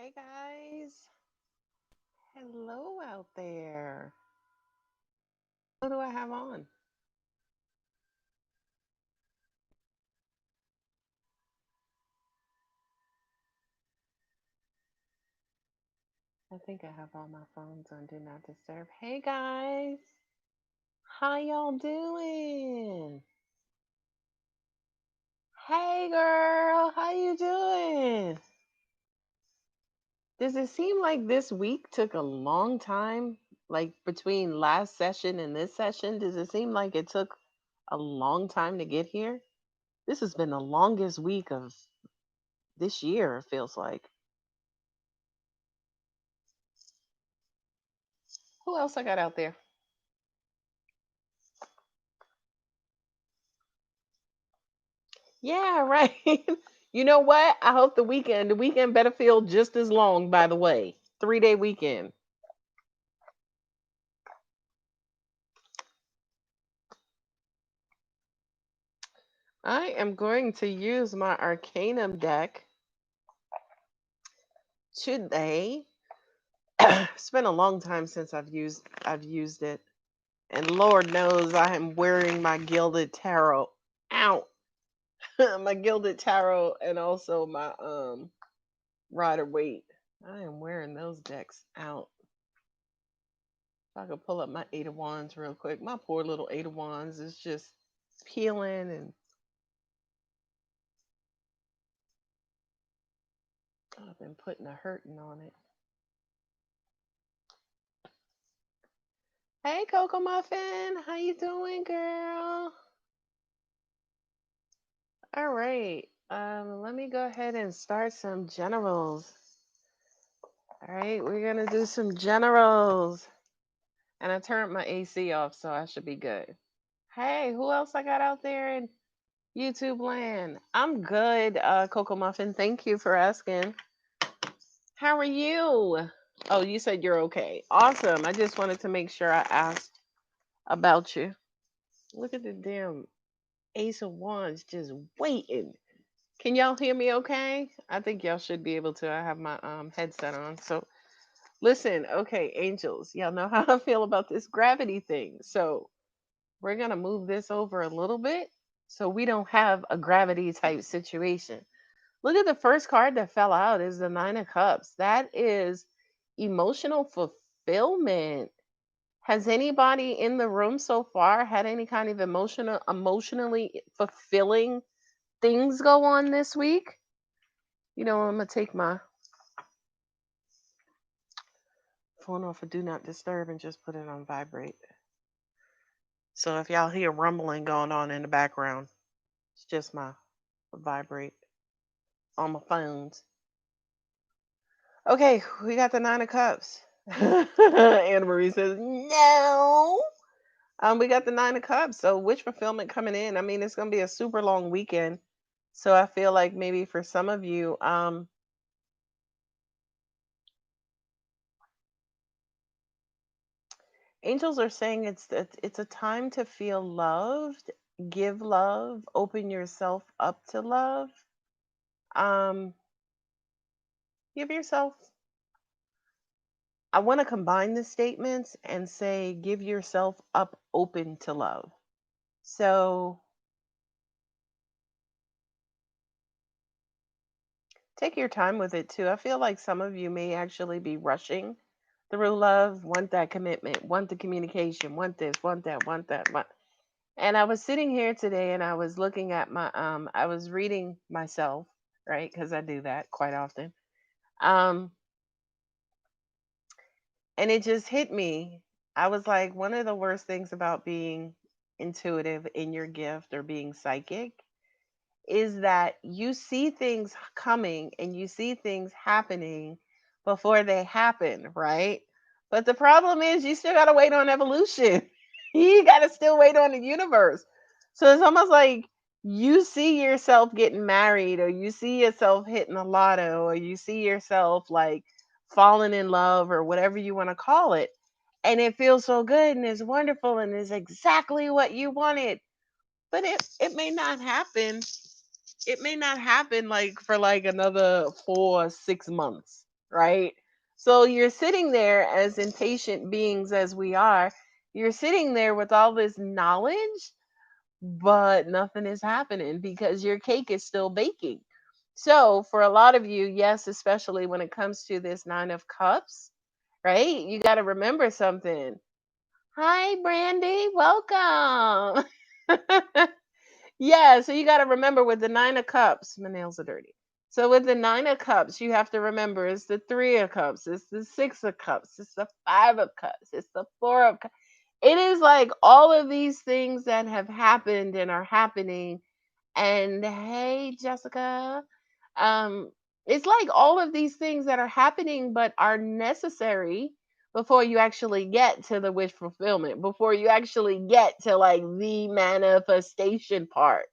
Hey guys, hello out there. What do I have on? I think I have all my phones on Do Not Disturb. Hey guys, how y'all doing? Hey girl, how you doing? Does it seem like this week took a long time? Like between last session and this session, does it seem like it took a long time to get here? This has been the longest week of this year, it feels like. Who else I got out there? Yeah, right. You know what? I hope the weekend better feel just as long, by the way. 3-day weekend. I am going to use my Arcanum deck today. It's been a long time since I've used it. And Lord knows I am wearing my Gilded Tarot out. My Gilded Tarot and also my Rider Waite. I am wearing those decks out. If I could pull up my Eight of Wands real quick. My poor little Eight of Wands is just peeling and I've been putting a hurting on it. Hey Coco Muffin, how you doing, girl? All right. Let me go ahead and start some generals. All right, we're gonna do some generals. And I turned my AC off, so I should be good. Hey, who else I got out there in YouTube land? I'm good, Coco Muffin. Thank you for asking. How are you? Oh, you said you're okay. Awesome. I just wanted to make sure I asked about you. Look at the damn Ace of Wands just waiting. Can y'all hear me okay? I think y'all should be able to. I have my headset on. So listen, okay, angels, y'all know how I feel about this gravity thing. So we're gonna move this over a little bit so we don't have a gravity type situation. Look at the first card that fell out is the Nine of Cups. That is emotional fulfillment. Has anybody in the room so far had any kind of emotionally fulfilling things go on this week? You know, I'm gonna take my phone off of Do Not Disturb and just put it on vibrate. So if y'all hear rumbling going on in the background, it's just my vibrate on my phones. Okay, we got the Nine of Cups. Anna Marie says no. We got the Nine of Cups. So wish fulfillment coming in. I mean, it's gonna be a super long weekend. So I feel like maybe for some of you, angels are saying it's a time to feel loved, give love, open yourself up to love. Um, give yourself. I want to combine the statements and say give yourself up, open to love. So take your time with it too. I feel like some of you may actually be rushing through love, want that commitment, want the communication, want this, want that, want that, want. And I was sitting here today and I was looking at my I was reading myself, right? Because I do that quite often. Um and it just hit me. I was like, one of the worst things about being intuitive in your gift or being psychic is that you see things coming and you see things happening before they happen, right? But the problem is you still got to wait on evolution. You got to still wait on the universe. So it's almost like you see yourself getting married or you see yourself hitting a lotto or you see yourself like falling in love or whatever you want to call it. And it feels so good and it's wonderful and it's exactly what you wanted. But it may not happen, it may not happen like for like another 4 6 months. right? So you're sitting there, as impatient beings as we are, you're sitting there with all this knowledge, but nothing is happening because your cake is still baking. So, for a lot of you, yes, especially when it comes to this Nine of Cups, right? You got to remember something. Hi, Brandy. Welcome. Yeah, so you got to remember with the Nine of Cups, my nails are dirty. So with the Nine of Cups, you have to remember it's the Three of Cups, it's the Six of Cups, it's the Five of Cups, it's the Four of Cups. It is like all of these things that have happened and are happening. And hey, Jessica, um, it's like all of these things that are happening but are necessary before you actually get to the wish fulfillment, before you actually get to like the manifestation part,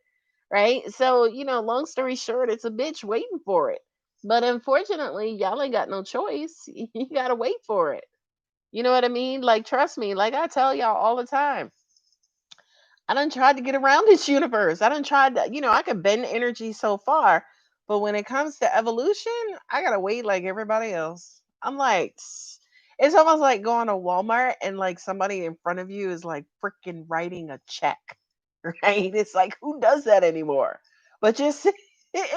right? So, long story short, it's a bitch waiting for it. But unfortunately, y'all ain't got no choice. You got to wait for it. You know what I mean? Like, trust me, like I tell y'all all the time, I done tried to get around this universe. I done tried to, I can bend energy so far. But when it comes to evolution, I gotta wait like everybody else. I'm like, it's almost like going to Walmart and like somebody in front of you is like freaking writing a check, right? It's like, who does that anymore? But you're sitting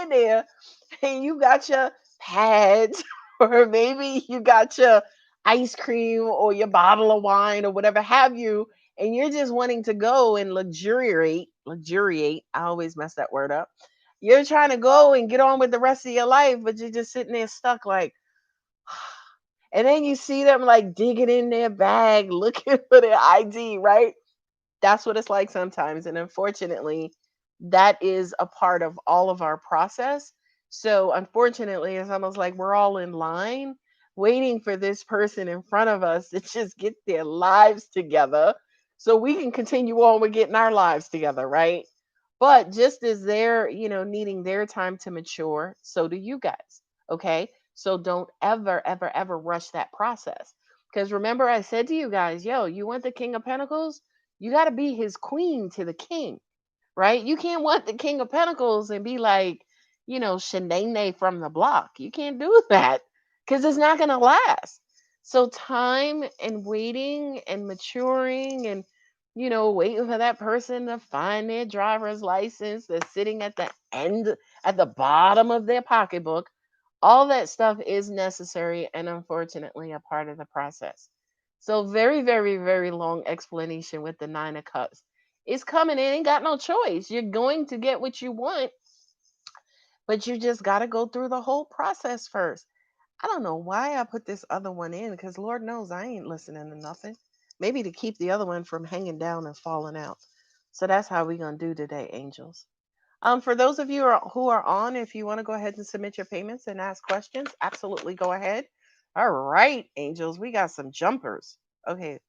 there and you got your pads, or maybe you got your ice cream or your bottle of wine or whatever have you, and you're just wanting to go and luxuriate. I always mess that word up. You're trying to go and get on with the rest of your life, but you're just sitting there stuck like, and then you see them like digging in their bag, looking for their ID, right? That's what it's like sometimes. And unfortunately, that is a part of all of our process. So, unfortunately, it's almost like we're all in line waiting for this person in front of us to just get their lives together so we can continue on with getting our lives together, right? But just as they're, needing their time to mature, so do you guys. Okay. So don't ever, ever, ever rush that process. Because remember, I said to you guys, yo, you want the King of Pentacles? You got to be his queen to the king, right? You can't want the King of Pentacles and be like, Shanae from the block. You can't do that because it's not going to last. So, time and waiting and maturing and, waiting for that person to find their driver's license that's sitting at the end, at the bottom of their pocketbook, all that stuff is necessary and unfortunately a part of the process. So very, very, very long explanation with the Nine of Cups. It's coming in, ain't got no choice. You're going to get what you want, but you just got to go through the whole process first. I don't know why I put this other one in because Lord knows I ain't listening to nothing. Maybe to keep the other one from hanging down and falling out. So that's how we going to do today, angels. For those of you who are on, if you want to go ahead and submit your payments and ask questions, absolutely go ahead. All right, angels, we got some jumpers. Okay,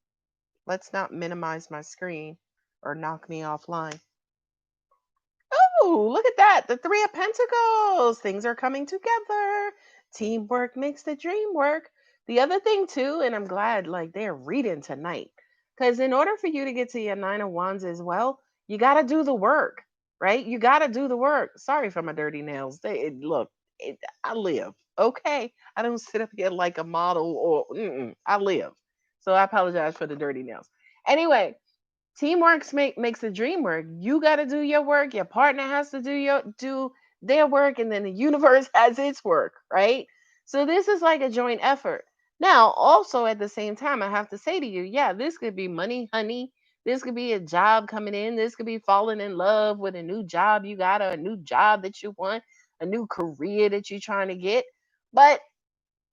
let's not minimize my screen or knock me offline. Oh, look at that. The Three of Pentacles. Things are coming together. Teamwork makes the dream work. The other thing, too, and I'm glad like they're reading tonight, because in order for you to get to your Nine of Wands as well, you got to do the work, right? You got to do the work. Sorry for my dirty nails. Look, I live. Okay. I don't sit up here like a model or I live. So I apologize for the dirty nails. Anyway, teamwork makes the dream work. You got to do your work. Your partner has to do their work, and then the universe has its work, right? So this is like a joint effort. Now, also at the same time, I have to say to you, yeah, this could be money, honey. This could be a job coming in. This could be falling in love with a new job you got, or a new job that you want, a new career that you're trying to get. But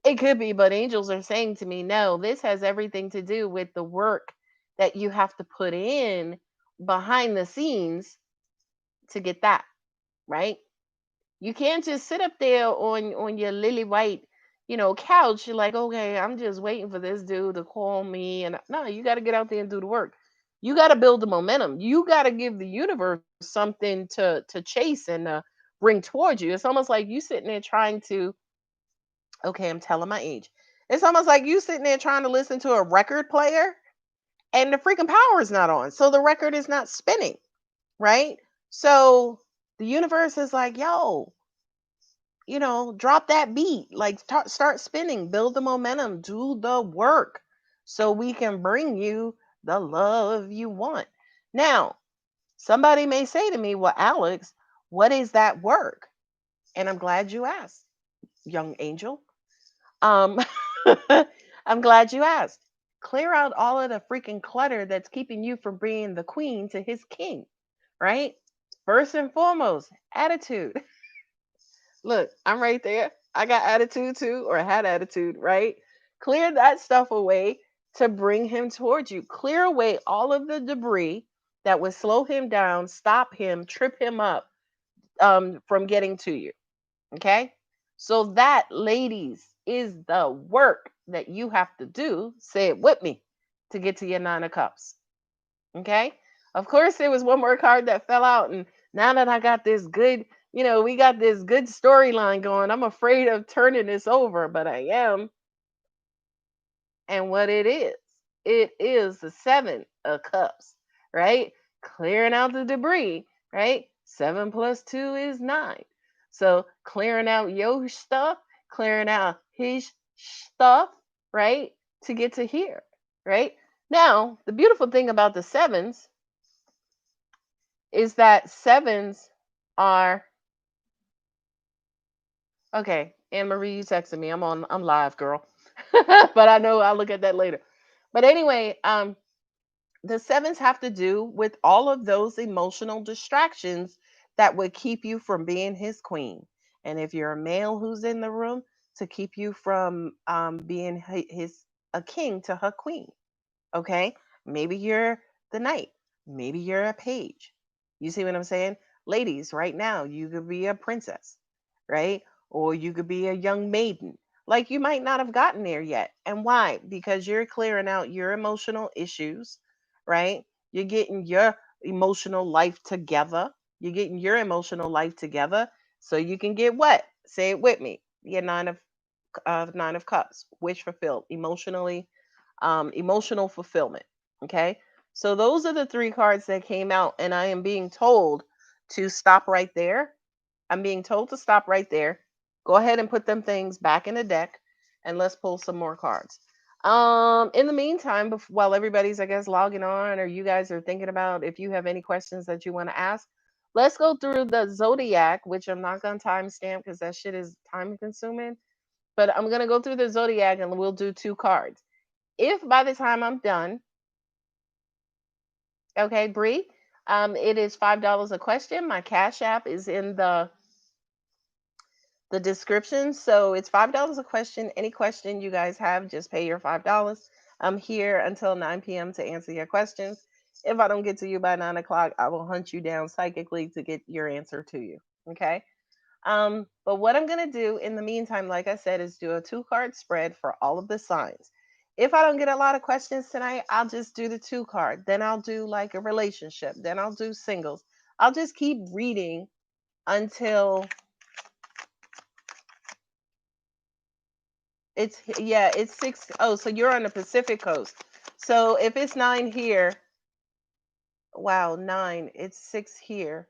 it could be, but angels are saying to me, no, this has everything to do with the work that you have to put in behind the scenes to get that, right? You can't just sit up there on your lily white, couch. You're like, okay, I'm just waiting for this dude to call me. And no, you got to get out there and do the work. You got to build the momentum. You got to give the universe something to chase and bring towards you. It's almost like you sitting there trying to. Okay, I'm telling my age. It's almost like you sitting there trying to listen to a record player and the freaking power is not on. So the record is not spinning, right? So the universe is like, yo, drop that beat, like start spinning, build the momentum, do the work so we can bring you the love you want. Now, somebody may say to me, well, Alex, what is that work? And I'm glad you asked, young angel. Um, I'm glad you asked. Clear out all of the freaking clutter that's keeping you from being the queen to his king, right? First and foremost, attitude. Look, I'm right there. I got attitude too, or had attitude, right? Clear that stuff away to bring him towards you. Clear away all of the debris that would slow him down, stop him, trip him up from getting to you. Okay? So that, ladies, is the work that you have to do. Say it with me to get to your nine of cups. Okay? Of course, there was one more card that fell out, and now that I got this good, we got this good storyline going, I'm afraid of turning this over, but I am. And what it is the seven of cups, right? Clearing out the debris, right? 7 plus 2 is 9. So clearing out your stuff, clearing out his stuff, right? To get to here, right? Now, the beautiful thing about the sevens is that sevens are okay. Anne Marie, you texted me. I'm live, girl. But I know I'll look at that later. But anyway, the sevens have to do with all of those emotional distractions that would keep you from being his queen. And if you're a male who's in the room, to keep you from being his a king to her queen. Okay. Maybe you're the knight. Maybe you're a page. You see what I'm saying? Ladies, right now, you could be a princess, right? Or you could be a young maiden. Like you might not have gotten there yet. And why? Because you're clearing out your emotional issues, right? You're getting your emotional life together. You're getting your emotional life together so you can get what? Say it with me. Your nine of cups, wish fulfilled, emotional fulfillment. Okay. So those are the three cards that came out, and I am being told to stop right there. I'm being told to stop right there. Go ahead and put them things back in the deck, and let's pull some more cards. In the meantime, while everybody's, I guess, logging on, or you guys are thinking about if you have any questions that you want to ask, let's go through the zodiac, which I'm not going to timestamp because that shit is time consuming. But I'm going to go through the zodiac and we'll do two cards. If by the time I'm done, okay, Bree, it is $5 a question. My Cash App is in the description, so it's $5 a question. Any question you guys have, just pay your $5. I'm here until 9 p.m. to answer your questions. If I don't get to you by 9 o'clock, I will hunt you down psychically to get your answer to you. Okay. But what I'm going to do in the meantime, like I said, is do a two-card spread for all of the signs. If I don't get a lot of questions tonight, I'll just do the two card. Then I'll do like a relationship. Then I'll do singles. I'll just keep reading until it's 6. Oh, so you're on the Pacific coast. So if it's 9 here, wow, 9, it's 6 here.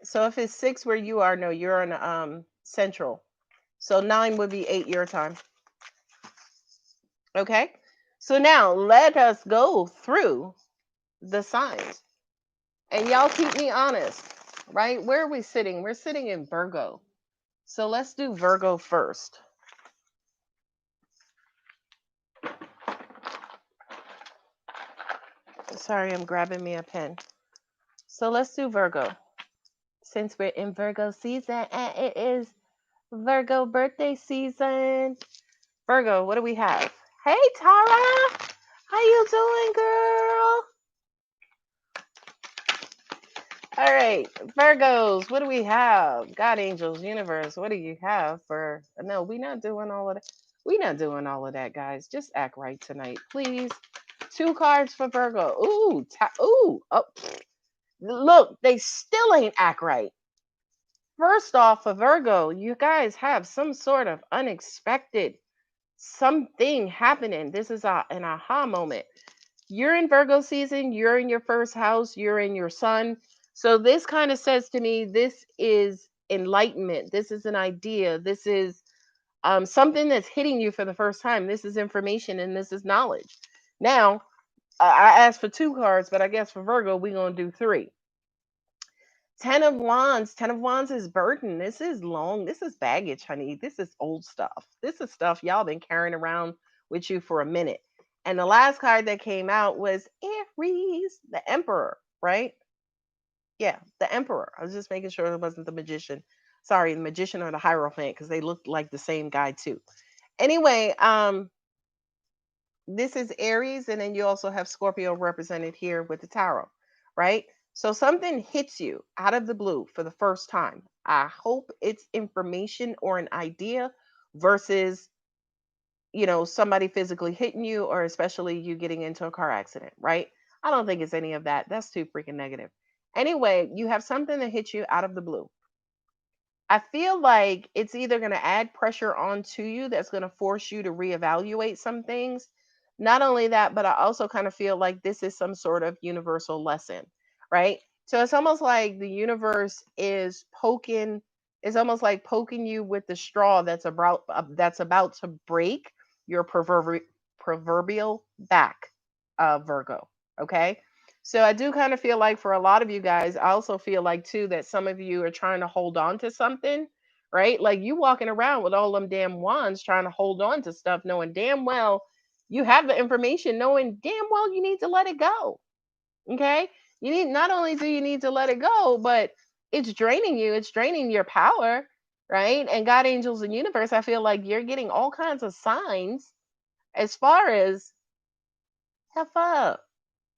So if it's 6 where you are, no, you're on Central. So 9 would be 8 your time. Okay. So now let us go through the signs. And y'all keep me honest, right? Where are we sitting? We're sitting in Virgo. So let's do Virgo first. Sorry, I'm grabbing me a pen. So let's do Virgo. Since we're in Virgo season and it is Virgo birthday season. Virgo, what do we have? Hey Tara, how you doing, girl? All right, Virgos, what do we have? God, angels, universe, what do you have for? No, we're not doing all of that. We're not doing all of that, guys. Just act right tonight, please. Two cards for Virgo. Ooh, ooh, oh, look, they still ain't act right. First off, for Virgo, you guys have some sort of unexpected something happening. This is an aha moment. You're in Virgo season, you're in your first house, you're in your sun. So this kind of says to me this is enlightenment. This is an idea. This is something that's hitting you for the first time. This is information and this is knowledge. Now, I asked for two cards, but I guess for Virgo, we're going to do three. Ten of Wands. Ten of Wands is burden. This is long. This is baggage, honey. This is old stuff. This is stuff y'all been carrying around with you for a minute. And the last card that came out was Aries, the Emperor, right? Yeah, the Emperor. I was just making sure it wasn't the Magician. Sorry, the Magician or the Hierophant, because they look like the same guy too. Anyway, this is Aries, and then you also have Scorpio represented here with the tarot, right? So something hits you out of the blue for the first time. I hope it's information or an idea versus, somebody physically hitting you or especially you getting into a car accident, right? I don't think it's any of that. That's too freaking negative. Anyway, you have something that hits you out of the blue. I feel like it's either going to add pressure onto you that's going to force you to reevaluate some things. Not only that, but I also kind of feel like this is some sort of universal lesson, right? So it's almost like the universe is poking, it's almost like poking you with the straw that's about to break your proverbial back, Virgo. Okay, so I do kind of feel like for a lot of you guys, I also feel like too that some of you are trying to hold on to something, right? Like you walking around with all them damn wands trying to hold on to stuff, knowing damn well you have the information, knowing damn well you need to let it go. Okay. You need, not only do you need to let it go, but it's draining you, it's draining your power, right? And God, angels, and universe, I feel like you're getting all kinds of signs as far as have fun.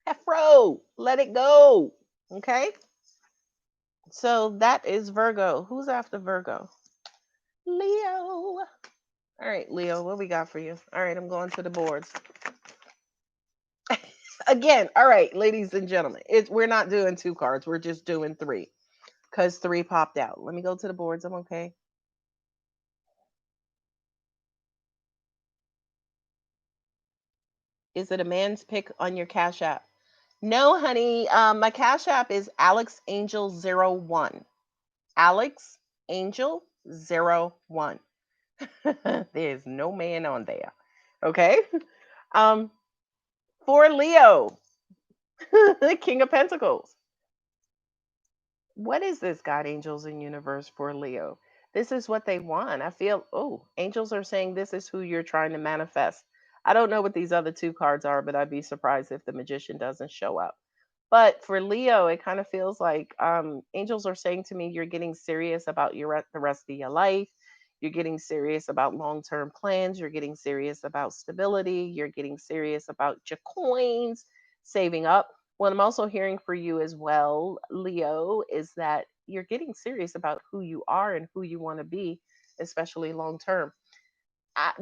Afro, let it go. Okay. So that is Virgo. Who's after Virgo? Leo. All right, Leo, what we got for you? All right, I'm going to the boards. Again, all right, ladies and gentlemen, we're not doing two cards. We're just doing three because three popped out. Let me go to the boards. I'm okay. Is it a man's pick on your Cash App? No, honey. My Cash App is AlexAngel01. AlexAngel01. There's no man on there. Okay. Um, for Leo, King of Pentacles. What is this, God, angels, and universe for Leo? This is what they want. I feel, oh, angels are saying this is who you're trying to manifest. I don't know what these other two cards are, but I'd be surprised if the magician doesn't show up. But for Leo, it kind of feels like angels are saying to me, you're getting serious about the rest of your life. You're getting serious about long-term plans. You're getting serious about stability. You're getting serious about your coins, saving up. What I'm also hearing for you as well, Leo, is that you're getting serious about who you are and who you want to be, especially long term.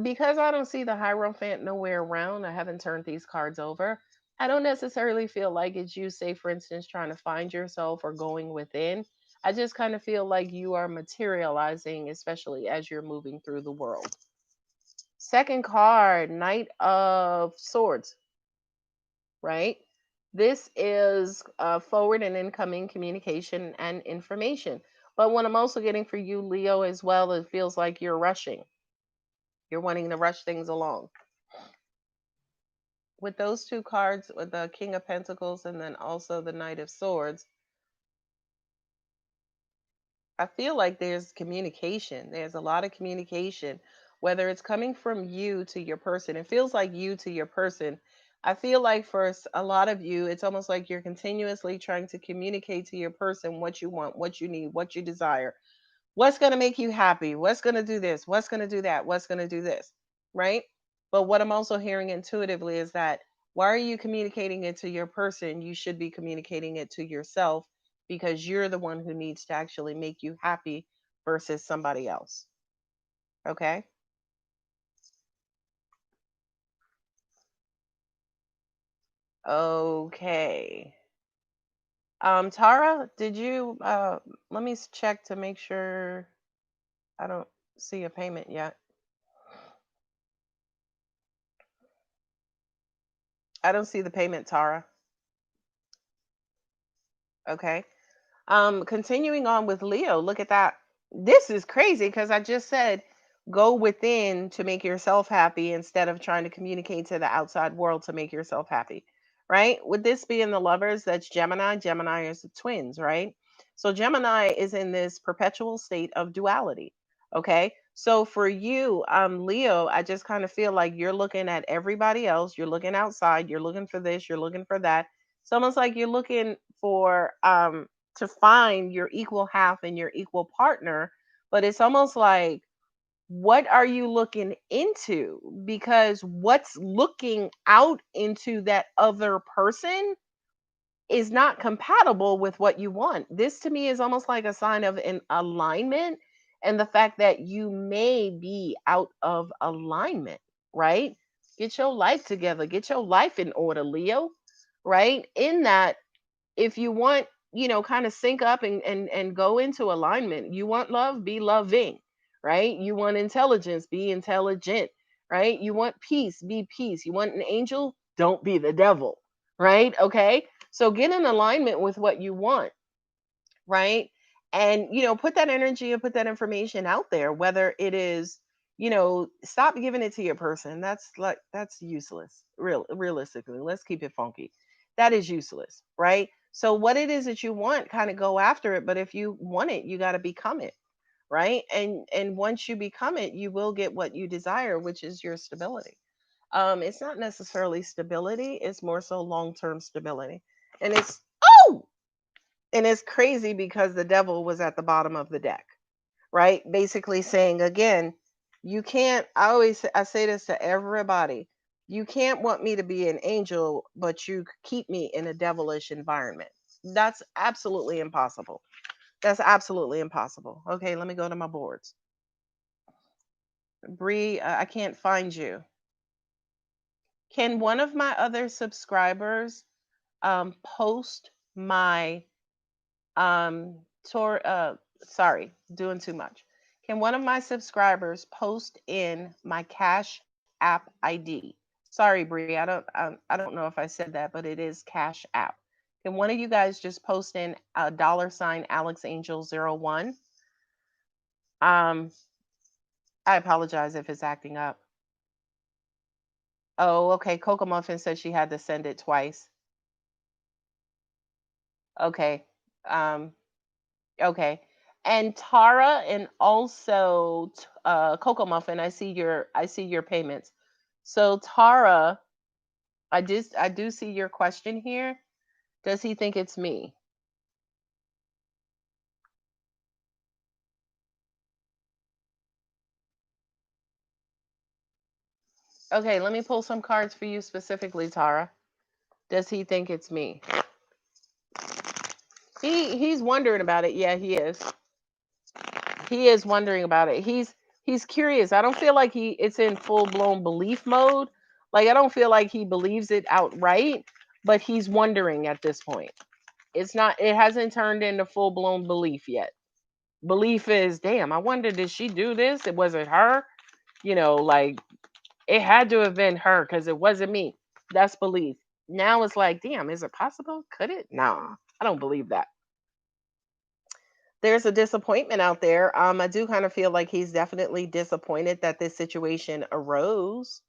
Because I don't see the Hierophant nowhere around, I haven't turned these cards over. I don't necessarily feel like it's you, say, for instance, trying to find yourself or going within. I just kind of feel like you are materializing, especially as you're moving through the world. Second card, Knight of Swords, right? This is forward and incoming communication and information. But what I'm also getting for you, Leo, as well, it feels like you're rushing. You're wanting to rush things along. With those two cards, with the King of Pentacles and then also the Knight of Swords, I feel like there's communication. There's a lot of communication, whether it's coming from you to your person. It feels like you to your person. I feel like for a lot of you, it's almost like you're continuously trying to communicate to your person what you want, what you need, what you desire, what's going to make you happy, what's going to do this, what's going to do that, what's going to do this, right? But what I'm also hearing intuitively is that why are you communicating it to your person? You should be communicating it to yourself because you're the one who needs to actually make you happy versus somebody else. Okay? Okay. Tara, did you let me check to make sure I don't see a payment yet. I don't see the payment, Tara. Okay. Continuing on with Leo, look at that. This is crazy because I just said go within to make yourself happy instead of trying to communicate to the outside world to make yourself happy. Right? With this being the lovers, that's Gemini. Gemini is the twins, right? So Gemini is in this perpetual state of duality. Okay. So for you, Leo, I just kind of feel like you're looking at everybody else. You're looking outside. You're looking for this. You're looking for that. It's almost like you're looking for to find your equal half and your equal partner, but it's almost like what are you looking into? Because what's looking out into that other person is not compatible with what you want. This to me is almost like a sign of an alignment and the fact that you may be out of alignment, right? Get your life together, get your life in order, Leo, right? In that, if you want, kind of sync up and go into alignment, you want love, be loving, right? You want intelligence, be intelligent, right? You want peace, be peace. You want an angel, don't be the devil, right? Okay, so get in alignment with what you want, right? And put that energy and put that information out there, whether it is, stop giving it to your person. That's useless. Realistically, let's keep it funky. That is useless, right? So what it is that you want, kind of go after it, but if you want it, you got to become it, right? And once you become it, you will get what you desire, which is your stability. It's not necessarily stability, it's more so long-term stability. And it's oh and it's crazy because the devil was at the bottom of the deck, right? Basically saying again, you can't, I say this to everybody, you can't want me to be an angel, but you keep me in a devilish environment. That's absolutely impossible. That's absolutely impossible. Okay, let me go to my boards. Bree, I can't find you. Can one of my other subscribers post my Tor sorry, doing too much. Can one of my subscribers post in my Cash App ID? Sorry, Bree, I don't know if I said that, but it is Cash App. Can one of you guys just post in a dollar sign AlexAngel01? Um, I apologize if it's acting up. Oh, okay. Coco Muffin said she had to send it twice. Okay. Um, Okay. And Tara and also Coco Muffin, I see your payments. So Tara, I do see your question here. Does he think it's me? Okay, let me pull some cards for you specifically, Tara. Does he think it's me? He's wondering about it. Yeah, he is. He is wondering about it. He's curious. I don't feel like it's in full blown belief mode. Like I don't feel like he believes it outright, but he's wondering at this point. It hasn't turned into full blown belief yet. Belief is, damn, I wonder, did she do this? It wasn't her. Like it had to have been her because it wasn't me. That's belief. Now it's like, damn, is it possible? Could it? Nah, I don't believe that. There's a disappointment out there. I do kind of feel like he's definitely disappointed that this situation arose,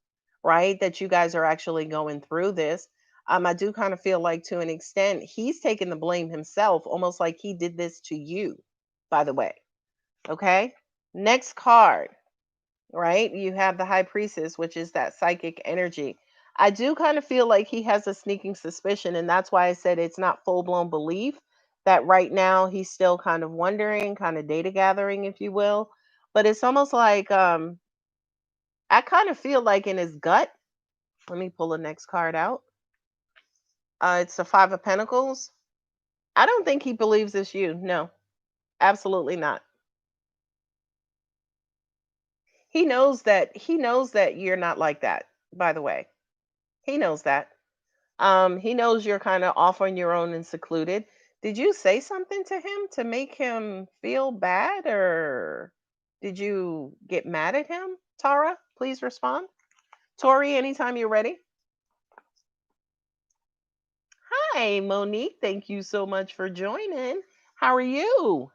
right? That you guys are actually going through this. I do kind of feel like to an extent he's taking the blame himself, almost like he did this to you, by the way. Okay. Next card, right? You have the high priestess, which is that psychic energy. I do kind of feel like he has a sneaking suspicion, and that's why I said it's not full blown belief. That right now he's still kind of wondering, kind of data gathering, if you will. But it's almost like I kind of feel like in his gut. Let me pull the next card out. It's the Five of Pentacles. I don't think he believes it's you. No, absolutely not. He knows that you're not like that, by the way. He knows that. He knows you're kind of off on your own and secluded. Did you say something to him to make him feel bad, or did you get mad at him? Tara, please respond. Tori, anytime you're ready. Hi, Monique. Thank you so much for joining. How are you?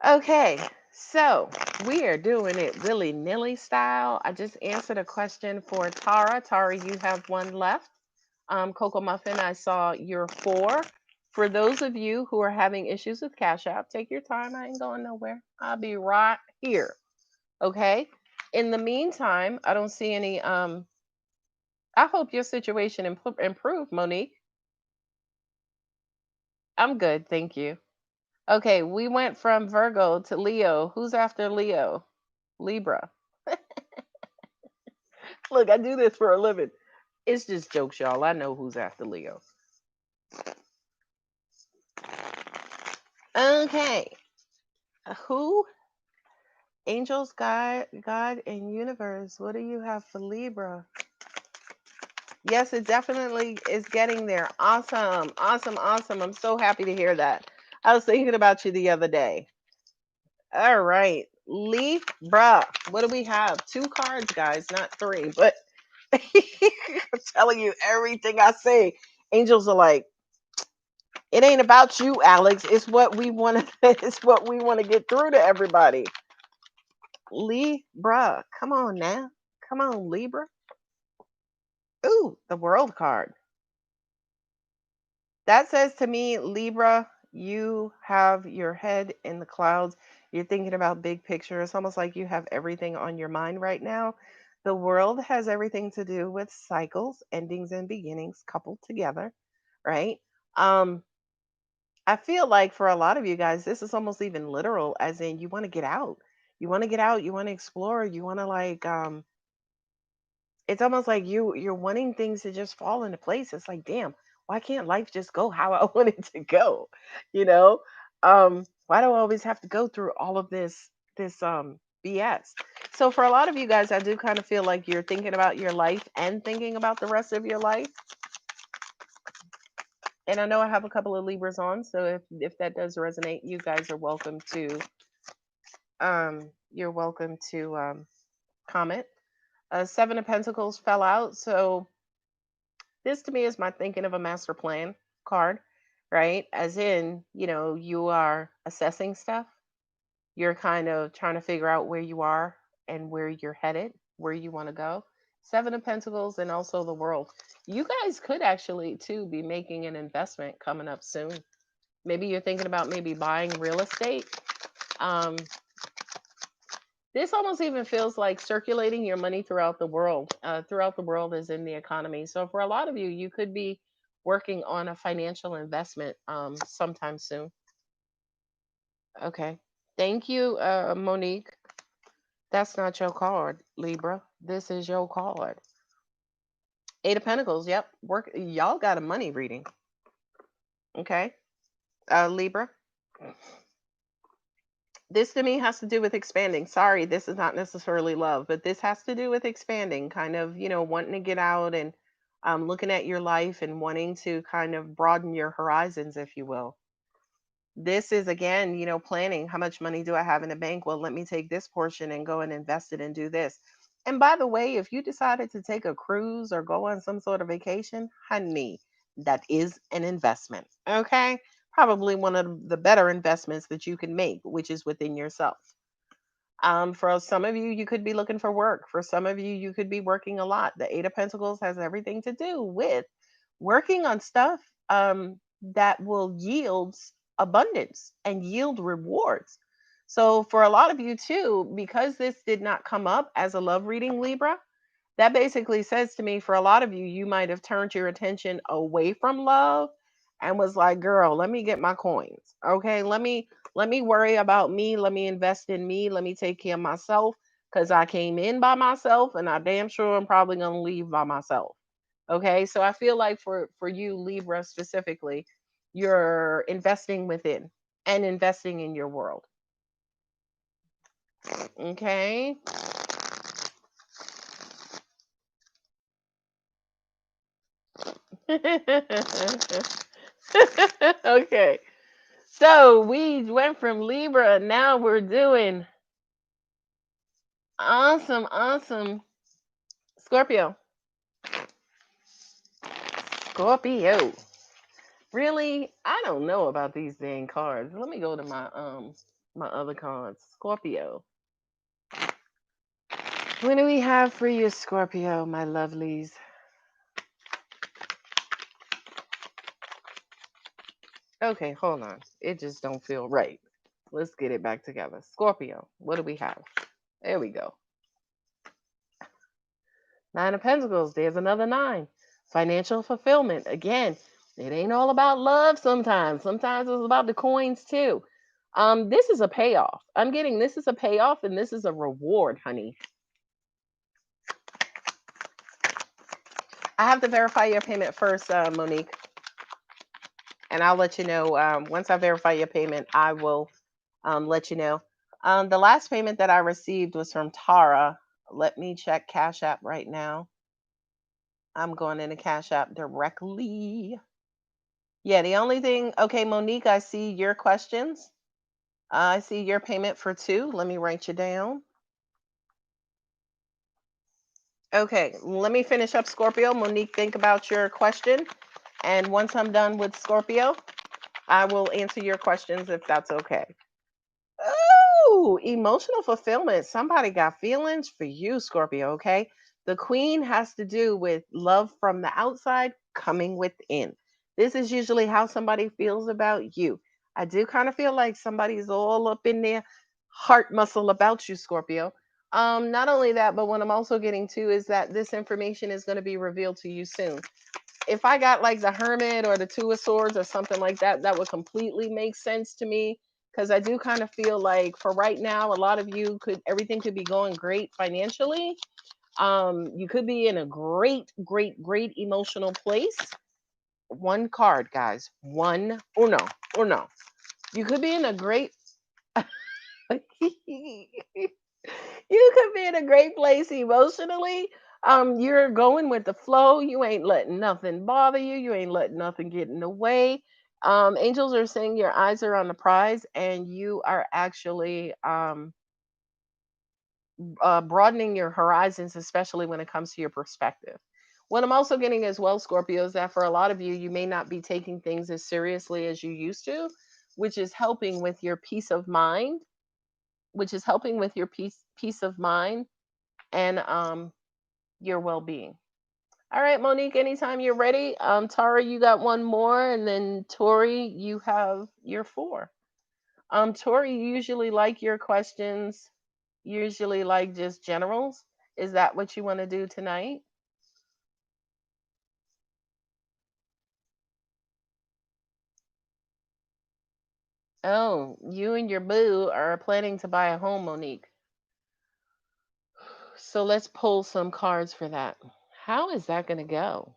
Okay, so we are doing it willy nilly style. I just answered a question for Tara. Tara, you have one left. Coco Muffin, I saw your four. For those of you who are having issues with Cash App, take your time. I ain't going nowhere. I'll be right here. Okay. In the meantime, I don't see any. I hope your situation improved, Monique. I'm good, thank you. Okay, we went from Virgo to Leo. Who's after Leo? Libra. Look, I do this for a living. It's just jokes, y'all. I know who's after Leo. Okay. Who? Angels, God, and universe. What do you have for Libra? Yes, it definitely is getting there. Awesome. Awesome. Awesome. I'm so happy to hear that. I was thinking about you the other day. All right. Libra. What do we have? Two cards, guys, not three. But I'm telling you everything I say. Angels are like, it ain't about you, Alex. It's what we want to it's what we want to get through to everybody. Libra. Come on now. Come on, Libra. Ooh, the world card. That says to me, Libra, you have your head in the clouds. You're thinking about big picture. It's almost like you have everything on your mind right now. The world has everything to do with cycles, endings, and beginnings coupled together, right? Um, I feel like for a lot of you guys, this is almost even literal, as in you want to get out. You want to get out, you want to explore, you want to it's almost like you're wanting things to just fall into place. It's like, damn, why can't life just go how I want it to go? You know? Why do I always have to go through all of this BS? So for a lot of you guys, I do kind of feel like you're thinking about your life and thinking about the rest of your life. And I know I have a couple of Libras on, so if that does resonate, you guys are welcome to comment. Seven of Pentacles fell out, so this to me is my thinking of a master plan card, right? As in, you are assessing stuff. You're kind of trying to figure out where you are and where you're headed, where you want to go. Seven of Pentacles and also the World. You guys could actually too be making an investment coming up soon. Maybe you're thinking about maybe buying real estate. Um, this almost even feels like circulating your money throughout the world. Throughout the world is in the economy. So for a lot of you, you could be working on a financial investment sometime soon. Okay. Thank you, Monique. That's not your card, Libra. This is your card. Eight of Pentacles. Yep. Work. Y'all got a money reading. Okay. Libra. This to me has to do with expanding. Sorry, this is not necessarily love, but this has to do with expanding, kind of, wanting to get out and looking at your life and wanting to kind of broaden your horizons, if you will. This is again, planning. How much money do I have in the bank? Well, let me take this portion and go and invest it and do this. And by the way, if you decided to take a cruise or go on some sort of vacation, honey, that is an investment. Okay. Probably one of the better investments that you can make, which is within yourself. For some of you, you could be looking for work. For some of you, you could be working a lot. The Eight of Pentacles has everything to do with working on stuff that will yield abundance and yield rewards. So, for a lot of you, too, because this did not come up as a love reading, Libra, that basically says to me, for a lot of you, you might have turned your attention away from love and was like, girl, let me get my coins. Okay, let me worry about me, let me invest in me, let me take care of myself, because I came in by myself and I damn sure I'm probably gonna leave by myself. Okay, so I feel like for you, Libra specifically, you're investing within and investing in your world. Okay. Okay. So we went from Libra, now we're doing awesome, awesome Scorpio. Scorpio. Really? I don't know about these dang cards. Let me go to my My other cards. Scorpio. What do we have for you, Scorpio, my lovelies? Okay, hold on. It just don't feel right. Let's get it back together. Scorpio, what do we have? There we go. Nine of Pentacles. There's another nine. Financial fulfillment. Again, it ain't all about love sometimes. Sometimes it's about the coins too. This is a payoff. I'm getting this is a payoff and this is a reward, honey. I have to verify your payment first, Monique, and I'll let you know. Once I verify your payment, I will let you know. The last payment that I received was from Tara. Let me check Cash App right now. I'm going into Cash App directly. Yeah, the only thing, okay, Monique, I see your questions. I see your payment for two. Let me write you down. Okay, let me finish up Scorpio. Monique, think about your question. And once I'm done with Scorpio, I will answer your questions if that's okay. Oh, emotional fulfillment. Somebody got feelings for you, Scorpio, okay? The queen has to do with love from the outside coming within. This is usually how somebody feels about you. I do kind of feel like somebody's all up in their heart muscle about you, Scorpio. Not only that, but what I'm also getting to is that this information is going to be revealed to you soon. If I got like the Hermit or the Two of Swords or something like that, that would completely make sense to me. Because I do kind of feel like for right now, a lot of you could everything could be going great financially. You could be in a great, great, great emotional place. One card, guys. One uno, uno. You could be in a great you could be in a great place emotionally. You're going with the flow. You ain't letting nothing bother you. You ain't letting nothing get in the way. Angels are saying your eyes are on the prize, and you are actually broadening your horizons, especially when it comes to your perspective. What I'm also getting as well, Scorpio, is that for a lot of you, you may not be taking things as seriously as you used to, which is helping with your peace of mind, which is helping with your peace of mind and your well-being. All right, Monique, anytime you're ready. Tara, you got one more, and then Tori, you have your four. Tori, you usually like your questions, usually like just generals. Is that what you want to do tonight? Oh, you and your boo are planning to buy a home, Monique. So let's pull some cards for that. How is that going to go?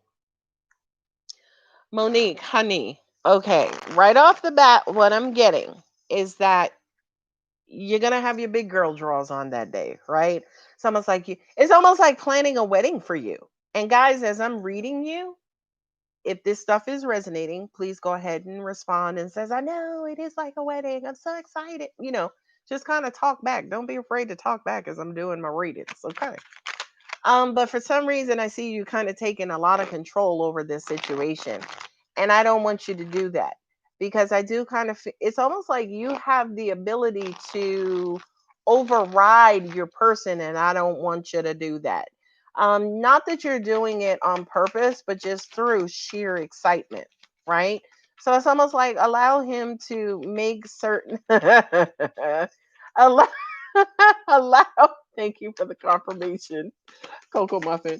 Monique, honey. Okay, right off the bat, what I'm getting is that you're gonna have your big girl draws on that day, right? It's almost like planning a wedding for you. And guys, as I'm reading you, if this stuff is resonating, please go ahead and respond and says, I know it is like a wedding. I'm so excited. Just kind of talk back. Don't be afraid to talk back as I'm doing my readings. Okay. But for some reason I see you kind of taking a lot of control over this situation. And I don't want you to do that because I do kind of, it's almost like you have the ability to override your person, and I don't want you to do that. Not that you're doing it on purpose, but just through sheer excitement, right? So it's almost like allow him to make certain, allow, allow, thank you for the confirmation, Cocoa Muffin.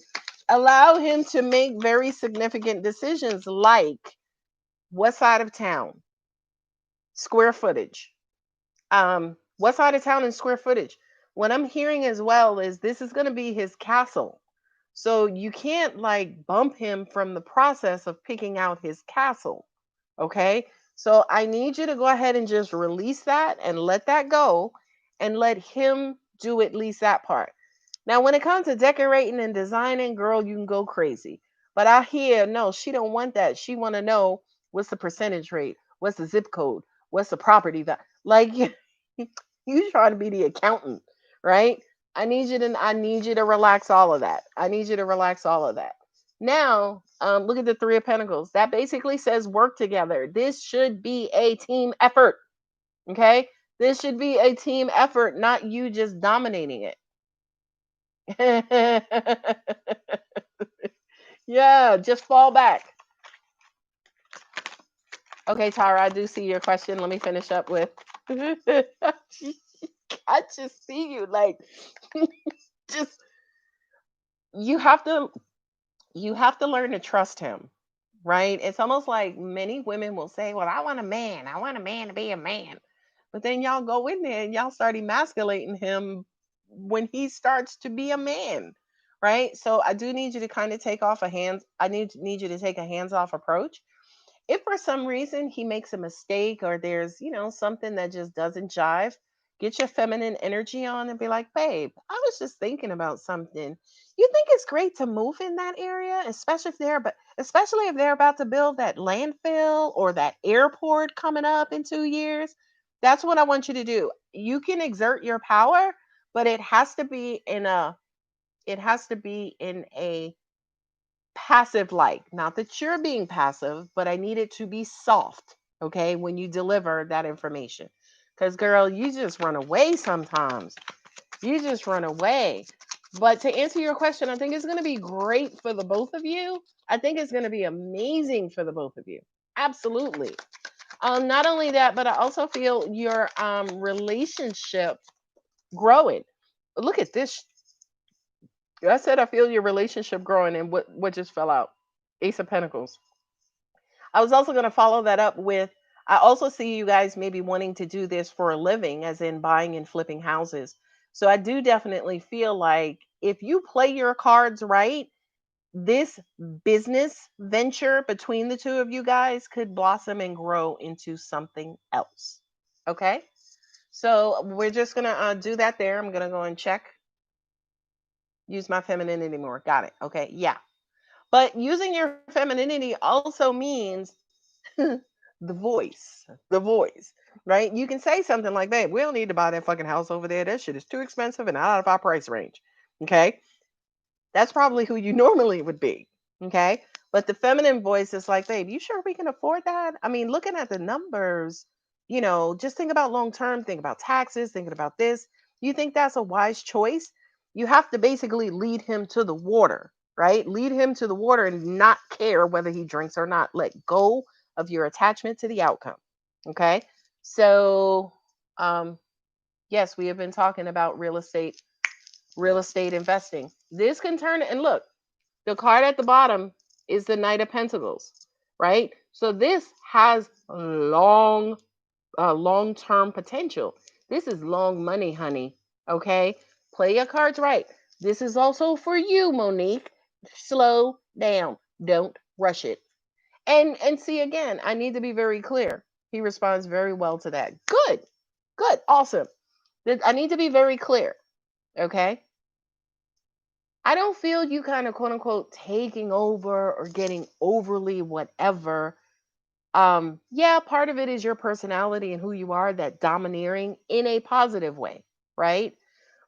Allow him to make very significant decisions like what side of town, square footage. What side of town and square footage? What I'm hearing as well is this is going to be his castle. So you can't like bump him from the process of picking out his castle. Okay. So I need you to go ahead and just release that and let that go and let him do at least that part. Now, when it comes to decorating and designing, girl, you can go crazy. But I hear no, she don't want that. She want to know what's the percentage rate, what's the zip code, what's the property that like you trying to be the accountant, right? I need you to relax all of that. I need you to relax all of that. Now, look at the Three of Pentacles. That basically says work together. This should be a team effort. Okay. This should be a team effort, not you just dominating it. Yeah, just fall back. Okay, Tara, I do see your question. Let me finish up with. I just see you like just you have to you have to learn to trust him, right? It's almost like many women will say, "Well, I want a man. I want a man to be a man." But then y'all go in there and y'all start emasculating him when he starts to be a man, right? So I do need you to kind of take off a hands. I need you to take a hands off approach. If for some reason he makes a mistake or there's, something that just doesn't jive, get your feminine energy on and be like, babe, I was just thinking about something. You think it's great to move in that area, especially if they're about to build that landfill or that airport coming up in 2 years? That's what I want you to do. You can exert your power, but it has to be in a passive like. Not that you're being passive, but I need it to be soft, okay, when you deliver that information. Because, girl, you just run away sometimes. You just run away. But to answer your question, I think it's going to be great for the both of you. I think it's going to be amazing for the both of you. Absolutely. Not only that, but I also feel your relationship growing. Look at this. I said I feel your relationship growing, and what just fell out? Ace of Pentacles. I was also going to follow that up with I also see you guys maybe wanting to do this for a living, as in buying and flipping houses. So I do definitely feel like if you play your cards right, this business venture between the two of you guys could blossom and grow into something else. Okay. So we're just going to do that there. I'm going to go and check. Use my femininity more. Got it. Okay. Yeah. But using your femininity also means the voice, right? You can say something like, babe, we don't need to buy that fucking house over there. That shit is too expensive and out of our price range. Okay. That's probably who you normally would be. Okay. But the feminine voice is like, babe, you sure we can afford that? I mean, looking at the numbers, just think about long term, think about taxes, thinking about this. You think that's a wise choice? You have to basically lead him to the water, right? Lead him to the water and not care whether he drinks or not. Let go of your attachment to the outcome. Okay. So, yes, we have been talking about real estate investing. This can turn, and look, the card at the bottom is the Knight of Pentacles, right? So this has long-term potential. This is long money, honey. Okay? Play your cards right. This is also for you, Monique. Slow down. Don't rush it. And see, again, I need to be very clear. He responds very well to that. Good. Good. Awesome. I need to be very clear. Okay? I don't feel you kind of quote unquote taking over or getting overly whatever. Yeah, part of it is your personality and who you are, that domineering in a positive way, right?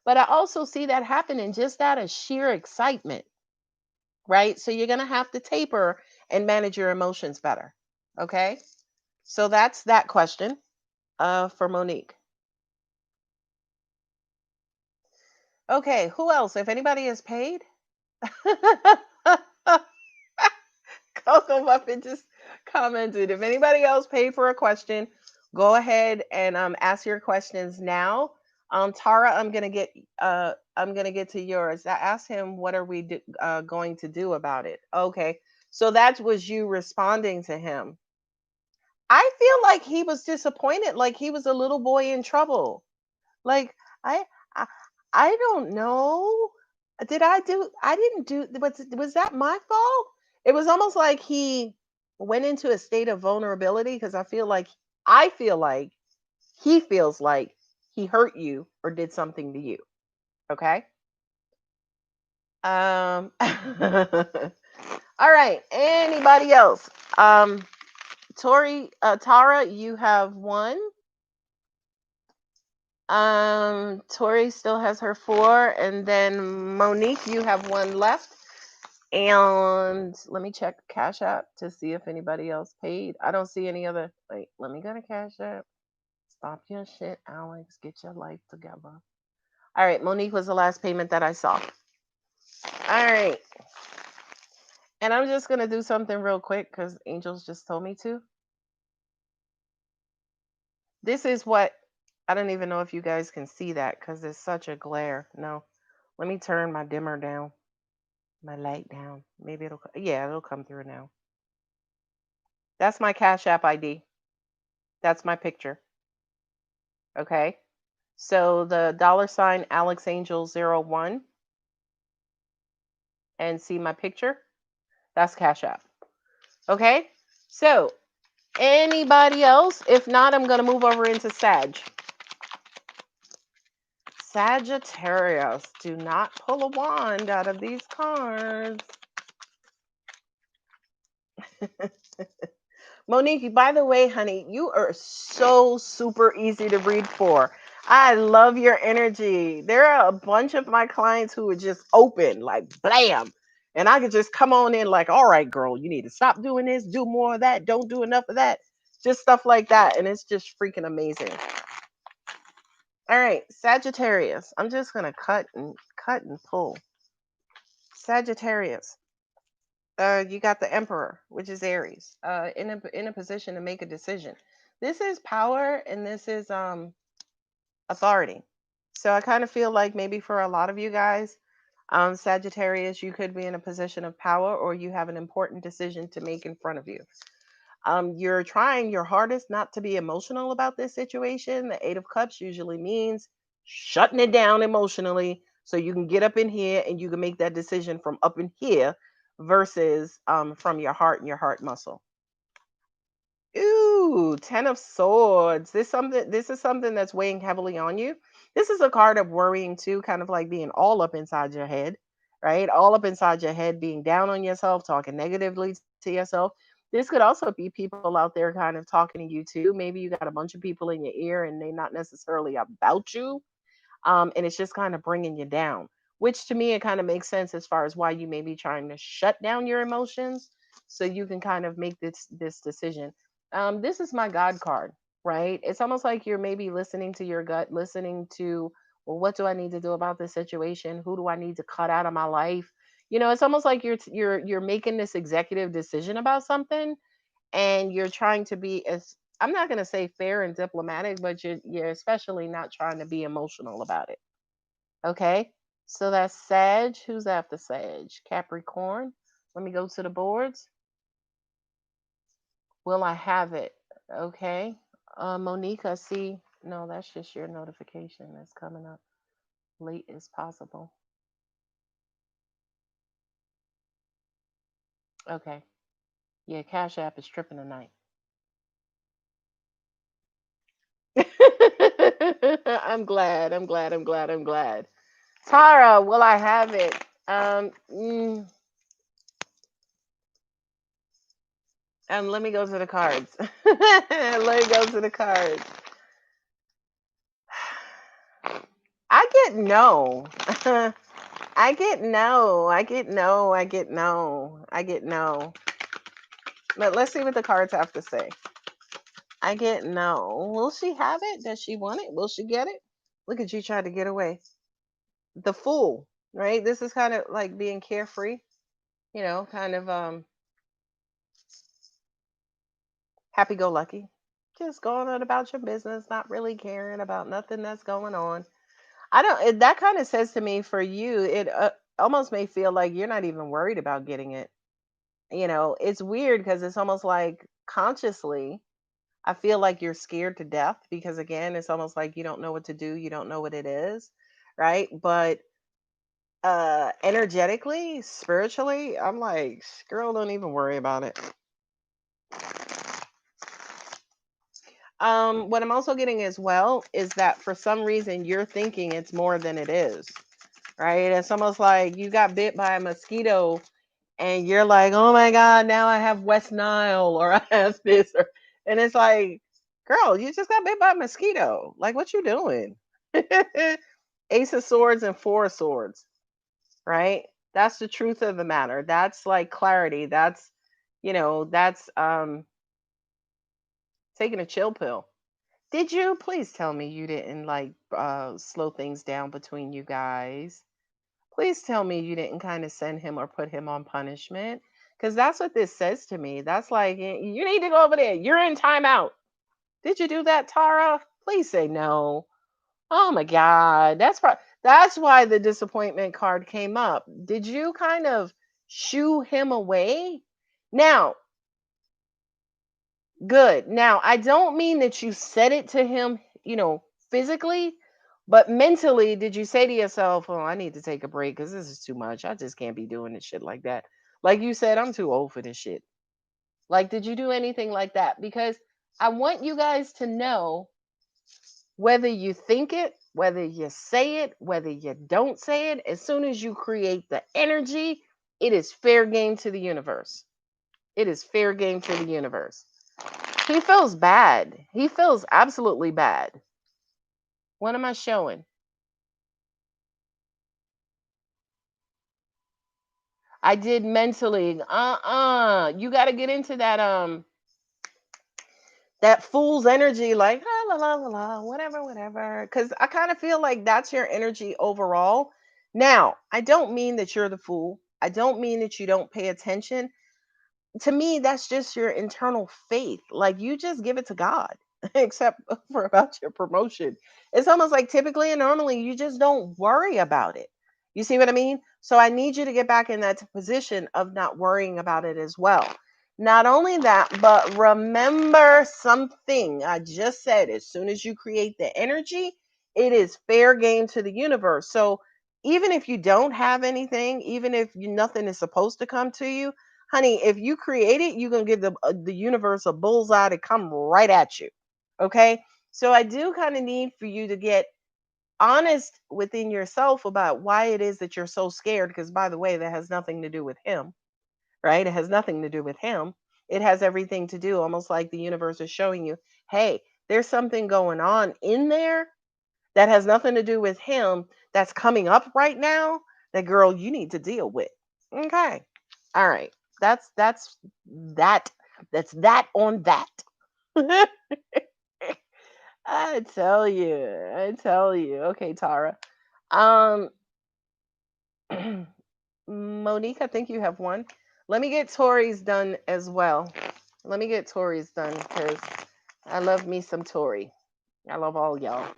But I also see that happening just out of sheer excitement, right? So you're gonna have to taper and manage your emotions better. Okay. So that's that question for Monique. Okay, who else? If anybody is paid, Coco Muffin just commented. If anybody else paid for a question, go ahead and ask your questions now. Tara, I'm gonna get to yours. I asked him, what are we going to do about it? Okay, so that was you responding to him. I feel like he was disappointed, like he was a little boy in trouble. Like I, I, I don't know. I didn't do. Was that my fault? It was almost like he went into a state of vulnerability because I feel like he feels like he hurt you or did something to you. Okay. All right. Anybody else? Tara, you have one. Tori still has her four, and then Monique, you have one left. And let me check Cash App to see if anybody else paid. I don't see any other. Wait, let me go to Cash App. Stop your shit, Alex. Get your life together. All right, Monique was the last payment that I saw. All right. And I'm just going to do something real quick because Angels just told me to. This is what I don't even know if you guys can see that because there's such a glare. No. Let me turn my dimmer down, my light down. Maybe yeah, it'll come through now. That's my Cash App ID. That's my picture. Okay. So the $ AlexAngel01 and see my picture. That's Cash App. Okay. So anybody else? If not, I'm going to move over into Sag. Sagittarius, do not pull a wand out of these cards. Monique, by the way, honey, you are so super easy to read for. I love your energy. There are a bunch of my clients who are just open, like blam. And I could just come on in like, all right, girl, you need to stop doing this, do more of that, don't do enough of that. Just stuff like that. And it's just freaking amazing. All right, Sagittarius. I'm just gonna cut and pull. Sagittarius. You got the Emperor, which is Aries, in a position to make a decision. This is power and this is authority. So I kind of feel like maybe for a lot of you guys, Sagittarius, you could be in a position of power or you have an important decision to make in front of you. You're trying your hardest not to be emotional about this situation. The Eight of Cups usually means shutting it down emotionally so you can get up in here and you can make that decision from up in here versus from your heart and your heart muscle. Ooh, Ten of Swords. This is something that's weighing heavily on you. This is a card of worrying too, kind of like being all up inside your head, right? All up inside your head, being down on yourself, talking negatively to yourself. This could also be people out there kind of talking to you too. Maybe you got a bunch of people in your ear and they're not necessarily about you, and it's just kind of bringing you down. Which to me, it kind of makes sense as far as why you may be trying to shut down your emotions so you can kind of make this decision. This is my God card, right? It's almost like you're maybe listening to your gut, listening to, well, what do I need to do about this situation? Who do I need to cut out of my life? You know, it's almost like you're making this executive decision about something, and you're trying to be as, I'm not going to say fair and diplomatic, but you're especially not trying to be emotional about it. Okay. So that's Sag. Who's after Sag? Capricorn. Let me go to the boards. Will I have it? Okay. Monique, I see. No, that's just your notification that's coming up late as possible. Okay. Yeah, Cash App is tripping tonight. I'm glad. I'm glad. I'm glad. I'm glad. Tara, will I have it? Let me go to the cards. Let me go to the cards. I get no. I get no. I get no. I get no. I get no. But let's see what the cards have to say. I get no. Will she have it? Does she want it? Will she get it? Look at you trying to get away. The Fool, right? This is kind of like being carefree, kind of happy go lucky. Just going on about your business, not really caring about nothing that's going on. I don't, that kind of says to me for you, it almost may feel like you're not even worried about getting it. It's weird because it's almost like consciously, I feel like you're scared to death because again, it's almost like you don't know what to do, you don't know what it is, right? But energetically, spiritually, I'm like, girl, don't even worry about it. What I'm also getting as well is that for some reason you're thinking it's more than it is, right? It's almost like you got bit by a mosquito and you're like, oh my God, now I have West Nile or I have this, and it's like, girl, you just got bit by a mosquito. Like, what you doing? Ace of Swords and Four of Swords, right? That's the truth of the matter. That's like clarity. That's taking a chill pill. Did you? Please tell me you didn't like slow things down between you guys. Please tell me you didn't kind of send him or put him on punishment. Because that's what this says to me. That's like, you need to go over there. You're in timeout. Did you do that, Tara? Please say no. Oh my God. That's why the disappointment card came up. Did you kind of shoo him away? Now, good. Now, I don't mean that you said it to him, physically, but mentally, did you say to yourself, "Oh, I need to take a break because this is too much. I just can't be doing this shit like that." Like you said, I'm too old for this shit. Like, did you do anything like that? Because I want you guys to know, whether you think it, whether you say it, whether you don't say it, as soon as you create the energy, it is fair game to the universe. It is fair game to the universe. He feels bad. He feels absolutely bad. What am I showing? I did mentally. You got to get into that fool's energy, like la la la la la, whatever, whatever. Because I kind of feel like that's your energy overall. Now, I don't mean that you're the fool. I don't mean that you don't pay attention. To me, that's just your internal faith. Like, you just give it to God, except for about your promotion. It's almost like typically and normally you just don't worry about it. You see what I mean? So I need you to get back in that position of not worrying about it as well. Not only that, but remember something I just said. As soon as you create the energy, it is fair game to the universe. So even if you don't have anything, even if nothing is supposed to come to you, honey, if you create it, you're gonna give the universe a bullseye to come right at you. Okay, so I do kind of need for you to get honest within yourself about why it is that you're so scared. Because by the way, that has nothing to do with him, right? It has nothing to do with him. It has everything to do, almost like the universe is showing you, hey, there's something going on in there that has nothing to do with him, that's coming up right now, that girl you need to deal with. Okay. All right. That's that's that on that. I tell you. I tell you. Okay, Tara. Um Monique, I think you have one. Let me get Tori's done as well. Let me get Tori's done because I love me some Tori. I love all y'all.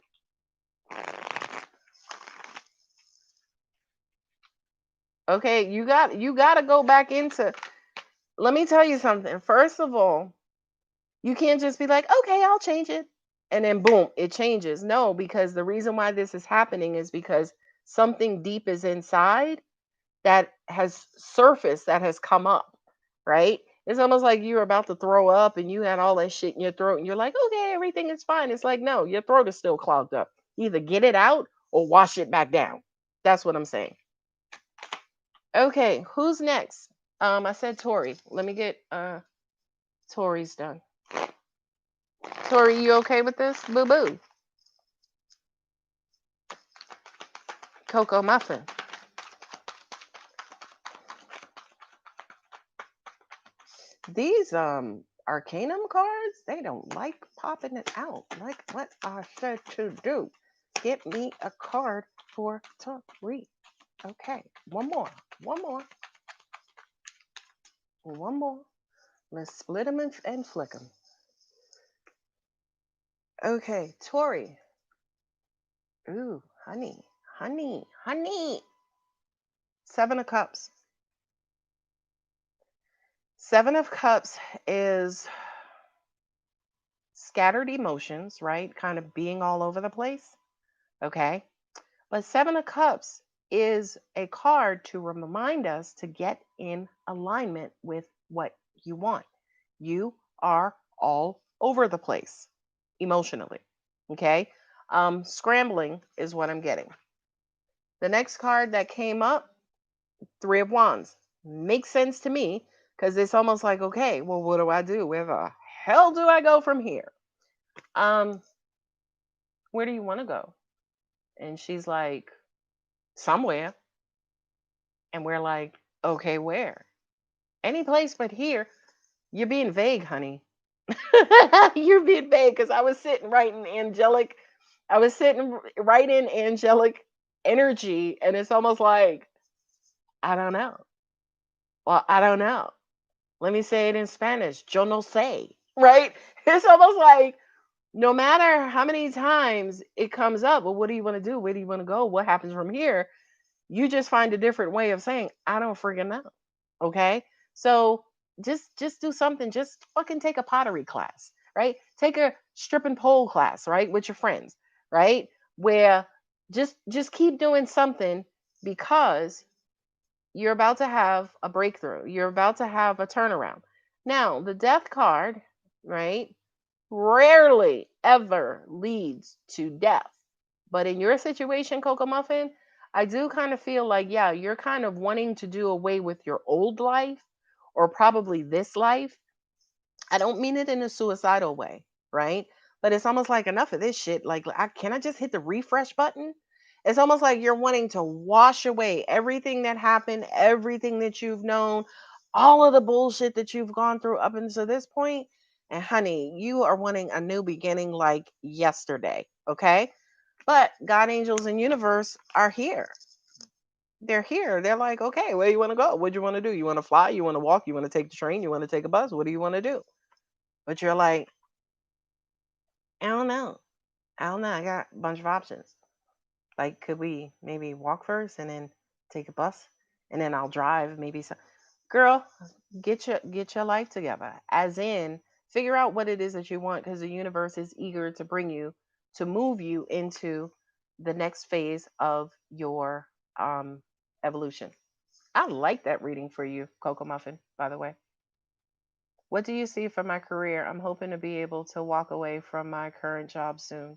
Okay, you got to go back into. Let me tell you something. First of all, you can't just be like, "Okay, I'll change it." And then boom, it changes. No, because the reason why this is happening is because something deep is inside that has surfaced, that has come up, right? It's almost like you're about to throw up and you had all that shit in your throat and you're like, "Okay, everything is fine." It's like, "No, your throat is still clogged up. Either get it out or wash it back down." That's what I'm saying. Okay, who's next? I said Tori. Let me get Tori's done. Tori, you okay with this? Boo boo. Cocoa muffin. These Arcanum cards, they don't like popping it out. Like what I said to do. Get me a card for Tori. Okay, one more. One more. One more. Let's split them and flick them. Okay, Tori. Ooh, honey, honey, honey. Seven of Cups. Seven of Cups is scattered emotions, right? Kind of being all over the place. Okay. But Seven of Cups is a card to remind us to get in alignment with what you want. You are all over the place emotionally. Okay. Scrambling is what I'm getting. The next card that came up, Three of Wands. Makes sense to me because it's almost like, okay, well, what do I do? Where the hell do I go from here? Um, where do you want to go? And she's like, somewhere. And we're like, okay, where? Any place but here. You're being vague, honey. You're being vague because I was sitting right in angelic. I was sitting right in angelic energy, and it's almost like I don't know. Well, I don't know. Let me say it in Spanish. Yo no sé. Right? It's almost like no matter how many times it comes up, well, what do you want to do? Where do you want to go? What happens from here? You just find a different way of saying, I don't freaking know. Okay? So just do something. Just fucking take a pottery class, right? Take a strip and pole class, right? With your friends, right? Where just keep doing something because you're about to have a breakthrough. You're about to have a turnaround. Now, the death card, right, rarely ever leads to death. But in your situation, Coco Muffin, I do kind of feel like, yeah, you're kind of wanting to do away with your old life or probably this life. I don't mean it in a suicidal way, right? But it's almost like enough of this shit. Like, can I just hit the refresh button? It's almost like you're wanting to wash away everything that happened, everything that you've known, all of the bullshit that you've gone through up until this point. And honey, you are wanting a new beginning like yesterday, okay? But God, angels, and universe are here. They're here. They're like, okay, where you want to go? What do you want to do? You want to fly? You want to walk? You want to take the train? You want to take a bus? What do you want to do? But you're like, I don't know. I don't know. I got a bunch of options. Like, could we maybe walk first and then take a bus and then I'll drive? Maybe so. Girl, get your life together. As in, figure out what it is that you want because the universe is eager to bring you to move you into the next phase of your evolution. I like that reading for you, Coco Muffin, by the way. What do you see for my career? I'm hoping to be able to walk away from my current job soon.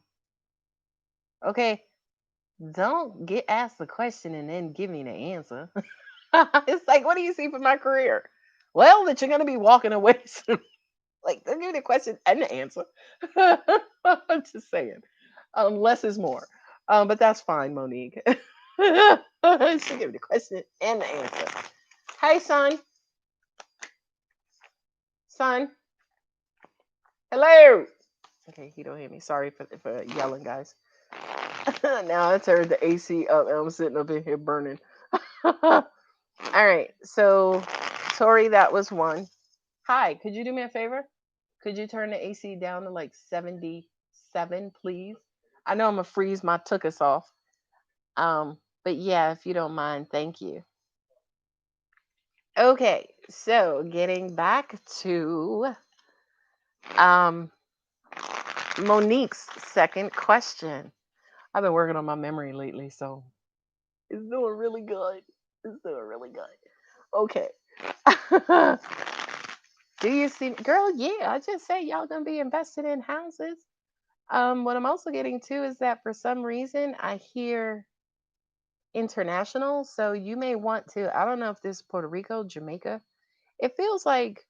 Okay, don't get asked the question and then give me the answer. It's like, what do you see for my career? Well, that you're going to be walking away soon. Like, don't give me the question and the answer. I'm just saying. Less is more. But that's fine, Monique. She give me the question and the answer. Hey, son. Son. Hello. Okay, he don't hear me. Sorry for yelling, guys. Now I turned the AC up and I'm sitting up in here burning. All right, so Tori, that was one. Hi, could you do me a favor? Could you turn the AC down to like 77, please? I know I'm gonna freeze my tuchus off. But yeah, if you don't mind, thank you. Okay, so getting back to um Monique's second question. I've been working on my memory lately, so it's doing really good. It's doing really good. Okay. Do you see, girl? Yeah, I just said y'all gonna be invested in houses. What I'm also getting to is that for some reason I hear international, so you may want to. I don't know if this is Puerto Rico, Jamaica. It feels like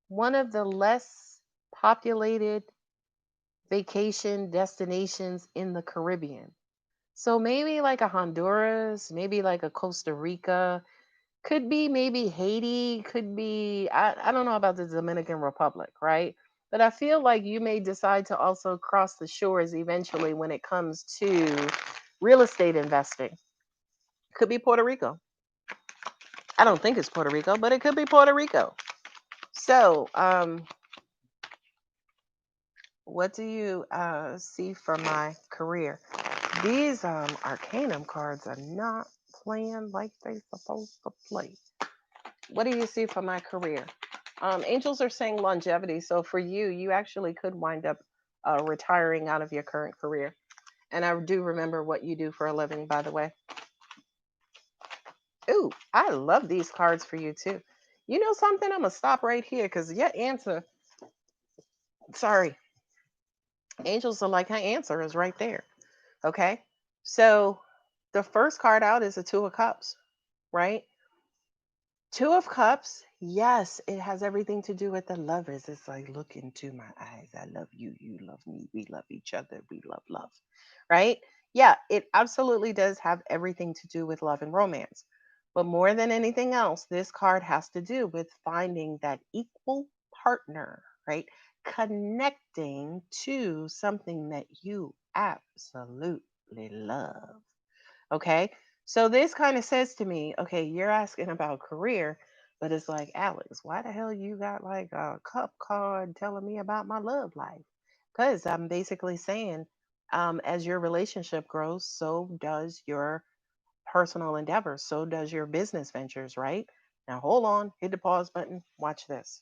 one of the less populated vacation destinations in the Caribbean. So maybe like a Honduras, maybe like a Costa Rica, could be maybe Haiti, could be, I don't know about the Dominican Republic, right? But I feel like you may decide to also cross the shores eventually when it comes to real estate investing. Could be Puerto Rico. I don't think it's Puerto Rico, but it could be Puerto Rico. So, what do you see for my career? These Arcanum cards are not playing like they supposed to play. What do you see for my career? Angels are saying longevity. So for you, you actually could wind up retiring out of your current career. And I do remember what you do for a living, by the way. Ooh, I love these cards for you too. You know something? I'm gonna stop right here because your answer. Sorry, angels are like her answer is right there. Okay, so the first card out is the Two of Cups, right? Two of Cups, yes, it has everything to do with the lovers. It's like, look into my eyes. I love you. You love me. We love each other. We love love, right? Yeah, it absolutely does have everything to do with love and romance. But more than anything else, this card has to do with finding that equal partner, right? connecting to something that you absolutely love. Okay. So this kind of says to me, okay, you're asking about career, but it's like, Alex, why the hell you got like a cup card telling me about my love life? Because I'm basically saying, as your relationship grows, so does your personal endeavors, so does your business ventures, right? Now, hold on, hit the pause button, watch this.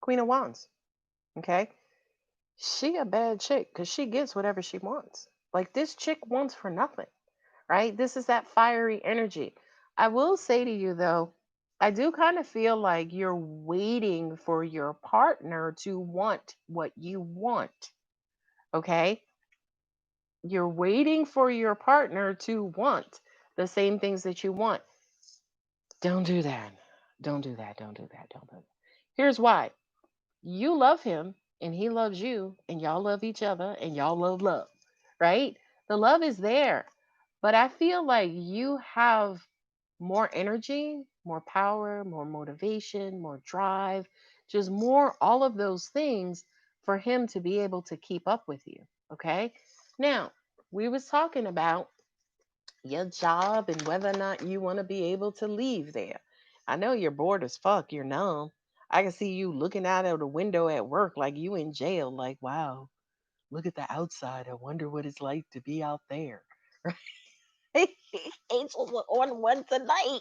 Queen of Wands, okay? She a bad chick because she gets whatever she wants. Like this chick wants for nothing, right? This is that fiery energy. I will say to you though, I do kind of feel like you're waiting for your partner to want what you want. Okay? You're waiting for your partner to want the same things that you want. Don't do that. Don't do that. Don't do that. Don't do that. Here's why. You love him and he loves you and y'all love each other and y'all love, right? The love is there. But I feel like you have more energy, more power, more motivation, more drive, just more all of those things for him to be able to keep up with you, okay? Now, we was talking about your job and whether or not you want to be able to leave there. I know you're bored as fuck, you're numb. I can see you looking out of the window at work like you in jail, like, wow, look at the outside. I wonder what it's like to be out there. Angels are on one tonight.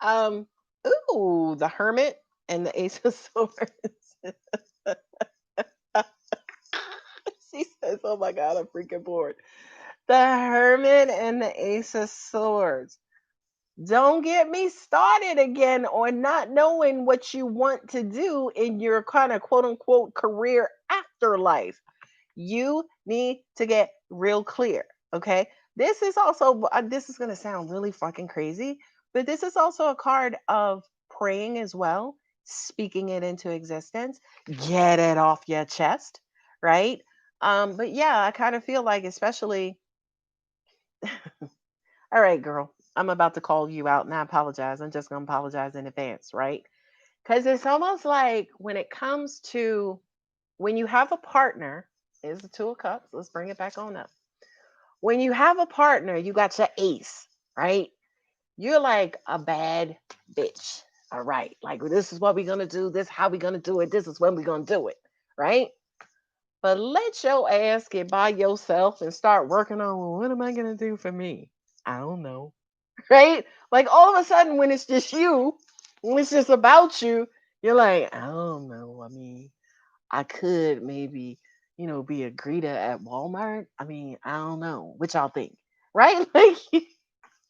Um, ooh, the Hermit and the Ace of Swords. She says, "Oh my God, I'm freaking bored." The Hermit and the Ace of Swords. Don't get me started again on not knowing what you want to do in your kind of quote unquote career afterlife. You need to get real clear. Okay. This is also, this is going to sound really fucking crazy, but this is also a card of praying as well, speaking it into existence, get it off your chest. Right. But yeah, I kind of feel like, especially, all right, girl, I'm about to call you out and I apologize. I'm just going to apologize in advance. Right. Because it's almost like when it comes to when you have a partner, is the Two of Cups. Let's bring it back on up. When you have a partner, you got your ace, right? You're like a bad bitch. All right. Like, this is what we're going to do. This is how we're going to do it. This is when we're going to do it. Right. But let your ass get by yourself and start working on, well, what am I going to do for me? I don't know. Right. Like all of a sudden, when it's just you, when it's just about you, you're like, I don't know. I mean, I could maybe, be a greeter at Walmart. I mean, I don't know. What y'all think? Right?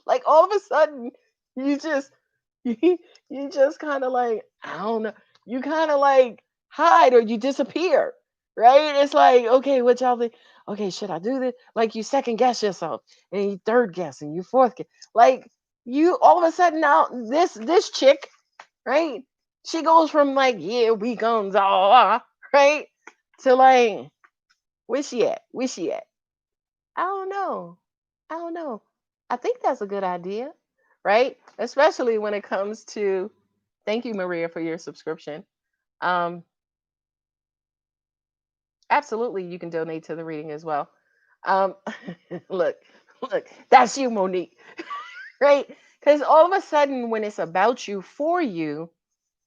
Like all of a sudden, you just you, you just kind of like, I don't know. You kind of like hide or you disappear. Right? It's like, okay, what y'all think? Okay, should I do this? Like you second guess yourself and you third guess and you fourth guess. Like you all of a sudden now this chick, right? She goes from like, yeah, we guns all, right? To like, where she at? Where she at? I don't know. I don't know. I think that's a good idea, right? Especially when it comes to, thank you, Maria, for your subscription. Um, Absolutely, you can donate to the reading as well. Um, look, look, that's you, Monique, right? Because all of a sudden, when it's about you, for you,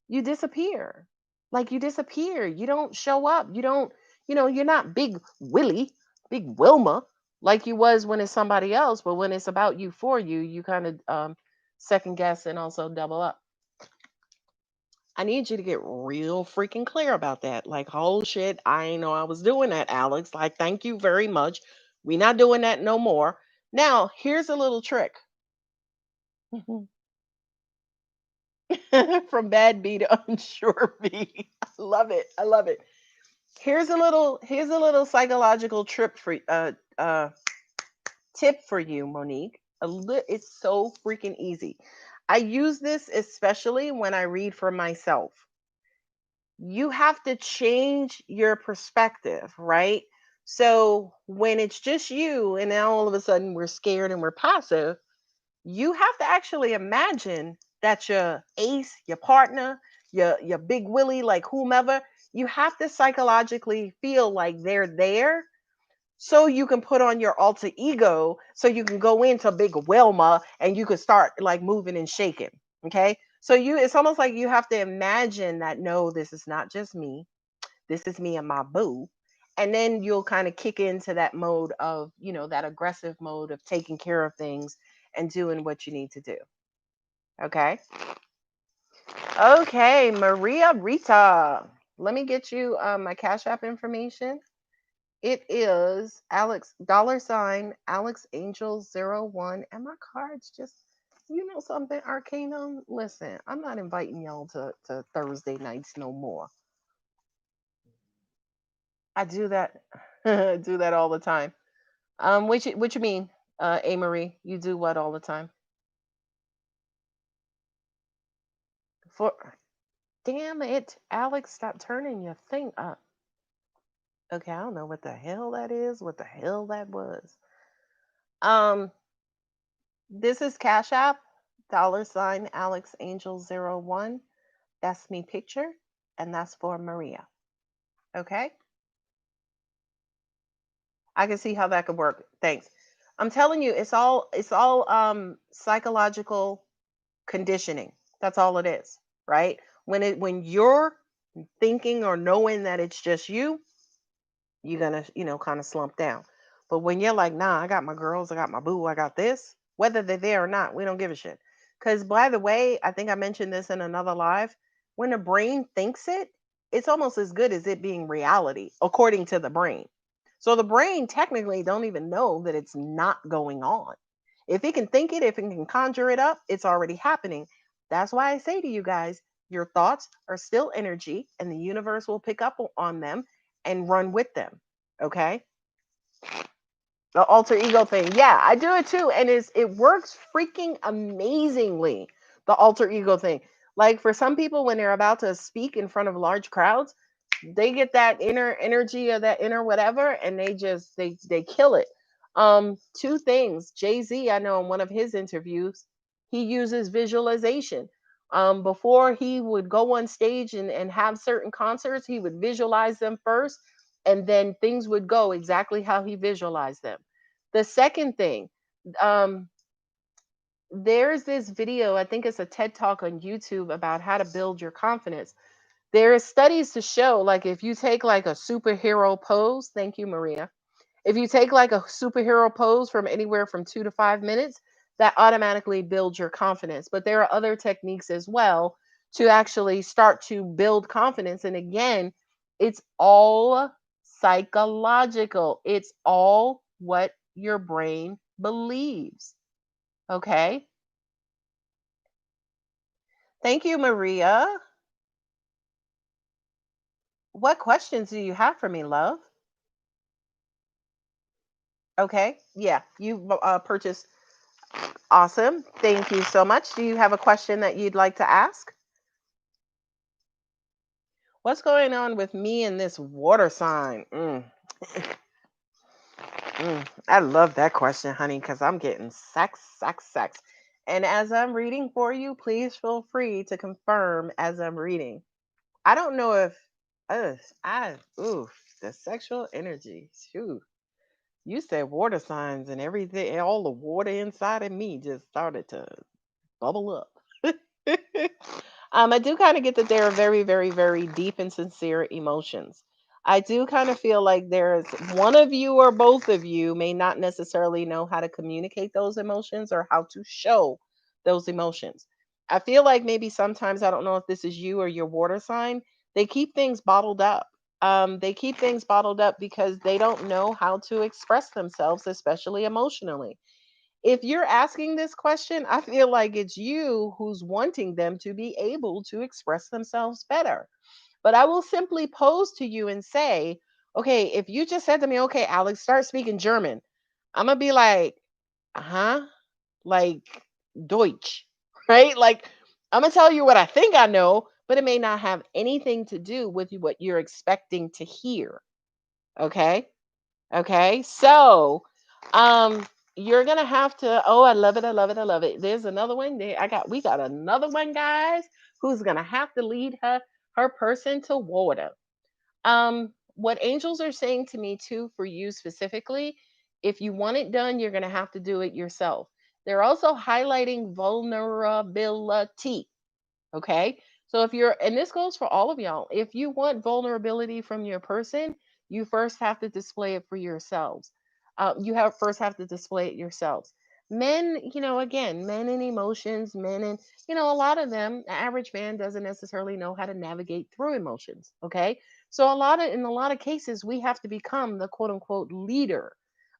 you disappear. Like you disappear. You don't show up. You don't, you're not Big Willie, Big Wilma, like you was when it's somebody else. But when it's about you, for you, you kind of second guess and also double up. I need you to get real freaking clear about that. Like, oh shit, I ain't know I was doing that, Alex. Like, thank you very much. We not doing that no more. Now, here's a little trick. From bad B to unsure B. I love it. I love it. Here's a little psychological trip for tip for you, Monique. It's so freaking easy. I use this especially when I read for myself. You have to change your perspective, right? So when it's just you and now all of a sudden we're scared and we're passive, you have to actually imagine that your ace, your partner, your big Willie, like whomever, you have to psychologically feel like they're there so you can put on your alter ego so you can go into big Wilma and you can start like moving and shaking. Okay. So it's almost like you have to imagine that no, this is not just me. This is me and my boo. And then you'll kind of kick into that mode of, that aggressive mode of taking care of things and doing what you need to do. Okay. Okay, Maria Rita. Let me get you my Cash App information. It is Alex $AlexAngel01. And my cards just, something, Arcanum. Listen, I'm not inviting y'all to Thursday nights no more. I do that. I do that all the time. What you mean, A Marie? You do what all the time? For damn it, Alex, stop turning your thing up. Okay, I don't know what the hell that is. What the hell that was? Um, this is Cash App, $AlexAngel01. That's me picture, and that's for Maria. Okay, I can see how that could work. Thanks. I'm telling you, it's all psychological conditioning. That's all it is, right? When you're thinking or knowing that it's just you're gonna, kind of slump down. But when you're like, nah, I got my girls, I got my boo, I got this, whether they're there or not, we don't give a shit. Because by the way, I think I mentioned this in another live. When the brain thinks it, it's almost as good as it being reality, according to the brain. So the brain technically don't even know that it's not going on. If it can think it, if it can conjure it up, it's already happening. That's why I say to you guys, your thoughts are still energy, and the universe will pick up on them and run with them. Okay. The alter ego thing. Yeah, I do it too. And it works freaking amazingly. The alter ego thing. Like for some people, when they're about to speak in front of large crowds, they get that inner energy or that inner whatever, and they kill it. Two things. Jay-Z, I know in one of his interviews, he uses visualization. Before he would go on stage and have certain concerts, he would visualize them first, and then things would go exactly how he visualized them. The second thing, um, there's this video, I think it's a TED talk on YouTube about how to build your confidence. There are studies to show, like, if you take like a superhero pose, thank you, Maria. If you take like a superhero pose from anywhere from 2 to 5 minutes, that automatically builds your confidence. But there are other techniques as well to actually start to build confidence. And again, it's all psychological, it's all what your brain believes. Okay. Thank you, Maria. What questions do you have for me, love? Okay. Yeah. You purchased. Awesome. Thank you so much. Do you have a question that you'd like to ask? What's going on with me and this water sign? I love that question, honey, because I'm getting sex, sex, sex. And as I'm reading for you, please feel free to confirm as I'm reading. I don't know if, the sexual energy. Shoot. You said water signs and everything, all the water inside of me just started to bubble up. I do kind of get that there are very, very, very deep and sincere emotions. I do kind of feel like there's one of you or both of you may not necessarily know how to communicate those emotions or how to show those emotions. I feel like maybe sometimes, I don't know if this is you or your water sign, they keep things bottled up. They keep things bottled up because they don't know how to express themselves, especially emotionally. If you're asking this question, I feel like it's you who's wanting them to be able to express themselves better. But I will simply pose to you and say, okay, if you just said to me, okay, Alex, start speaking German, I'm going to be like, huh? Like Deutsch, right? Like, I'm going to tell you what I think I know, but it may not have anything to do with what you're expecting to hear. Okay. Okay. So, you're going to have to, oh, I love it. I love it. I love it. There's another one there. We got another one, guys, who's going to have to lead her person to water. What angels are saying to me too, for you specifically, if you want it done, you're going to have to do it yourself. They're also highlighting vulnerability. Okay. So if you're, and this goes for all of y'all, if you want vulnerability from your person, you first have to display it for yourselves. You have first have to display it yourselves. Men, again, men and emotions, men and, a lot of them, the average man doesn't necessarily know how to navigate through emotions. Okay. So in a lot of cases, we have to become the quote unquote leader.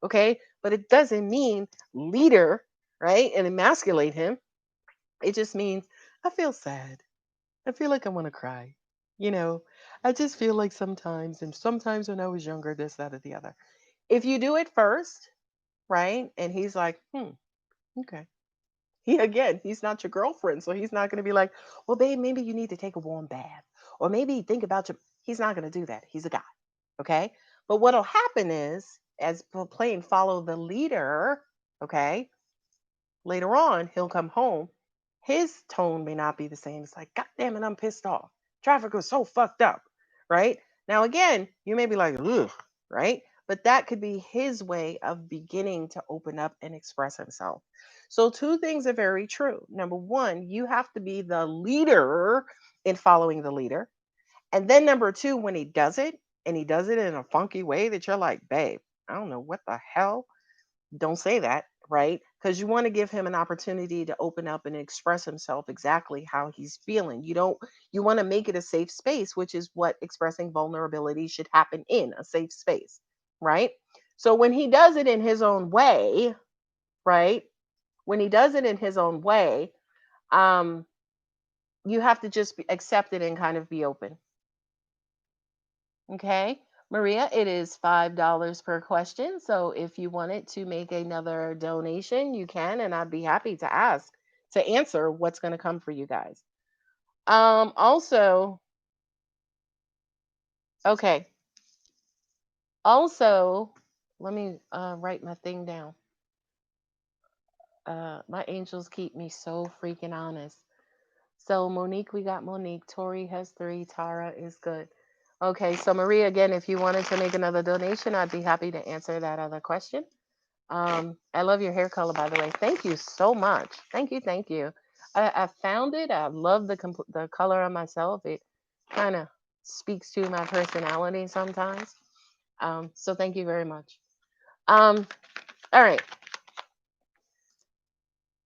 Okay. But it doesn't mean leader, right? And emasculate him. It just means I feel sad. I feel like I want to cry. You know, I just feel like sometimes, and sometimes when I was younger, this, that, or the other. If you do it first, right? And he's like, okay. He's not your girlfriend. So he's not going to be like, well, babe, maybe you need to take a warm bath. Or maybe think about your. He's not going to do that. He's a guy. Okay. But what'll happen is, as playing follow the leader, okay, later on, he'll come home. His tone may not be the same. It's like, God damn it, I'm pissed off. Traffic was so fucked up, right? Now, again, you may be like, ugh, right? But that could be his way of beginning to open up and express himself. So, two things are very true. Number one, you have to be the leader in following the leader. And then, number two, when he does it, and he does it in a funky way that you're like, babe, I don't know what the hell, don't say that, right? Because you want to give him an opportunity to open up and express himself exactly how he's feeling. You want to make it a safe space, which is what expressing vulnerability should happen in a safe space, right? So when he does it in his own way, right? When he does it in his own way, um, you have to just accept it and kind of be open. Okay. Maria, it is $5 per question. So if you wanted to make another donation, you can, and I'd be happy to answer what's going to come for you guys. Also, okay. Also, let me write my thing down. My angels keep me so freaking honest. So Monique, we got Monique. Tori has 3. Tara is good. Okay, so Maria, again, if you wanted to make another donation, I'd be happy to answer that other question. I love your hair color, by the way. Thank you so much. Thank you, thank you. I found it. I love the color on myself. It kind of speaks to my personality sometimes. So thank you very much. Um, all right,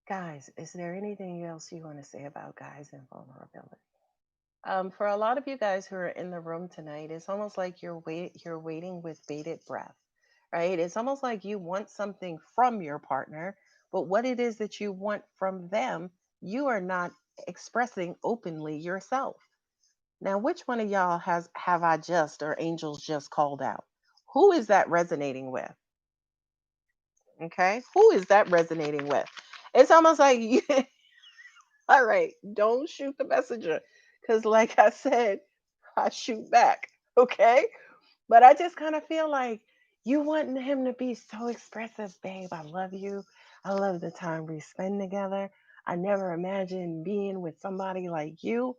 guys. Is there anything else you want to say about guys and vulnerability? For a lot of you guys who are in the room tonight, it's almost like you're waiting with bated breath, right? It's almost like you want something from your partner, but what it is that you want from them, you are not expressing openly yourself. Now, which one of y'all have I just or angels just called out? Who is that resonating with? Okay, who is that resonating with? It's almost like all right, don't shoot the messenger, because like I said, I shoot back. Okay. But I just kind of feel like you want him to be so expressive, babe. I love you. I love the time we spend together. I never imagined being with somebody like you.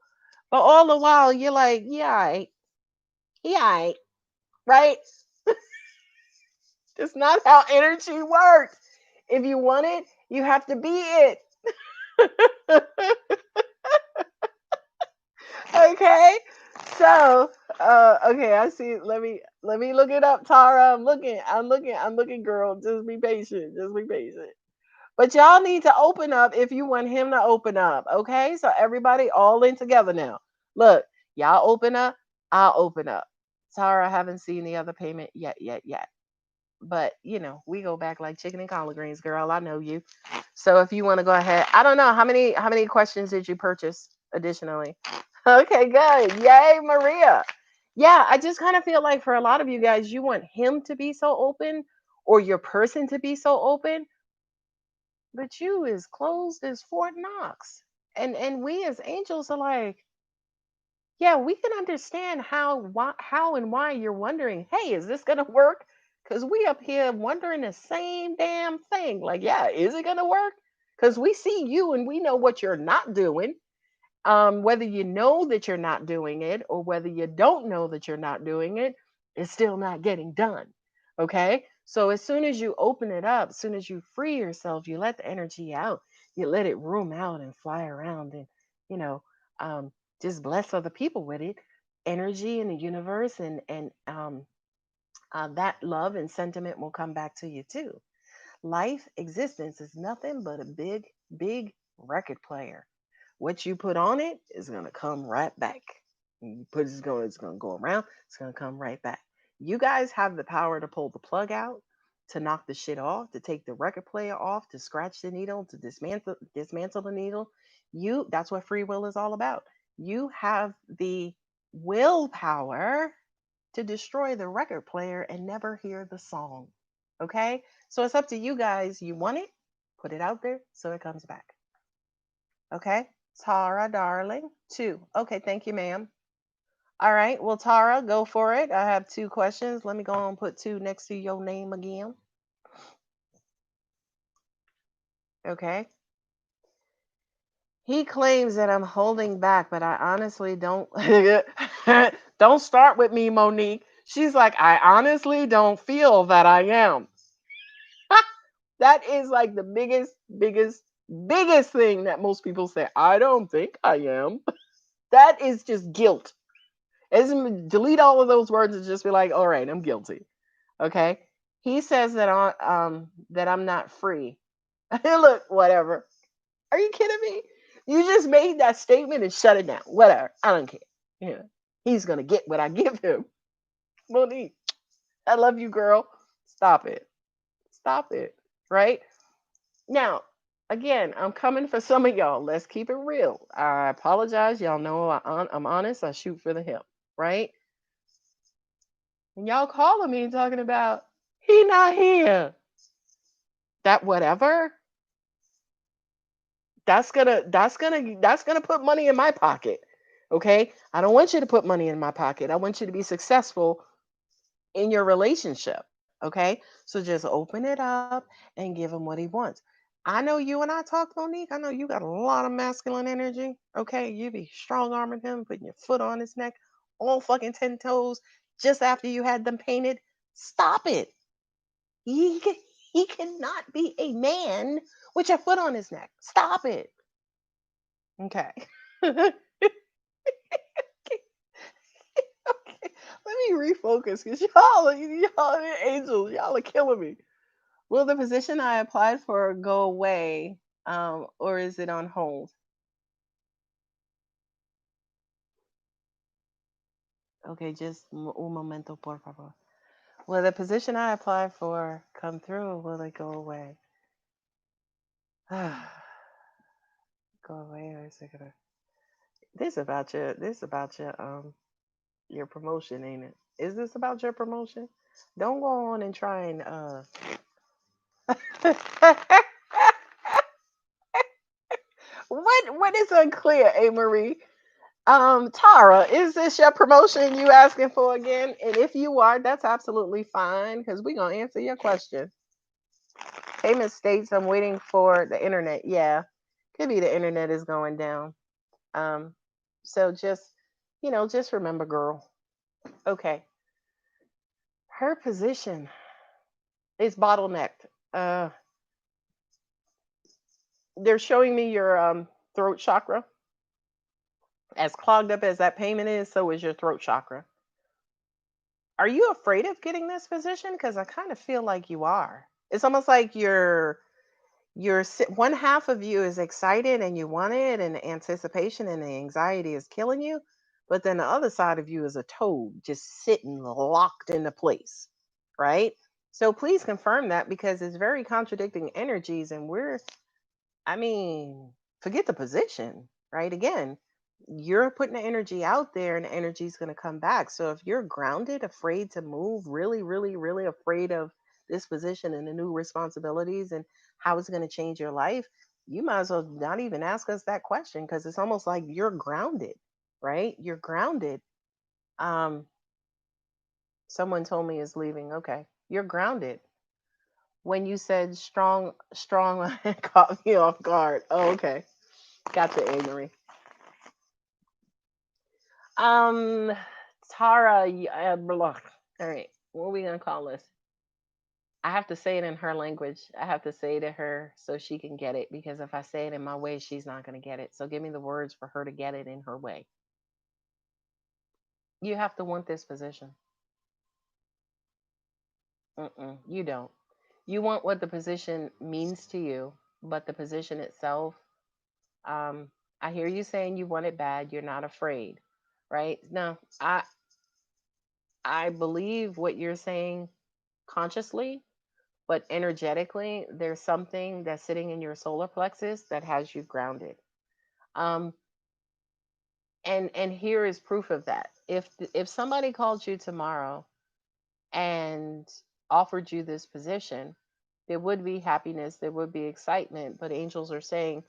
But all the while, you're like, yeah, yeah, right? It's not how energy works. If you want it, you have to be it. Okay. So, okay, I see. Let me look it up, Tara. I'm looking, girl. Just be patient. Just be patient. But y'all need to open up if you want him to open up. Okay. So everybody all in together now. Look, y'all open up. I'll open up. Tara, I haven't seen the other payment yet. But we go back like chicken and collard greens, girl. I know you. So if you want to go ahead, I don't know how many questions did you purchase additionally? Okay, good. Yay, Maria. Yeah, I just kind of feel like for a lot of you guys, you want him to be so open or your person to be so open, but you is closed as Fort Knox. And we as angels are like, yeah, we can understand how and why you're wondering, hey, is this gonna work? Because we up here wondering the same damn thing. Like, yeah, is it gonna work? Because we see you and we know what you're not doing. Whether you know that you're not doing it or whether you don't know that you're not doing it, it's still not getting done. Okay. So as soon as you open it up, as soon as you free yourself, you let the energy out, you let it room out and fly around and, you know, um, just bless other people with it. Energy in the universe and that love and sentiment will come back to you too. Life existence is nothing but a big, big record player. What you put on it is gonna come right back. You put it's gonna go around, it's gonna come right back. You guys have the power to pull the plug out, to knock the shit off, to take the record player off, to scratch the needle, to dismantle the needle. That's what free will is all about. You have the willpower to destroy the record player and never hear the song. Okay? So it's up to you guys. You want it? Put it out there so it comes back. Okay? Tara, darling. 2. Okay, thank you, ma'am. All right. Well, Tara, go for it. I have 2 questions. Let me go and put 2 next to your name again. Okay. He claims that I'm holding back, but I honestly don't. Don't start with me, Monique. She's like, I honestly don't feel that I am. That is like the biggest thing that most people say. I don't think I am. That is just guilt. Delete all of those words and just be like, all right, I'm guilty. Okay. He says that I'm not free. Look, whatever. Are you kidding me? You just made that statement and shut it down. Whatever. I don't care. Yeah. He's gonna get what I give him. Monique, I love you, girl. Stop it. Stop it. Right? Now, again, I'm coming for some of y'all. Let's keep it real. I apologize. Y'all know I'm honest. I shoot for the hip, right? And y'all calling me talking about he not here. That whatever. That's gonna put money in my pocket. Okay? I don't want you to put money in my pocket. I want you to be successful in your relationship. Okay? So just open it up and give him what he wants. I know you and I talk, Monique. I know you got a lot of masculine energy. Okay? You be strong arming him, putting your foot on his neck, all fucking 10 toes, just after you had them painted. Stop it. He, ca- he cannot be a man with your foot on his neck. Stop it. Okay. Okay. Let me refocus because y'all are angels. Y'all are killing me. Will the position I applied for go away, or is it on hold? Okay, just un momento, por favor. Will the position I applied for come through, or will it go away? Go away, or is it gonna? This about your promotion, ain't it? Is this about your promotion? Don't go on and try and what is unclear, A Marie? Tara, is this your promotion you asking for again? And if you are, that's absolutely fine because we're gonna answer your question. Payment states I'm waiting for the internet. Yeah, could be the internet is going down. Um, so just remember, girl. Okay, her position is bottlenecked. Uh, they're showing me your throat chakra. As clogged up as that payment is, so is your throat chakra. Are you afraid of getting this position? Because I kind of feel like you are. It's almost like one half of you is excited and you want it, and the anticipation and the anxiety is killing you, but then the other side of you is a toad just sitting locked into place, right? So please confirm that because it's very contradicting energies, and I mean, forget the position, right? Again, you're putting the energy out there and the energy is going to come back. So if you're grounded, afraid to move, really, really, really afraid of this position and the new responsibilities and how it's going to change your life, you might as well not even ask us that question because it's almost like you're grounded, right? You're grounded. Um, Someone told me is leaving. Okay. You're grounded. When you said strong, caught me off guard. Oh, okay. Gotcha, Avery. Um, Tara, blah. All right, what are we gonna call this? I have to say it in her language. I have to say it to her so she can get it because if I say it in my way, she's not gonna get it. So give me the words for her to get it in her way. You have to want this position. You don't. You want what the position means to you, but the position itself, um, I hear you saying you want it bad. You're not afraid, right? No, I believe what you're saying consciously, but energetically, there's something that's sitting in your solar plexus that has you grounded. Um, and here is proof of that. If somebody called you tomorrow and offered you this position, there would be happiness, there would be excitement, but angels are saying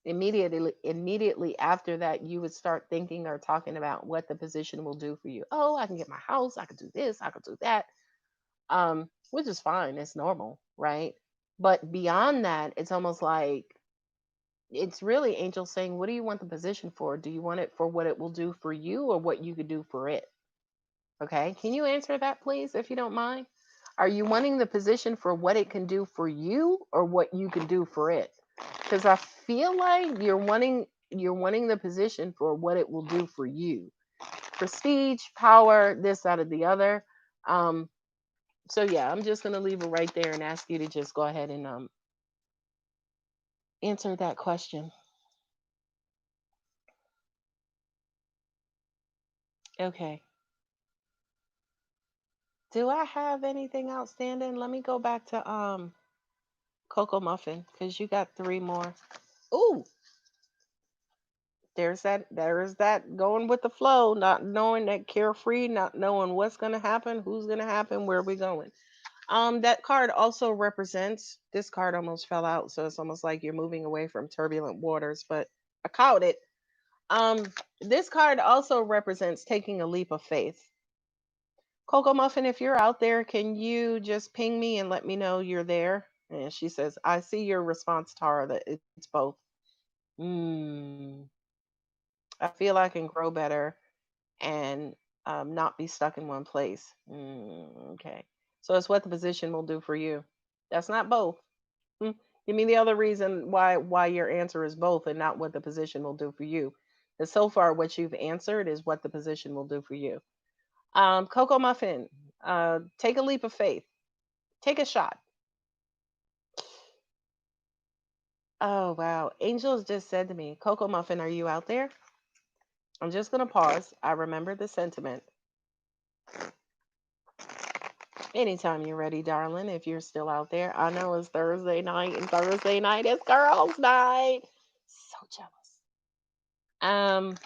immediately after that you would start thinking or talking about what the position will do for you. Oh, I can get my house, I could do this, I could do that. Which is fine, it's normal, right? But beyond that, it's almost like it's really angels saying, what do you want the position for? Do you want it for what it will do for you or what you could do for it? Okay. Can you answer that, please, if you don't mind? Are you wanting the position for what it can do for you or what you can do for it? Because I feel like you're wanting the position for what it will do for you. Prestige, power, this, that, or the other. Um, so yeah, I'm just gonna leave it right there and ask you to just go ahead and answer that question. Okay. Do I have anything outstanding? Let me go back to Coco Muffin because you got three more. Ooh, there's that going with the flow, not knowing that carefree, not knowing what's gonna happen, who's gonna happen, where we going. That card also represents this card almost fell out, so it's almost like you're moving away from turbulent waters, but I caught it. Um, this card also represents taking a leap of faith. Coco Muffin, if you're out there, can you just ping me and let me know you're there? And she says, I see your response, Tara, that it's both. Mm, I feel I can grow better and not be stuck in one place. Okay. So it's what the position will do for you. That's not both. Hmm. Give me the other reason why your answer is both and not what the position will do for you. Because so far, what you've answered is what the position will do for you. Coco Muffin, take a leap of faith. Take a shot. Oh wow. Angels just said to me, Coco Muffin, are you out there? I'm just gonna pause. I remember the sentiment. Anytime you're ready, darling, if you're still out there. I know it's Thursday night, and Thursday night is girls' night. So jealous. Um,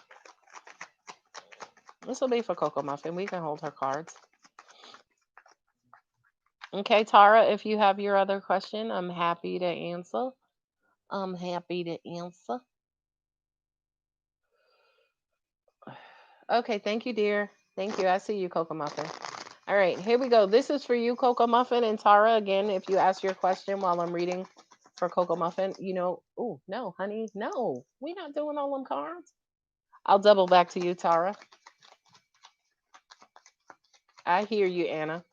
this will be for Coco Muffin. We can hold her cards. Okay, Tara, if you have your other question, I'm happy to answer. I'm happy to answer. Okay, thank you, dear. Thank you. I see you, Coco Muffin. All right, here we go. This is for you, Coco Muffin and Tara. Again, if you ask your question while I'm reading for Coco Muffin, oh, no, honey, no. We're not doing all them cards. I'll double back to you, Tara. I hear you, Anna.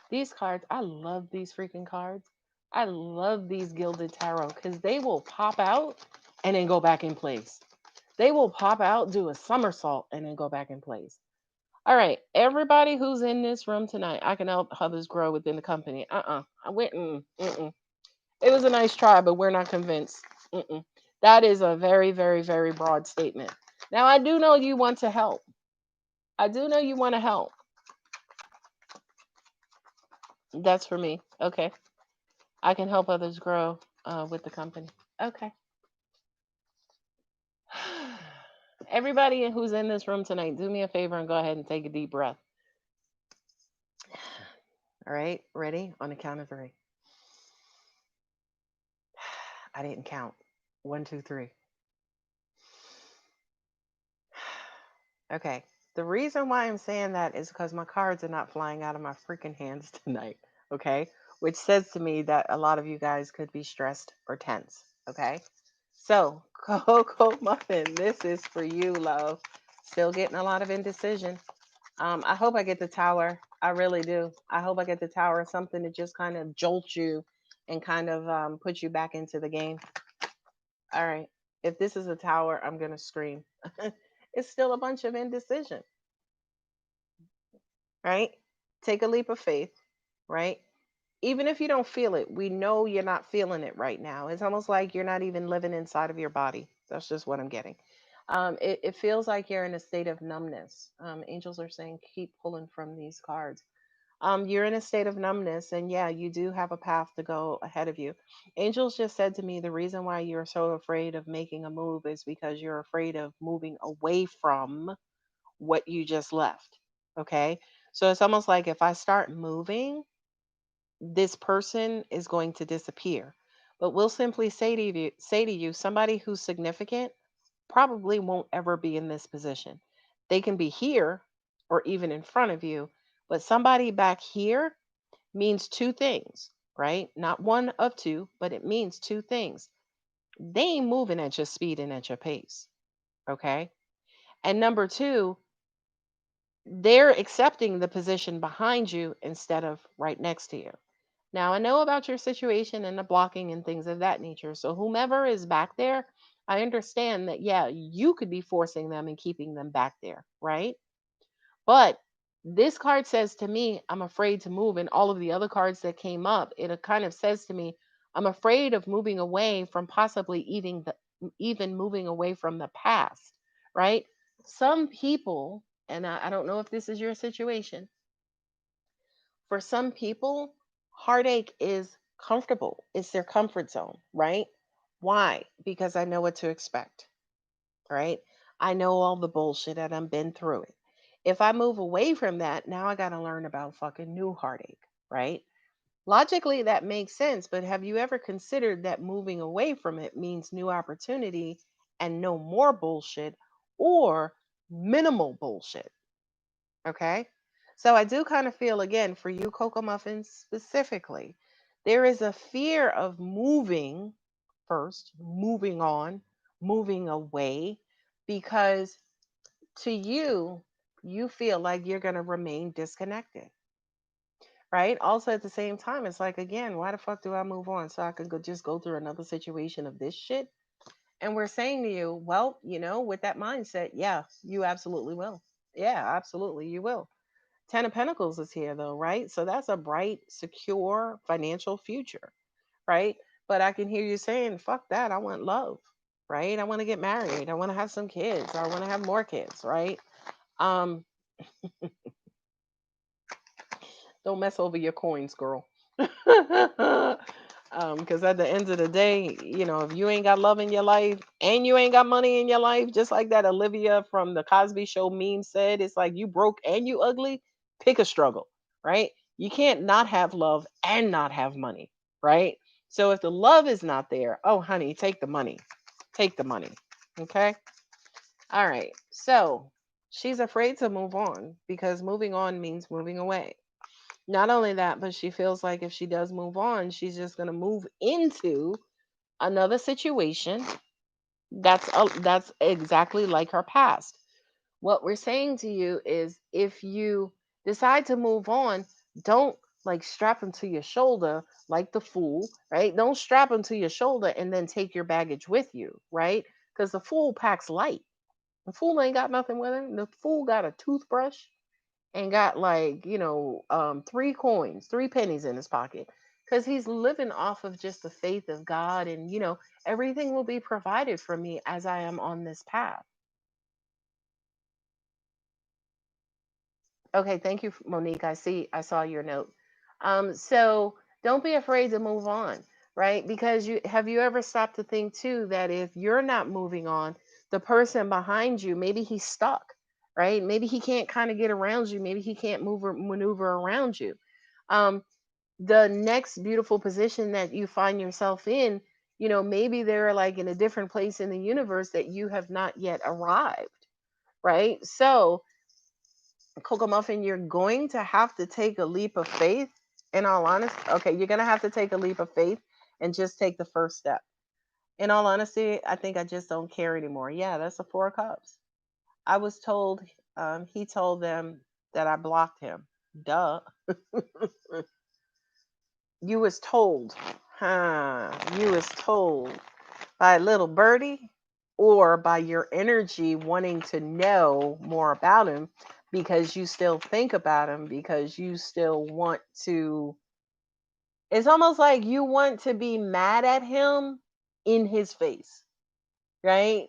These cards, I love these freaking cards. I love these Gilded Tarot because they will pop out and then go back in place. They will pop out, do a somersault, and then go back in place. All right, everybody who's in this room tonight, I can help others grow within the company. I went, mm-mm. It was a nice try, but we're not convinced. Mm-mm. That is a very, very, very broad statement. Now, I do know you want to help. I do know you want to help. That's for me. Okay. I can help others grow with the company. Okay. Everybody who's in this room tonight, do me a favor and go ahead and take a deep breath. All right. Ready? On the count of three. I didn't count. One, two, three. Okay. The reason why I'm saying that is because my cards are not flying out of my freaking hands tonight. Okay. Which says to me that a lot of you guys could be stressed or tense. Okay. So, Coco Muffin, this is for you, love. Still getting a lot of indecision. I hope I get the tower. I really do. I hope I get the tower, something to just kind of jolt you and kind of put you back into the game. All right. If this is a tower, I'm going to scream. It's still a bunch of indecision, right? Take a leap of faith, right? Even if you don't feel it, we know you're not feeling it right now. It's almost like you're not even living inside of your body. That's just what I'm getting. It feels like you're in a state of numbness. Angels are saying keep pulling from these cards. You're in a state of numbness, and yeah, you do have a path to go ahead of you. Angels just said to me the reason why you're so afraid of making a move is because you're afraid of moving away from what you just left. Okay. So it's almost like if I start moving, this person is going to disappear. But we'll simply say to you, somebody who's significant probably won't ever be in this position. They can be here or even in front of you, but somebody back here means two things, right? Not one of two, but it means two things. They ain't moving at your speed and at your pace, okay? And number two, they're accepting the position behind you instead of right next to you. Now, I know about your situation and the blocking and things of that nature. So, whomever is back there, I understand that, yeah, you could be forcing them and keeping them back there, right? But this card says to me, I'm afraid to move. And all of the other cards that came up, it kind of says to me, I'm afraid of moving away from possibly even moving away from the past, right? Some people, and I don't know if this is your situation, for some people, heartache is comfortable. It's their comfort zone, right? Why? Because I know what to expect, right? I know all the bullshit and I've been through it. If I move away from that, now I got to learn about fucking new heartache, right? Logically, that makes sense, but have you ever considered that moving away from it means new opportunity and no more bullshit or minimal bullshit? Okay. So I do kind of feel, again, for you, Cocoa Muffins specifically, there is a fear of moving first, moving on, moving away, because to you, you feel like you're going to remain disconnected, right? Also, at the same time, it's like, again, why the fuck do I move on so I could just go through another situation of this shit? And we're saying to you, well, with that mindset, yeah, you absolutely will. Yeah, absolutely, you will. Ten of Pentacles is here though, right? So that's a bright, secure financial future, right? But I can hear you saying, fuck that. I want love, right? I want to get married. I want to have some kids. I want to have more kids, right? Um, don't mess over your coins, girl. Because at the end of the day, if you ain't got love in your life and you ain't got money in your life, just like that Olivia from the Cosby Show meme said, it's like you broke and you ugly, pick a struggle, right? You can't not have love and not have money, right? So if the love is not there, oh honey, take the money. Take the money. Okay? All right. So she's afraid to move on because moving on means moving away. Not only that, but she feels like if she does move on, she's just going to move into another situation that's exactly like her past. What we're saying to you is if you decide to move on, don't like strap them to your shoulder like the fool, right? Don't strap them to your shoulder and then take your baggage with you, right? Because the fool packs light. The fool ain't got nothing with him. The fool got a toothbrush and got like three coins, three pennies in his pocket, because he's living off of just the faith of God, and everything will be provided for me as I am on this path. Okay, thank you, Monique. I saw your note. So don't be afraid to move on, right? Because you ever stopped to think too that if you're not moving on, the person behind you, maybe he's stuck, right? Maybe he can't kind of get around you. Maybe he can't move or maneuver around you. Um, the next beautiful position that you find yourself in, maybe they're like in a different place in the universe that you have not yet arrived, right? So Coco Muffin, you're going to have to take a leap of faith. In all honesty, okay, you're going to have to take a leap of faith and just take the first step. In all honesty, I think I just don't care anymore. Yeah, that's the Four of Cups. I was told, he told them that I blocked him. Duh. You was told. Huh. You was told by a little birdie or by your energy wanting to know more about him because you still think about him because you still want to. It's almost like you want to be mad at him in his face, right?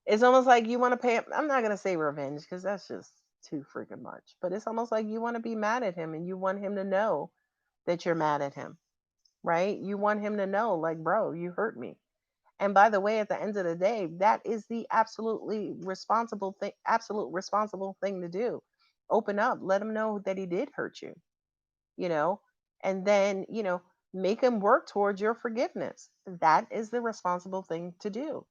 It's almost like you want to pay him. I'm not going to say revenge because that's just too freaking much, but it's almost like you want to be mad at him and you want him to know that you're mad at him, right? You want him to know, like, bro, you hurt me. And by the way, at the end of the day, that is the absolute responsible thing to do. Open up, let him know that he did hurt you, you know, and then, make him work towards your forgiveness. That is the responsible thing to do.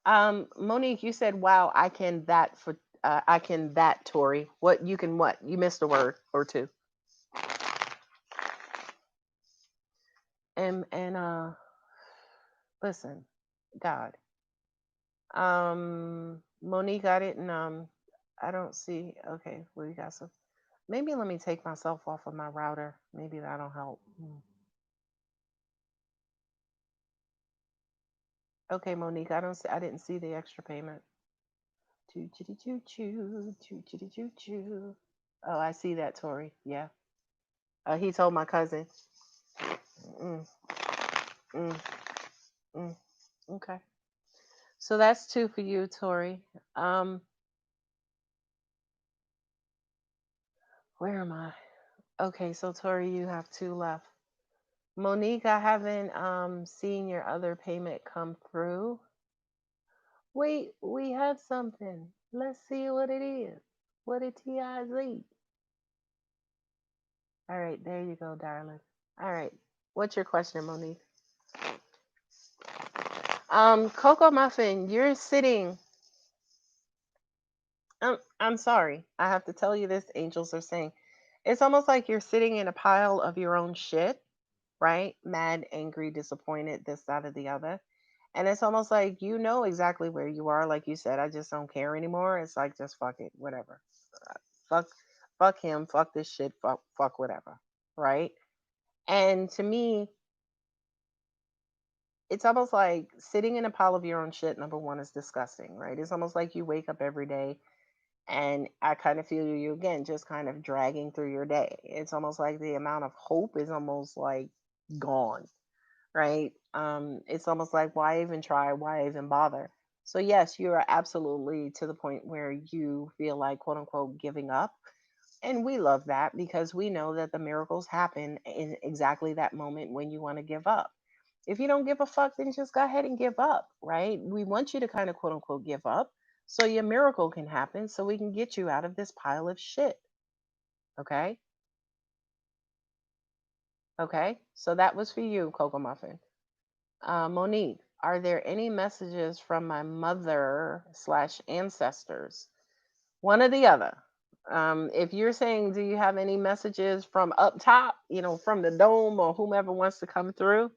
Monique, you said, "Wow, I can that for I can that." Tori, what you can what? You missed a word or two. And listen, God. Monique, I don't see. Okay, we got some. Maybe let me take myself off of my router. Maybe that'll help. Okay, Monique, I don't see. I didn't see the extra payment. Choo chitty choo choo choo chitty choo choo. Oh, I see that, Tori. Yeah. He told my cousin. Mm, mm, mm. Okay. So that's two for you, Tori. Um, where am I? Okay, so Tori, you have two left. Monique, I haven't seen your other payment come through. Wait, we have something. Let's see what it is. What it is. All right, there you go, darling. All right. What's your question, Monique? Coco Muffin, you're sitting. I'm sorry. I have to tell you this, angels are saying. It's almost like you're sitting in a pile of your own shit, right? Mad, angry, disappointed, this, that, or the other. And it's almost like you know exactly where you are. Like you said, I just don't care anymore. It's like just fuck it, whatever. Fuck, fuck him, fuck this shit, fuck whatever, right? And to me, it's almost like sitting in a pile of your own shit. Number one is disgusting, right? It's almost like you wake up every day, and I kind of feel you again, just kind of dragging through your day. It's almost like the amount of hope is almost like gone, right? It's almost like why even try? Why even bother? So yes, you are absolutely to the point where you feel like quote unquote giving up. And we love that because we know that the miracles happen in exactly that moment when you want to give up. If you don't give a fuck, then just go ahead and give up, right? We want you to kind of quote unquote give up so your miracle can happen so we can get you out of this pile of shit. Okay? Okay? So that was for you, Coco Muffin. Monique, are there any messages from my mother slash ancestors? One or the other. If you're saying, do you have any messages from up top, from the dome or whomever wants to come through?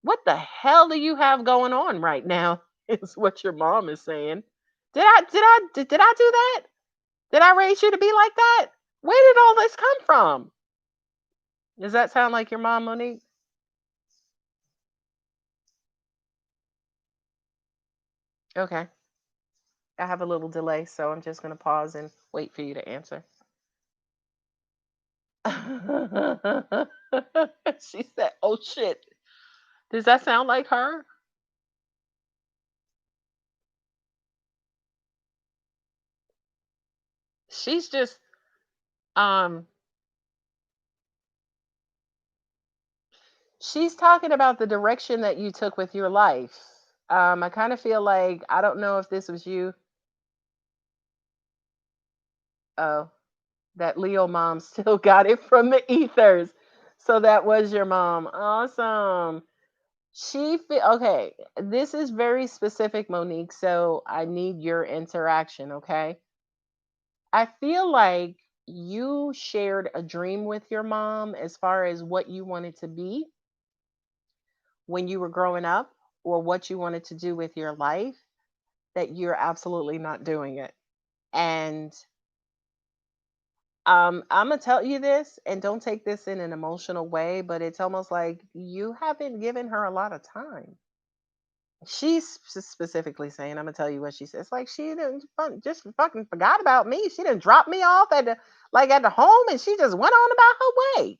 What the hell do you have going on right now? Is what your mom is saying. Did I do that? Did I raise you to be like that? Where did all this come from? Does that sound like your mom, Monique? Okay. I have a little delay, so I'm just going to pause and wait for you to answer. She said, "Oh shit." Does that sound like her? She's just um she's talking about the direction that you took with your life. I kind of feel like I don't know if this was you. Oh, that Leo mom still got it from the ethers. So that was your mom. Awesome. Okay. This is very specific, Monique. So I need your interaction. Okay. I feel like you shared a dream with your mom as far as what you wanted to be. when you were growing up or what you wanted to do with your life, that you're absolutely not doing it. And I'm gonna tell you this, and don't take this in an emotional way, but it's almost like you haven't given her a lot of time. She's specifically saying, I'm gonna tell you what she says. Like she didn't just fucking forgot about me. She didn't drop me off at the at the home, and she just went on about her way.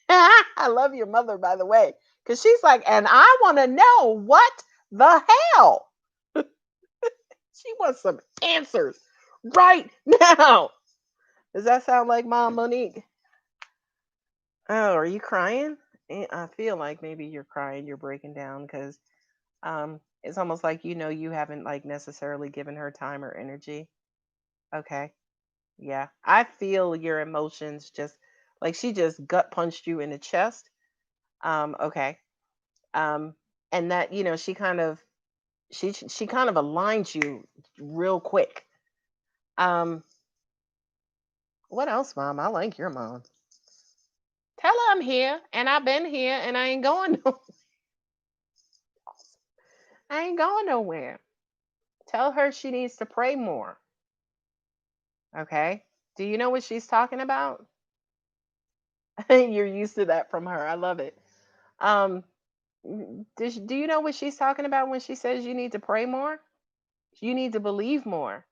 I love your mother, by the way, because she's like, and I want to know what the hell. She wants some answers right now. Does that sound like Mom Monique? Oh, are you crying? I feel like maybe you're crying. You're breaking down because it's almost like you haven't like necessarily given her time or energy. Okay, yeah, I feel your emotions just like she just gut punched you in the chest. Okay, um, and that she kind of aligns you real quick. Um, what else, Mom? I like your mom. Tell her I'm here and I've been here and I ain't going no, I ain't going nowhere. Tell her she needs to pray more. Okay. Do you know what she's talking about? You're used to that from her. I love it. Um, do you know what she's talking about when she says you need to pray more? You need to believe more.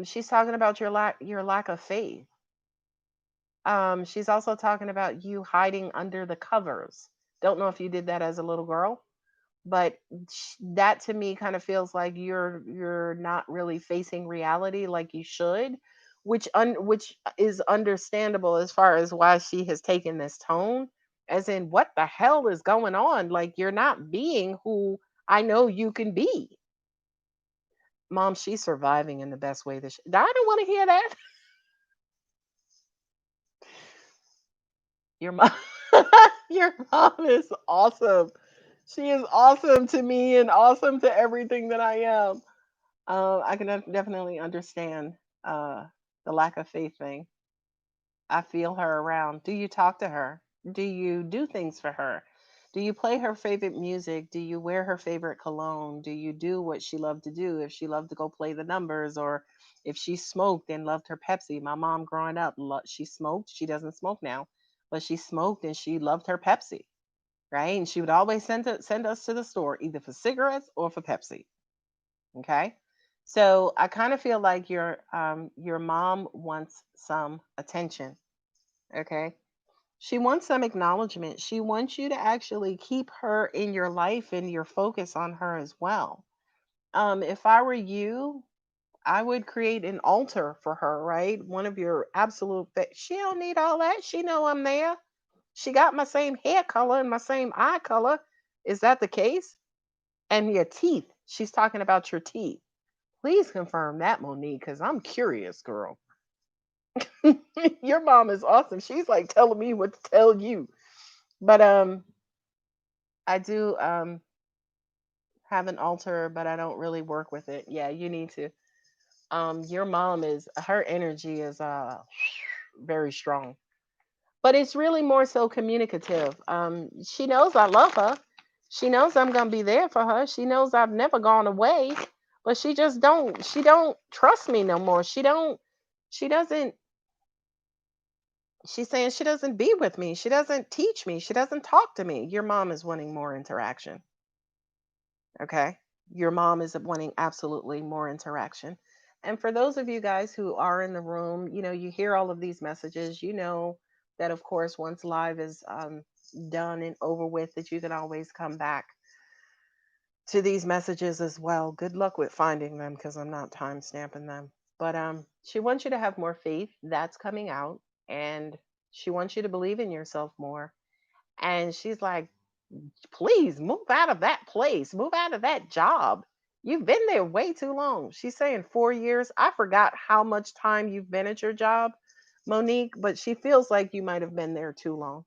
She's talking about your lack of faith. She's also talking about you hiding under the covers. Don't know if you did that as a little girl, but that to me kind of feels like you're not really facing reality like you should, which is understandable as far as why she has taken this tone, as in what the hell is going on? Like you're not being who I know you can be. Mom, she's surviving in the best way that I don't want to hear that. Your mom, your mom is awesome. She is awesome to me and awesome to everything that I am. I can definitely understand the lack of faith thing. I feel her around. Do you talk to her? Do you do things for her? Do you play her favorite music? Do you wear her favorite cologne? Do you do what she loved to do? If she loved to go play the numbers, or if she smoked and loved her Pepsi. My mom growing up, she smoked. She doesn't smoke now, but she smoked and she loved her Pepsi, right? And she would always send us to the store either for cigarettes or for Pepsi. Okay. So I kind of feel like your mom wants some attention. Okay. She wants some acknowledgement. She wants you to actually keep her in your life and your focus on her as well. If I were you, I would create an altar for her, right? One of your she don't need all that. She know I'm there. She got my same hair color and my same eye color. Is that the case? And your teeth. She's talking about your teeth. Please confirm that, Monique, because I'm curious, girl. Your mom is awesome. She's like telling me what to tell you. But I do have an altar, but I don't really work with it. Yeah, you need to. Your mom is her energy is very strong. But it's really more so communicative. She knows I love her. She knows I'm gonna be there for her. She knows I've never gone away, but she don't trust me no more. She doesn't she's saying she doesn't be with me. She doesn't teach me. She doesn't talk to me. Your mom is wanting more interaction. Okay. Your mom is wanting absolutely more interaction. And for those of you guys who are in the room, you hear all of these messages, that of course, once live is done and over with, that you can always come back to these messages as well. Good luck with finding them because I'm not time stamping them. But she wants you to have more faith. That's coming out. And she wants you to believe in yourself more. And she's like, please move out of that place, move out of that job. You've been there way too long. She's saying 4 years. I forgot how much time you've been at your job, Monique, but she feels like you might have been there too long.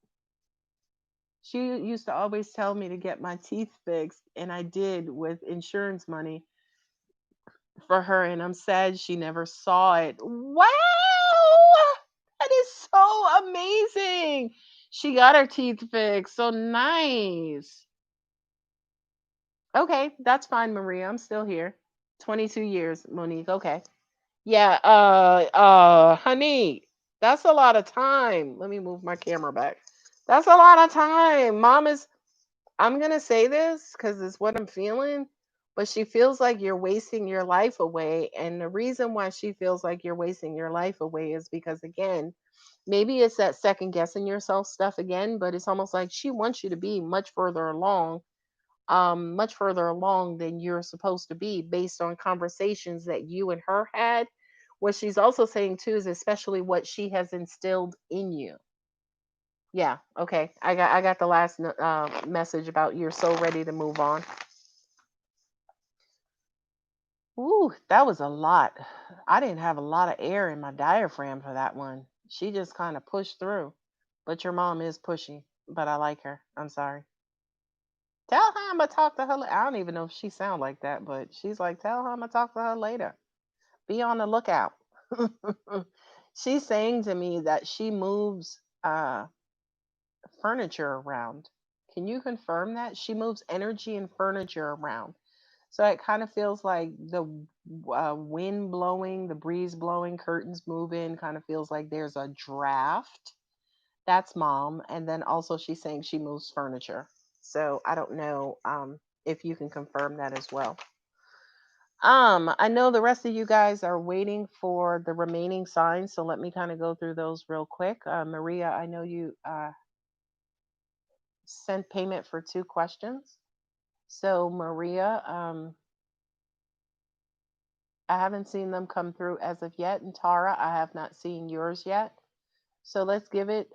She used to always tell me to get my teeth fixed, and I did with insurance money for her, and I'm sad she never saw it. Wow! That is so amazing. She got her teeth fixed. So nice. Okay, that's fine, Maria. I'm still here. 22 years, Monique. Okay. Yeah, honey, that's a lot of time. Let me move my camera back. That's a lot of time. Mom is, I'm gonna say this because it's what I'm feeling, but she feels like you're wasting your life away. And the reason why she feels like you're wasting your life away is because, again, maybe it's that second guessing yourself stuff again, but it's almost like she wants you to be much further along than you're supposed to be based on conversations that you and her had. What she's also saying too is especially what she has instilled in you. Yeah, okay. I got the last message about you're so ready to move on. Ooh, that was a lot. I didn't have a lot of air in my diaphragm for that one. She just kind of pushed through. But your mom is pushy, but I like her. I'm sorry. Tell her I'm gonna talk to her. I don't even know if she sound like that, but she's like, tell her I'm gonna talk to her later. Be on the lookout. She's saying to me that she moves furniture around. Can you confirm that? She moves energy and furniture around. So it kind of feels like the wind blowing, the breeze blowing, curtains moving, kind of feels like there's a draft. That's mom. And then also she's saying she moves furniture. So I don't know if you can confirm that as well. I know the rest of you guys are waiting for the remaining signs, so let me kind of go through those real quick. Maria, I know you sent payment for 2 questions. So Maria, I haven't seen them come through as of yet, and Tara, I have not seen yours yet. So let's give it.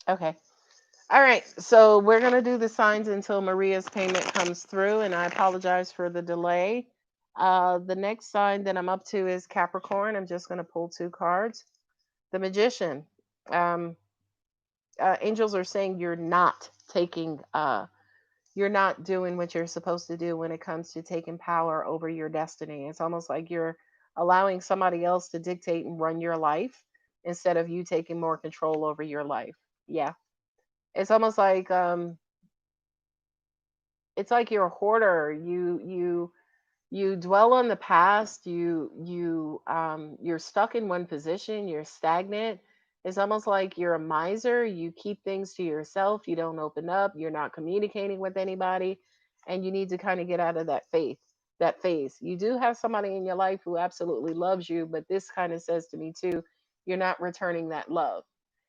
Okay. All right. So we're gonna do the signs until Maria's payment comes through, and I apologize for the delay. The next sign that I'm up to is Capricorn. I'm just gonna pull 2 cards. The Magician. Um, Angels are saying you're not doing what you're supposed to do when it comes to taking power over your destiny. It's almost like you're allowing somebody else to dictate and run your life instead of you taking more control over your life. Yeah. It's almost like it's like you're a hoarder. You dwell on the past. You're stuck in one position. You're stagnant. It's almost like you're a miser. You keep things to yourself. You don't open up. You're not communicating with anybody, and you need to kind of get out of that phase. You do have somebody in your life who absolutely loves you, but this kind of says to me too, you're not returning that love.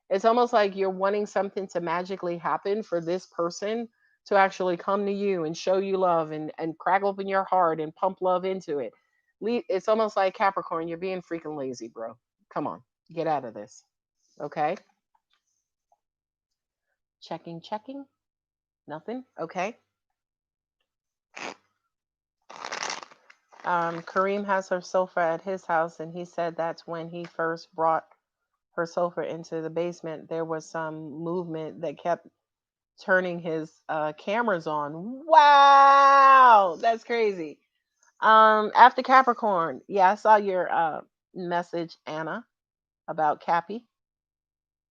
It's almost like you're wanting something to magically happen for this person to actually come to you and show you love and crack open your heart and pump love into it. It's almost like Capricorn, you're being freaking lazy, bro. Come on, get out of this. Okay. Checking, checking. Nothing. Okay. Kareem has her sofa at his house, and he said that's when he first brought her sofa into the basement. There was some movement that kept turning his cameras on. Wow, that's crazy. After Capricorn, yeah, I saw your message, Anna, about Cappy.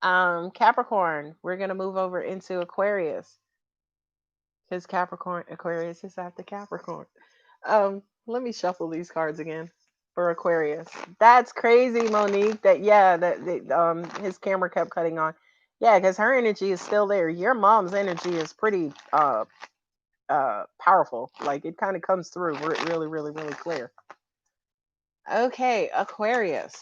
Capricorn, we're gonna move over into Aquarius because Capricorn, Aquarius is after Capricorn. Let me shuffle these cards again for Aquarius. That's crazy, Monique. That his camera kept cutting on. Yeah, because her energy is still there. Your mom's energy is pretty powerful. Like it kind of comes through really, really, really clear. Okay, Aquarius.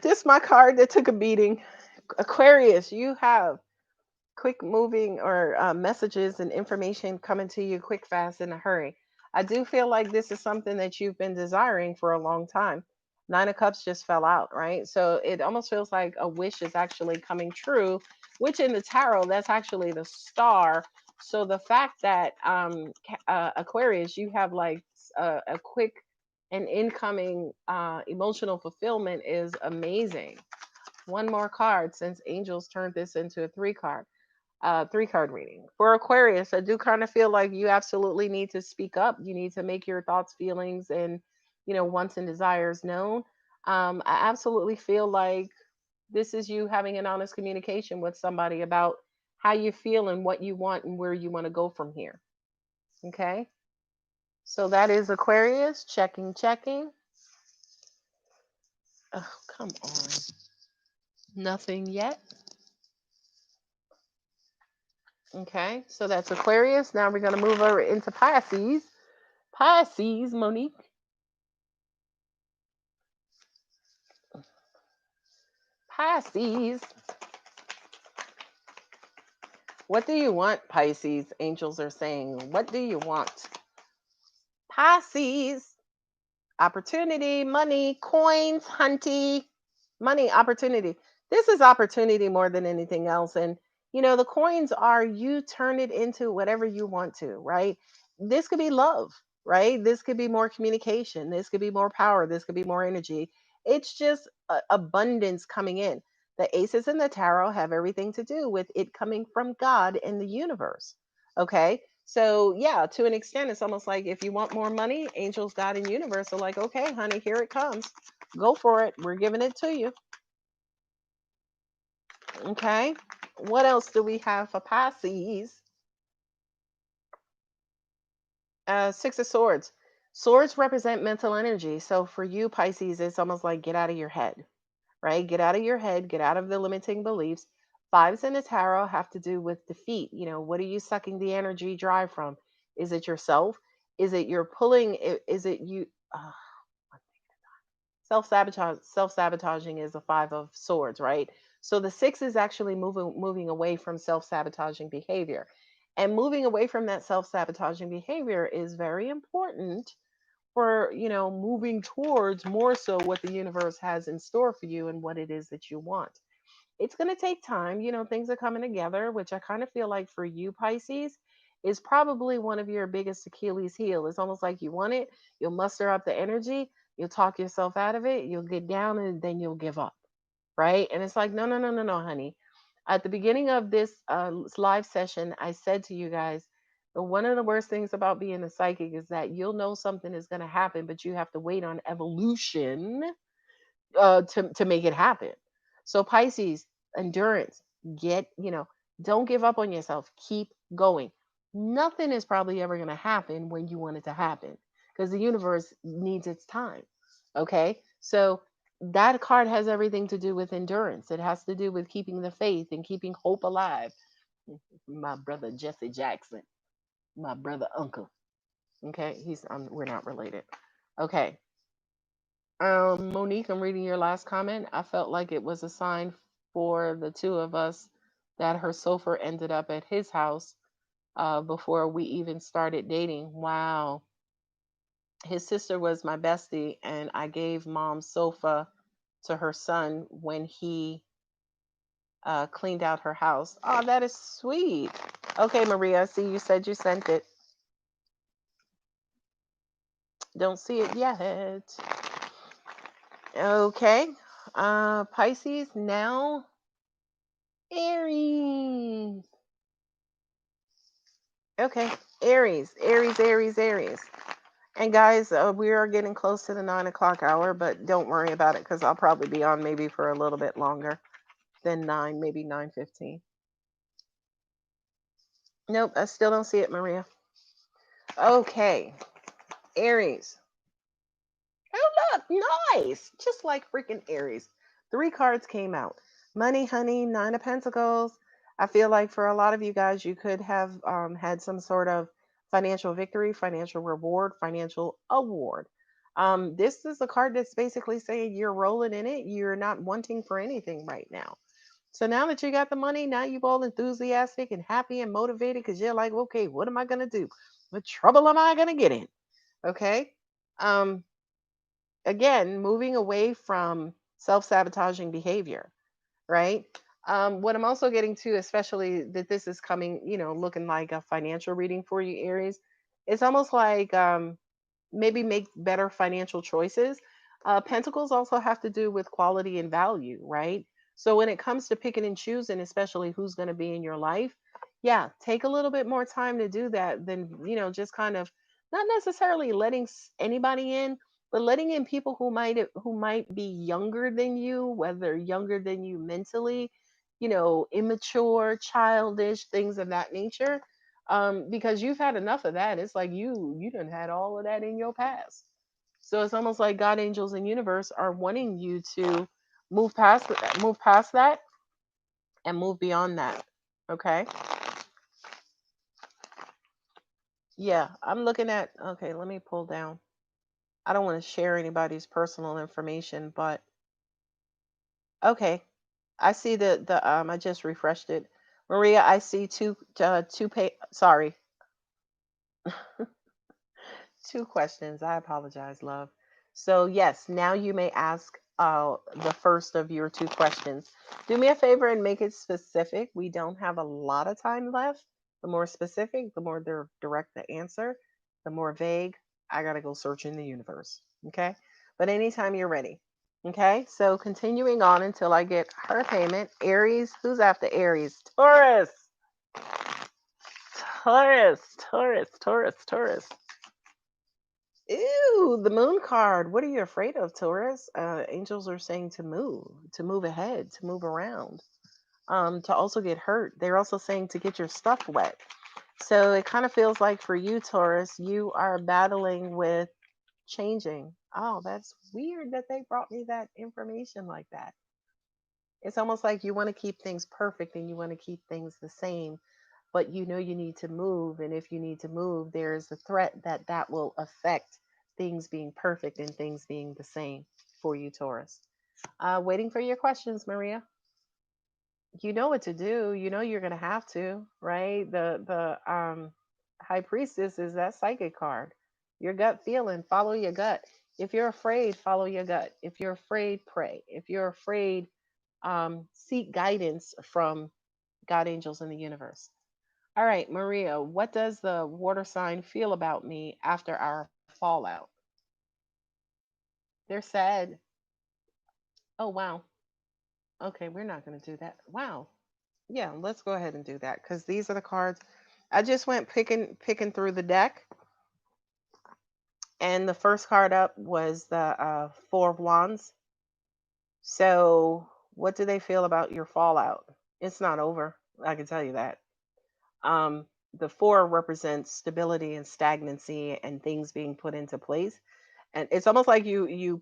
This is my card that took a beating. Aquarius, you have quick moving or messages and information coming to you quick, fast, in a hurry. I do feel like this is something that you've been desiring for a long time. Nine of Cups just fell out, right? So it almost feels like a wish is actually coming true, which in the tarot, that's actually the star So the fact that Aquarius, you have like a quick and incoming emotional fulfillment is amazing. One more card, since angels turned this into a three card reading. For Aquarius, I do kind of feel like you absolutely need to speak up. You need to make your thoughts, feelings, and wants and desires known. I absolutely feel like this is you having an honest communication with somebody about how you feel and what you want and where you want to go from here. Okay. So that is Aquarius. Checking, checking. Oh, come on. Nothing yet. Okay. So that's Aquarius. Now we're going to move over into Pisces. Pisces, Monique. Pisces. What do you want, Pisces? Angels are saying, what do you want? Pisces. Opportunity, money, coins, hunty, money, opportunity. This is opportunity more than anything else. And, the coins are you turn it into whatever you want to, right? This could be love, right? This could be more communication. This could be more power. This could be more energy. It's just abundance coming in. The aces and the tarot have everything to do with it coming from God and the universe. Okay. So yeah, to an extent, it's almost like if you want more money, angels, God, and universe are like, okay, honey, here it comes. Go for it. We're giving it to you. Okay. What else do we have for Pisces? Six of Swords. Swords represent mental energy. So for you, Pisces, it's almost like get out of your head, right? Get out of your head, get out of the limiting beliefs. Fives in the tarot have to do with defeat. What are you sucking the energy dry from? Is it yourself? Is it you're pulling? Is it you? Uh, self-sabotaging is a five of swords, right? So the six is actually moving away from self-sabotaging behavior, and moving away from that self-sabotaging behavior is very important for moving towards more so what the universe has in store for you and what it is that you want. It's going to take time. Things are coming together, which I kind of feel like for you, Pisces, is probably one of your biggest Achilles heel. It's almost like you want it, you'll muster up the energy, you'll talk yourself out of it, you'll get down, and then you'll give up, right? And it's like, no, no, no, no, no, honey. At the beginning of this live session, I said to you guys, one of the worst things about being a psychic is that you'll know something is going to happen, but you have to wait on evolution to make it happen. So Pisces, endurance, don't give up on yourself. Keep going. Nothing is probably ever going to happen when you want it to happen because the universe needs its time. Okay? So that card has everything to do with endurance. It has to do with keeping the faith and keeping hope alive. My brother Jesse Jackson, my brother uncle. Okay, we're not related. Okay, Monique, I'm reading your last comment. I felt like it was a sign for the two of us that her sofa ended up at his house before we even started dating. Wow. His sister was my bestie, and I gave mom's sofa to her son when he cleaned out her house. Oh, that is sweet. Okay, Maria, I see you said you sent it. Don't see it yet. Okay. Pisces, now Aries. Okay, Aries, Aries, Aries, Aries. And guys, we are getting close to the 9 o'clock hour, but don't worry about it because I'll probably be on maybe for a little bit longer than nine, maybe 9:15. Nope, I still don't see it, Maria. Okay, Aries. Oh, look, nice. Just like freaking Aries. Three cards came out. Money, honey, Nine of Pentacles. I feel like for a lot of you guys, you could have had some sort of financial victory, financial reward, financial award. This is a card that's basically saying you're rolling in it. You're not wanting for anything right now. So now that you got the money, now you're all enthusiastic and happy and motivated because you're like, okay, what am I going to do? What trouble am I going to get in? Okay. Um, Again, moving away from self-sabotaging behavior, right? What I'm also getting to, especially that this is coming, looking like a financial reading for you, Aries. It's almost like maybe make better financial choices. Pentacles also have to do with quality and value, right? So when it comes to picking and choosing, especially who's going to be in your life, yeah, take a little bit more time to do that than, just kind of not necessarily letting anybody in, but letting in people who might be younger than you, whether younger than you mentally, immature, childish, things of that nature, because you've had enough of that. It's like you done had all of that in your past. So it's almost like God, angels, and universe are wanting you to move past that, and move beyond that. Okay. Yeah, I'm looking at. Okay, let me pull down. I don't want to share anybody's personal information, but okay. I see the. I just refreshed it. Maria, I see sorry, two questions. I apologize, love. So, yes, now you may ask the first of your two questions. Do me a favor and make it specific. We don't have a lot of time left. The more specific, the more direct the answer. The more vague, I got to go search in the universe. Okay. But anytime you're ready. Okay. So, continuing on until I get her payment. Aries, who's after Aries? Taurus. Taurus, Taurus, Taurus, Taurus. Ew, the moon card. What are you afraid of, Taurus? Angels are saying to move ahead, to move around, to also get hurt. They're also saying to get your stuff wet. So it kind of feels like for you, Taurus, you are battling with changing. Oh, that's weird that they brought me that information like that. It's almost like you want to keep things perfect and you want to keep things the same, but you need to move. And if you need to move, there's a threat that that will affect things being perfect and things being the same for you, Taurus. Waiting for your questions, Maria. You know what to do. You know you're gonna have to, right? The high priestess is that psychic card. Your gut feeling, follow your gut. If you're afraid, follow your gut. If you're afraid, pray. If you're afraid, seek guidance from God, angels, in the universe. All right, Maria, what does the water sign feel about me after our fallout? They're sad. Oh, wow. Okay, we're not going to do that. Wow. Yeah, let's go ahead and do that because these are the cards. I just went picking through the deck, and the first card up was the Four of Wands. So, what do they feel about your fallout? It's not over. I can tell you that. Um, the four represents stability and stagnancy and things being put into place, and it's almost like you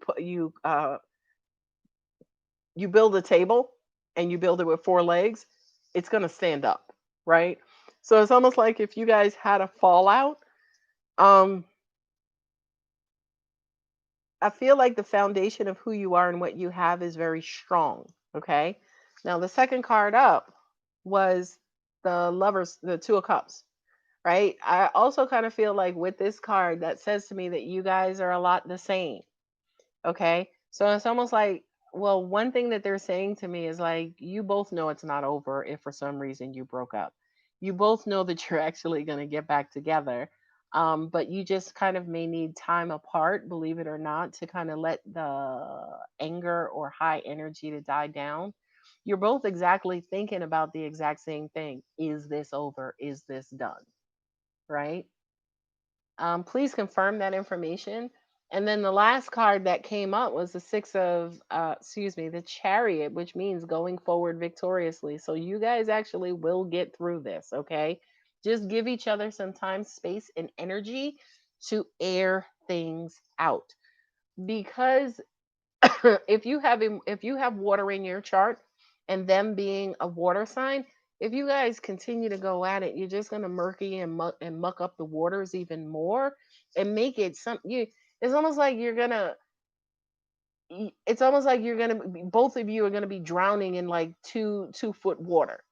build a table and you build it with four legs, it's going to stand up, right? So it's almost like if you guys had a fallout, um I feel like the foundation of who you are and what you have is very strong. Okay. Now the second card up was the two of cups, right? I also kind of feel like with this card that says to me that you guys are a lot the same. Okay. So it's almost like, well, one thing that they're saying to me is like, you both know it's not over if for some reason you broke up. You both know that you're actually going to get back together. But you just kind of may need time apart, believe it or not, to kind of let the anger or high energy to die down. You're both exactly thinking about the exact same thing. Is this over? Is this done? Right? Please confirm that information. And then the last card that came up was the chariot, which means going forward victoriously. So you guys actually will get through this, okay? Just give each other some time, space, and energy to air things out. Because if you have water in your chart and them being a water sign, if you guys continue to go at it, you're just gonna murky and muck up the waters even more and make it some you. It's almost like you're gonna. It's almost like both of you are gonna be drowning in like 2 foot water,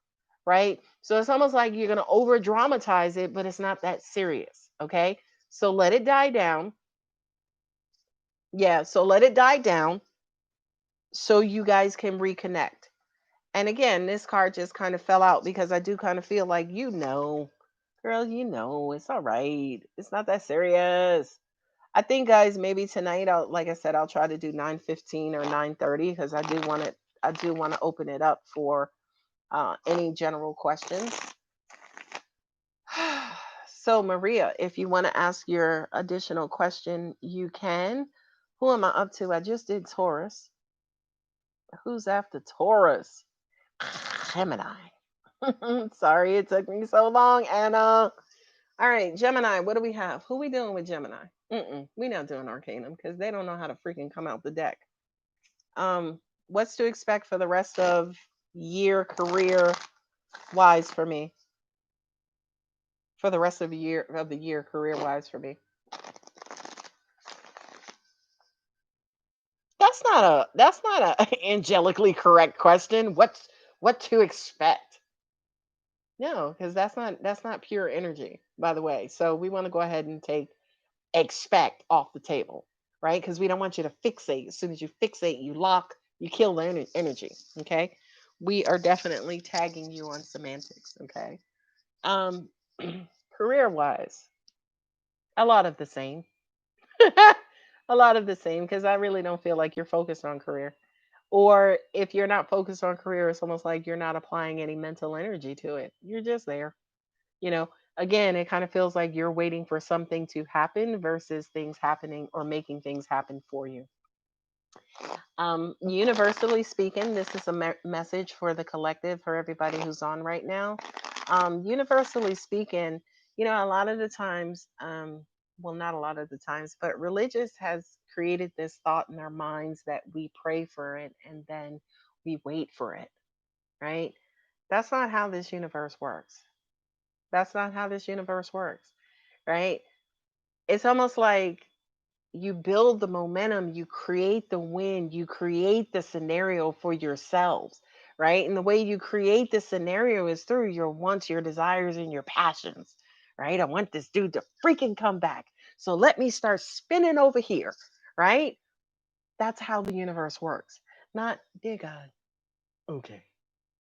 right? So it's almost like you're gonna over dramatize it, but it's not that serious. Okay, so let it die down. Yeah, so let it die down so you guys can reconnect. And again, this card just kind of fell out because I do kind of feel like, girl, it's all right. It's not that serious. I think, guys, maybe tonight, like I said, I'll try to do 9:15 or 9:30 because I do want to open it up for any general questions. So, Maria, if you want to ask your additional question, you can. Who am I up to? I just did Taurus. Who's after Taurus? Gemini. Sorry it took me so long, Anna. All right, Gemini, what do we have? Who we doing with Gemini? We not doing Arcanum because they don't know how to freaking come out the deck. What's to expect for the rest of year career wise for me? For the rest of the year career wise for me. That's not a angelically correct question. What to expect? No, because that's not pure energy, by the way. So we want to go ahead and take expect off the table, right? Because we don't want you to fixate. As soon as you fixate, you lock, you kill the energy. Okay. We are definitely tagging you on semantics. Okay. Um, career wise, a lot of the same. A lot of the same because I really don't feel like you're focused on career. Or if you're not focused on career, it's almost like you're not applying any mental energy to it. You're just there. You know, again, it kind of feels like you're waiting for something to happen versus things happening or making things happen for you. Universally speaking, this is a message for the collective, for everybody who's on right now. Universally speaking, a lot of the times, well, not a lot of the times, but religious has created this thought in our minds that we pray for it and then we wait for it, right? That's not how this universe works. That's not how this universe works, right? It's almost like you build the momentum, you create the win, you create the scenario for yourselves, right? And the way you create the scenario is through your wants, your desires, and your passions, right? I want this dude to freaking come back. So let me start spinning over here, right? That's how the universe works. Not, dear God, okay,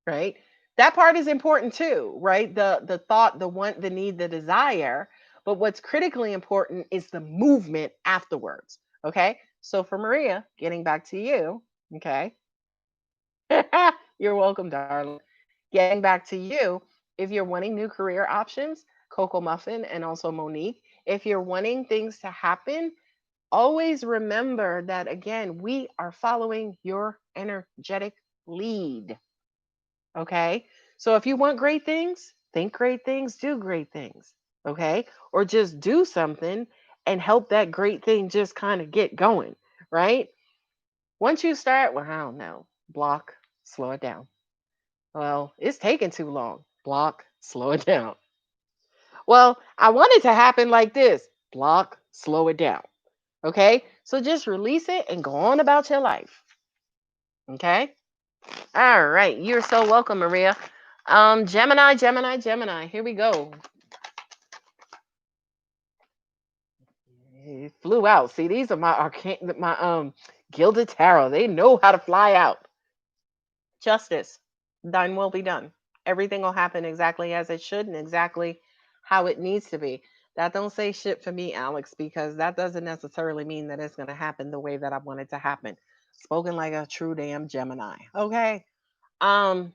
right? That part is important too, right? The thought, the want, the need, the desire. But what's critically important is the movement afterwards. Okay. So for Maria, getting back to you, okay. You're welcome, darling. Getting back to you, if you're wanting new career options, Coco Muffin and also Monique, if you're wanting things to happen, always remember that again, we are following your energetic lead. Okay. So if you want great things, think great things, do great things. Okay. Or just do something and help that great thing just kind of get going. Right. Once you start, well, I don't know, block, slow it down. Well, it's taking too long. Block, slow it down. Well, I want it to happen like this. Block, slow it down. Okay. So just release it and go on about your life. Okay. All right. You're so welcome, Maria. Gemini, Gemini, Gemini. Here we go. It flew out. See, these are my gilded tarot. They know how to fly out. Justice. Thine will be done. Everything will happen exactly as it should and exactly how it needs to be. That don't say shit for me, Alex, because that doesn't necessarily mean that it's gonna happen the way that I want it to happen. Spoken like a true damn Gemini. Okay. Um,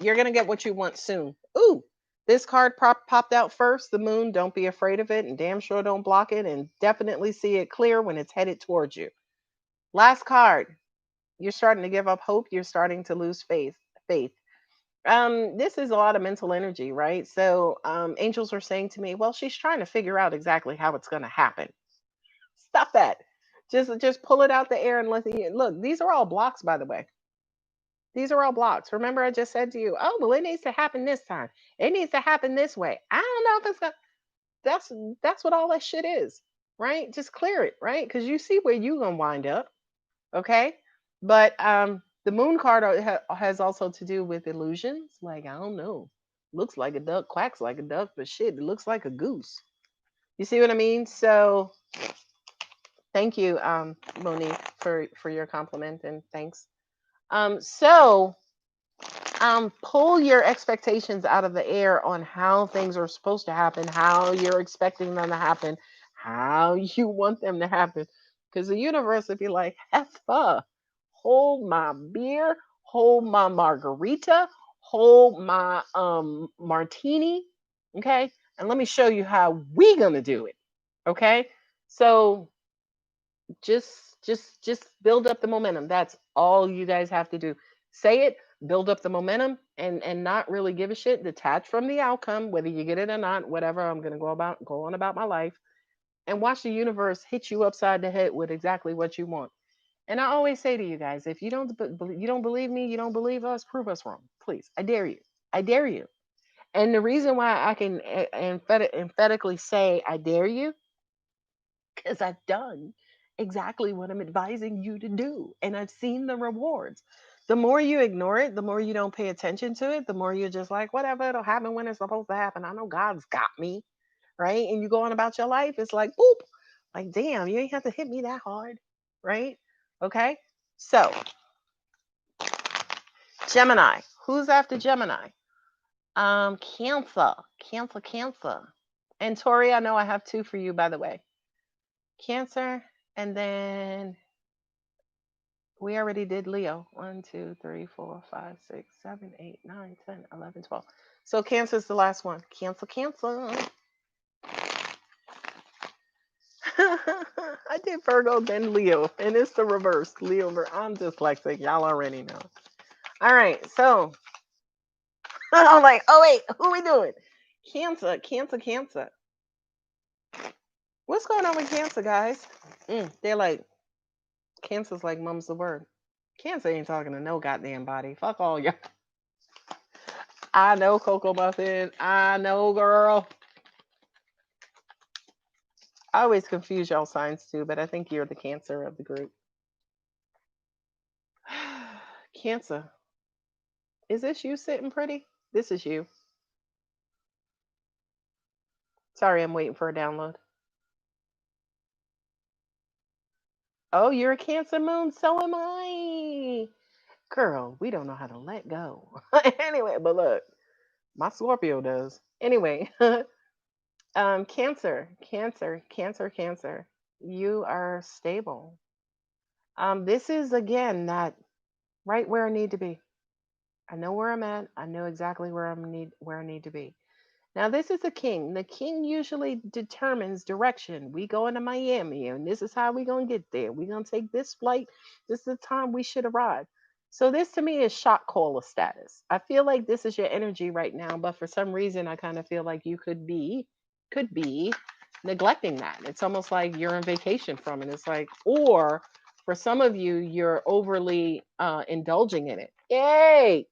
You're gonna get what you want soon. Ooh, this card popped out first. The moon. Don't be afraid of it, and damn sure don't block it, and definitely see it clear when it's headed towards you. Last card. You're starting to give up hope. You're starting to lose faith. Faith. This is a lot of mental energy, right? So, angels are saying to me, well, she's trying to figure out exactly how it's gonna happen. Stop that. Just pull it out the air and look. These are all blocks, by the way. These are all blocks. Remember, I just said to you, oh, well, it needs to happen this time. It needs to happen this way. I don't know if it's gonna. That's what all that shit is, right? Just clear it, right? Because you see where you gonna wind up, okay? But the moon card has also to do with illusions. Like I don't know, looks like a duck, quacks like a duck, but shit, it looks like a goose. You see what I mean? So thank you, Monique, for your compliment and thanks. So Pull your expectations out of the air on how things are supposed to happen, how you're expecting them to happen, how you want them to happen. Because the universe would be like, Heffa, hold my beer, hold my margarita, hold my martini, okay? And let me show you how we gonna do it. Okay? So just build up the momentum. That's all you guys have to do. Say it, build up the momentum, and not really give a shit. Detach from the outcome, whether you get it or not, whatever. I'm gonna go on about my life and watch the universe hit you upside the head with exactly what you want. And I always say to you guys, if you don't believe me, you don't believe us, prove us wrong, please. I dare you. I dare you. And the reason why I can emphatically say I dare you, because I've done exactly what I'm advising you to do, and I've seen the rewards. The more you ignore it, the more you don't pay attention to it, the more you're just like, whatever, it'll happen when it's supposed to happen. I know God's got me, right? And you go on about your life, it's like, boop, like, damn, you ain't have to hit me that hard, right? Okay. So, Gemini. Who's after Gemini? Cancer. Cancer, Cancer. And Tori, I know I have two for you, by the way. Cancer, and then we already did Leo. 1, 2, 3, 4, 5, 6, 7, 8, 9, 10, 11, 12. So Cancer's the last one. Cancer, Cancer. I did Virgo, then Leo, and it's the reverse. Leo, I'm dyslexic. Y'all already know. All right, so I'm like, oh wait, who we doing? Cancer, Cancer, Cancer. What's going on with Cancer, guys? They're like, Cancer's like mum's the word. Cancer ain't talking to no goddamn body. Fuck all y'all. I know, Coco Muffin. I know, girl. I always confuse y'all signs too, but I think you're the Cancer of the group. Cancer. Is this you sitting pretty? This is you. Sorry, I'm waiting for a download. Oh, you're a Cancer moon? So am I. Girl, we don't know how to let go. Anyway, but look, my Scorpio does. Anyway, Cancer, Cancer, Cancer, Cancer. You are stable. This is again not right where I need to be. I know where I'm at. I know exactly where I need to be. Now this is a king. The king usually determines direction. We go into Miami, and this is how we gonna get there. We're gonna take this flight. This is the time we should arrive. So this to me is shot caller status. I feel like this is your energy right now, but for some reason I kind of feel like you could be neglecting that. It's almost like you're on vacation from it. It's like, or for some of you, you're overly indulging in it. Yay!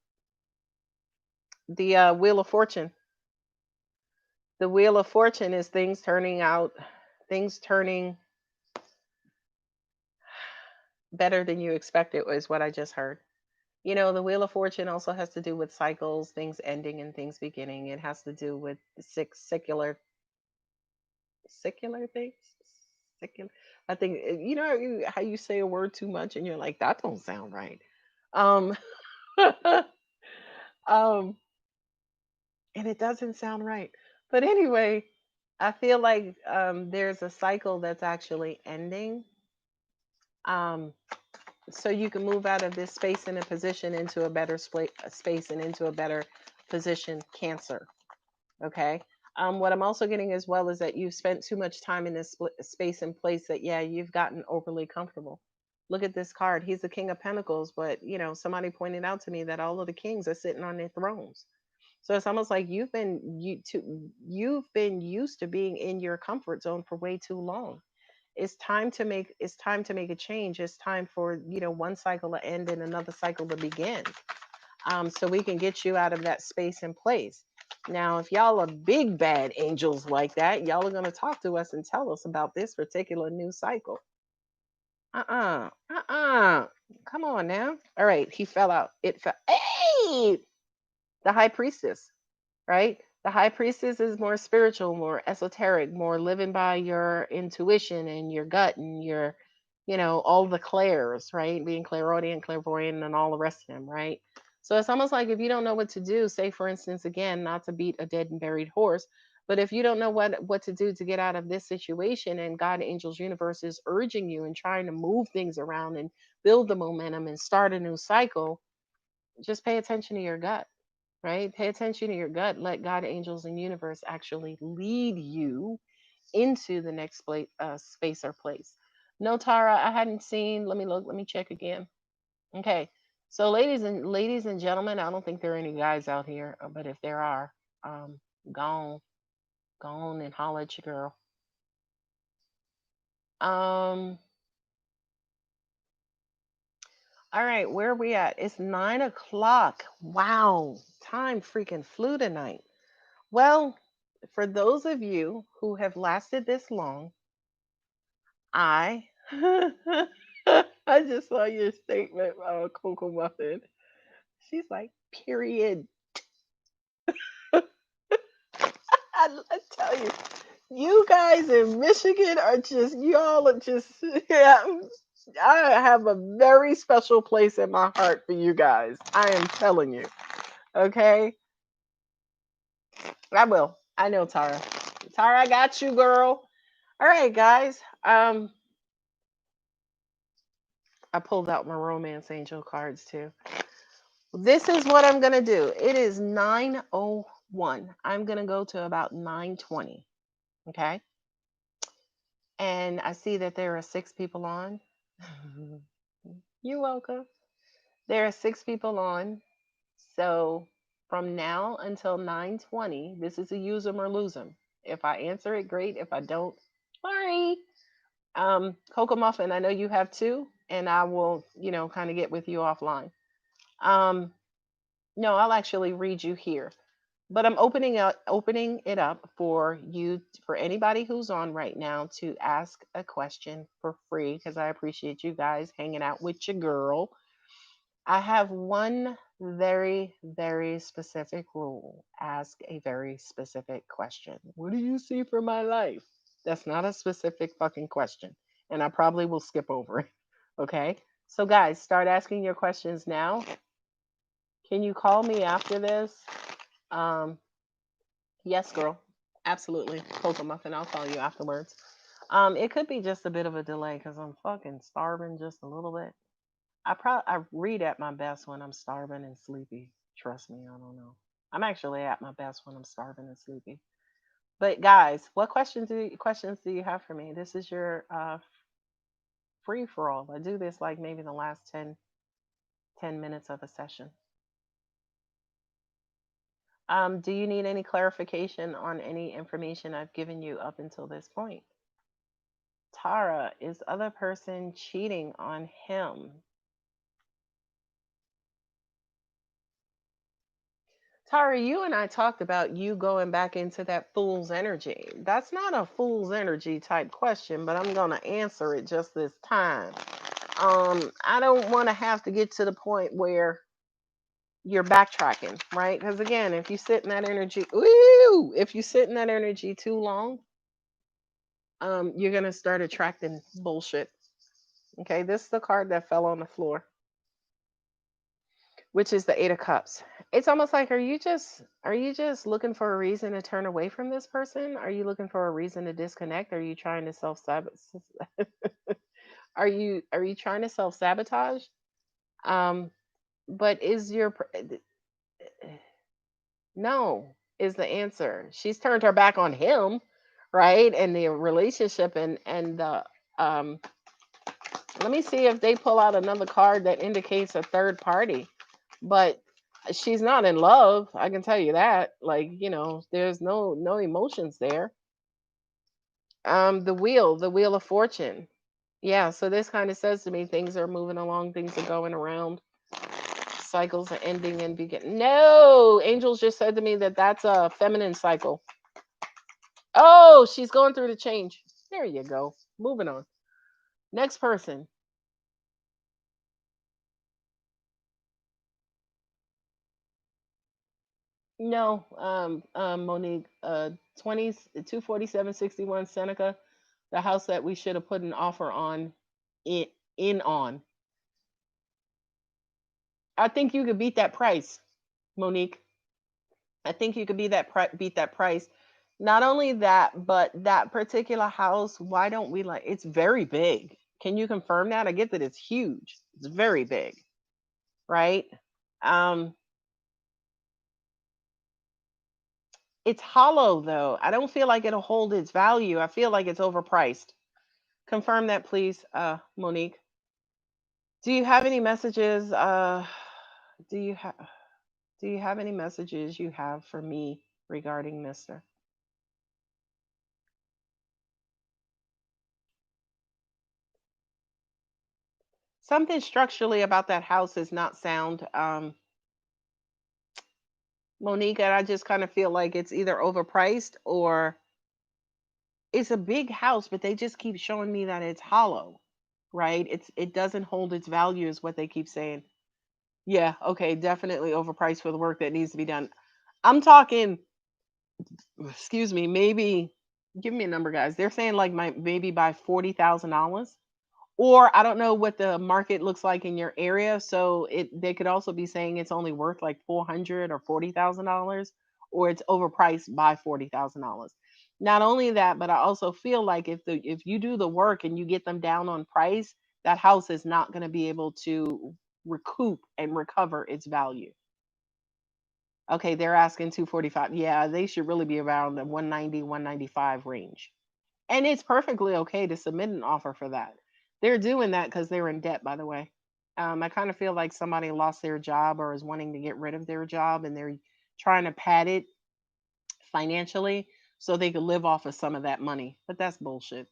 The Wheel of Fortune. The Wheel of Fortune is things turning better than you expected, is what I just heard. You know, the Wheel of Fortune also has to do with cycles, things ending and things beginning. It has to do with secular things. Secular. I think you know how you say a word too much and you're like, that don't sound right. Um, um, and it doesn't sound right. But anyway, I feel like there's a cycle that's actually ending. Um, so you can move out of this space and a position into a better space and into a better position, Cancer. Okay. What I'm also getting as well is that you've spent too much time in this space and place that, yeah, you've gotten overly comfortable. Look at this card. He's the King of Pentacles, but you know, somebody pointed out to me that all of the kings are sitting on their thrones. So it's almost like you've been used to being in your comfort zone for way too long. It's time to make a change. It's time for, one cycle to end and another cycle to begin, so we can get you out of that space and place. Now if y'all are big bad angels like that, y'all are going to talk to us and tell us about this particular new cycle. Come on now. All right, he fell out. It fell. Hey, the High Priestess, right? The High Priestess is more spiritual, more esoteric, more living by your intuition and your gut and all the clairs, right? Being clairaudient, clairvoyant, and all the rest of them, right? So it's almost like if you don't know what to do, say for instance, again, not to beat a dead and buried horse, but if you don't know what to do to get out of this situation, and God, angels, universe is urging you and trying to move things around and build the momentum and start a new cycle, just pay attention to your gut, right? Pay attention to your gut. Let God, angels, and universe actually lead you into the next space or place. No, Tara, I hadn't seen. Let me look. Let me check again. Okay. So, ladies and gentlemen, I don't think there are any guys out here, but if there are, um, gone, gone and holler at your girl. Um. All right, where are we at? It's 9 o'clock. Wow, time freaking flew tonight. Well, for those of you who have lasted this long, I I just saw your statement, Coco Muffin. She's like, period. I tell you, you guys in Michigan are just, y'all are just, yeah. I have a very special place in my heart for you guys. I am telling you. Okay, I will. I know, Tara. Tara, I got you, girl. All right, guys. I pulled out my romance angel cards too. This is what I'm gonna do. It is 9:01. I'm gonna go to about 9:20. Okay. And I see that there are 6 people on. You're welcome. There are 6 people on. So from now until 9:20, this is a use 'em or lose 'em. If I answer it, great. If I don't, sorry. Coco Muffin, I know you have two, and I will, kind of get with you offline. Um, no, I'll actually read you here. But I'm opening it up for you, for anybody who's on right now, to ask a question for free, because I appreciate you guys hanging out with your girl. I have one very, very specific rule. Ask a very specific question. What do you see for my life? That's not a specific fucking question. And I probably will skip over it. Okay? So, guys, start asking your questions now. Can you call me after this? Um, yes, girl. Absolutely. Cocoa Muffin, I'll call you afterwards. It could be just a bit of a delay because I'm fucking starving just a little bit. I read at my best when I'm starving and sleepy. Trust me, I don't know. I'm actually at my best when I'm starving and sleepy. But guys, what questions do you have for me? This is your free for all. I do this like maybe the last ten minutes of a session. Do you need any clarification on any information I've given you up until this point? Tara, is other person cheating on him? Tara, you and I talked about you going back into that fool's energy. That's not a fool's energy type question, but I'm going to answer it just this time. I don't want to have to get to the point where you're backtracking, right? Because again, if you sit in that energy, if you sit in that energy too long, you're going to start attracting bullshit. Okay, this is the card that fell on the floor, which is the 8 of Cups. It's almost like, are you just looking for a reason to turn away from this person? Are you looking for a reason to disconnect? Are you trying to self sabotage? Are you trying to self sabotage? Um, but is your no is the answer. She's turned her back on him, right? And the relationship, and the um. Let me see if they pull out another card that indicates a third party. But she's not in love, I can tell you that. Like, there's no emotions there. The wheel of fortune. Yeah, so this kind of says to me things are moving along, things are going around, cycles are ending and begin. No, angels just said to me that that's a feminine cycle. Oh, she's going through the change. There you go. Moving on. Next person. No, Monique, 20s, 24761 Seneca, the house that we should have put an offer on, in on. I think you could beat that price, Monique. I think you could beat that price. Not only that, but that particular house, why don't we like it's very big. Can you confirm that? I get that it's huge. It's very big, right? Um it's hollow though. I don't feel like it'll hold its value. I feel like it's overpriced. Confirm that please, Monique. Do you have any messages do you have do you have any messages you have for me regarding Mr.? Something structurally about that house is not sound. Monique, and I just kind of feel like it's either overpriced or it's a big house, but they just keep showing me that it's hollow, right? It doesn't hold its value, is what they keep saying. Yeah, okay, definitely overpriced for the work that needs to be done. I'm talking, excuse me, maybe give me a number, guys. They're saying like my maybe by $40,000. Or I don't know what the market looks like in your area, so it they could also be saying it's only worth like 400 or $40,000, or it's overpriced by $40,000. Not only that, but I also feel like if you do the work and you get them down on price, that house is not going to be able to recoup and recover its value. Okay, they're asking 245. Yeah, they should really be around the 190, 195 range. And it's perfectly okay to submit an offer for that. They're doing that because they're in debt, by the way. I kind of feel like somebody lost their job or is wanting to get rid of their job and they're trying to pad it financially so they could live off of some of that money. But that's bullshit.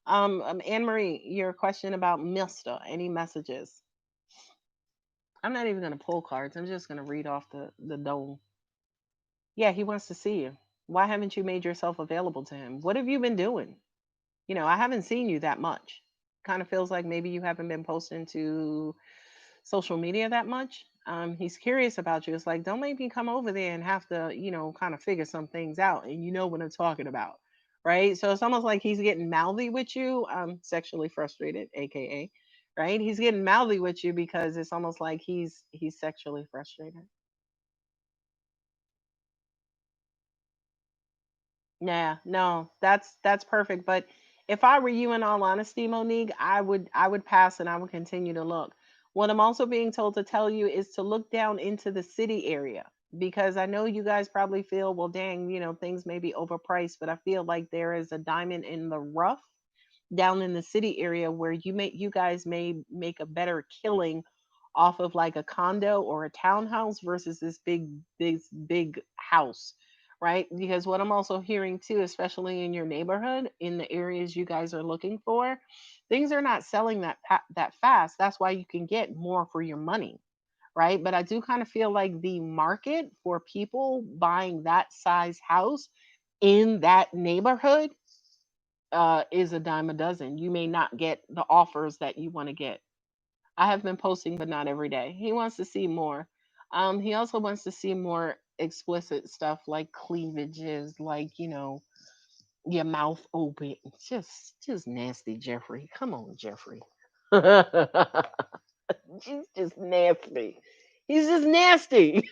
Anne Marie, your question about Mista, any messages? I'm not even going to pull cards. I'm just going to read off the dome. Yeah, he wants to see you. Why haven't you made yourself available to him? What have you been doing? I haven't seen you that much. Kind of feels like maybe you haven't been posting to social media that much. He's curious about you. It's like, don't make me come over there and have to, kind of figure some things out. And you know what I'm talking about. Right. So it's almost like he's getting mouthy with you, sexually frustrated, AKA. Right. He's getting mouthy with you because it's almost like he's sexually frustrated. Yeah, no, that's perfect. But if I were you, in all honesty, Monique, I would pass and I would continue to look. What I'm also being told to tell you is to look down into the city area because I know you guys probably feel, well, dang, things may be overpriced, but I feel like there is a diamond in the rough down in the city area where you guys may make a better killing off of like a condo or a townhouse versus this big house, right? Because what I'm also hearing too, especially in your neighborhood, in the areas you guys are looking for, things are not selling that fast. That's why you can get more for your money, right? But I do kind of feel like the market for people buying that size house in that neighborhood is a dime a dozen. You may not get the offers that you want to get. I have been posting, but not every day. He wants to see more. He also wants to see more explicit stuff like cleavages, like your mouth open. Just nasty, Jeffrey. Come on, Jeffrey. He's just nasty. He's just nasty.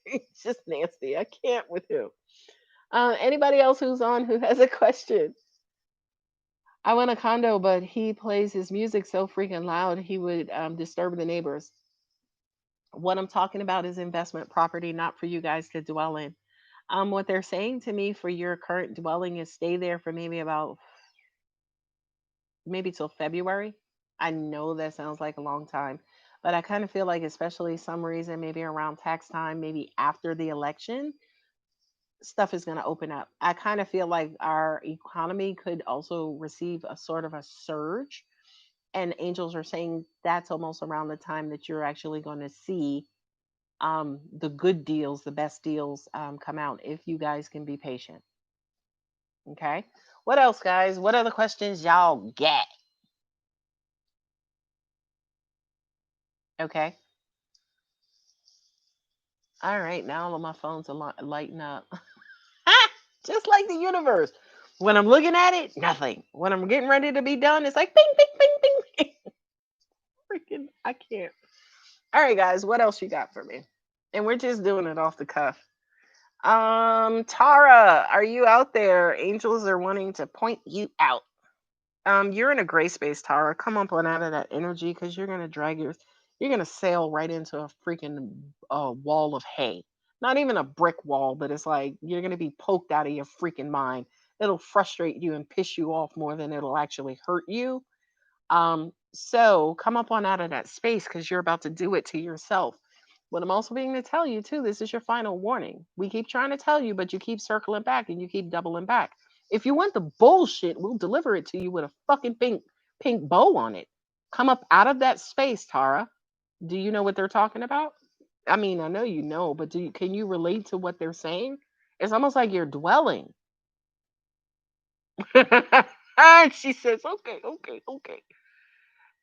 He's just nasty. I can't with him. Anybody else who's on who has a question? I want a condo, but he plays his music so freaking loud he would disturb the neighbors. What I'm talking about is investment property, not for you guys to dwell in. What they're saying to me for your current dwelling is stay there for maybe till February. I know that sounds like a long time, but I kind of feel like, especially some reason, maybe around tax time, maybe after the election, stuff is going to open up. I kind of feel like our economy could also receive a sort of a surge, and angels are saying that's almost around the time that you're actually going to see the good deals, the best deals come out if you guys can be patient. Okay. What else, guys? What other questions y'all get? Okay. All right. Now all of my phones are lighting up. Just like the universe. When I'm looking at it, nothing. When I'm getting ready to be done, it's like bing, bing, bing, bing, bing. Freaking, I can't. All right, guys, what else you got for me? And we're just doing it off the cuff. Tara, are you out there? Angels are wanting to point you out. You're in a gray space, Tara. Come up and out of that energy because you're gonna sail right into a freaking wall of hay. Not even a brick wall, but it's like you're gonna be poked out of your freaking mind. It'll frustrate you and piss you off more than it'll actually hurt you. So come up on out of that space because you're about to do it to yourself. What I'm also being to tell you too, this is your final warning. We keep trying to tell you, but you keep circling back and you keep doubling back. If you want the bullshit, we'll deliver it to you with a fucking pink bow on it. Come up out of that space, Tara. Do you know what they're talking about? I mean, I know you know, but can you relate to what they're saying? It's almost like you're dwelling. And she says, okay, okay, okay.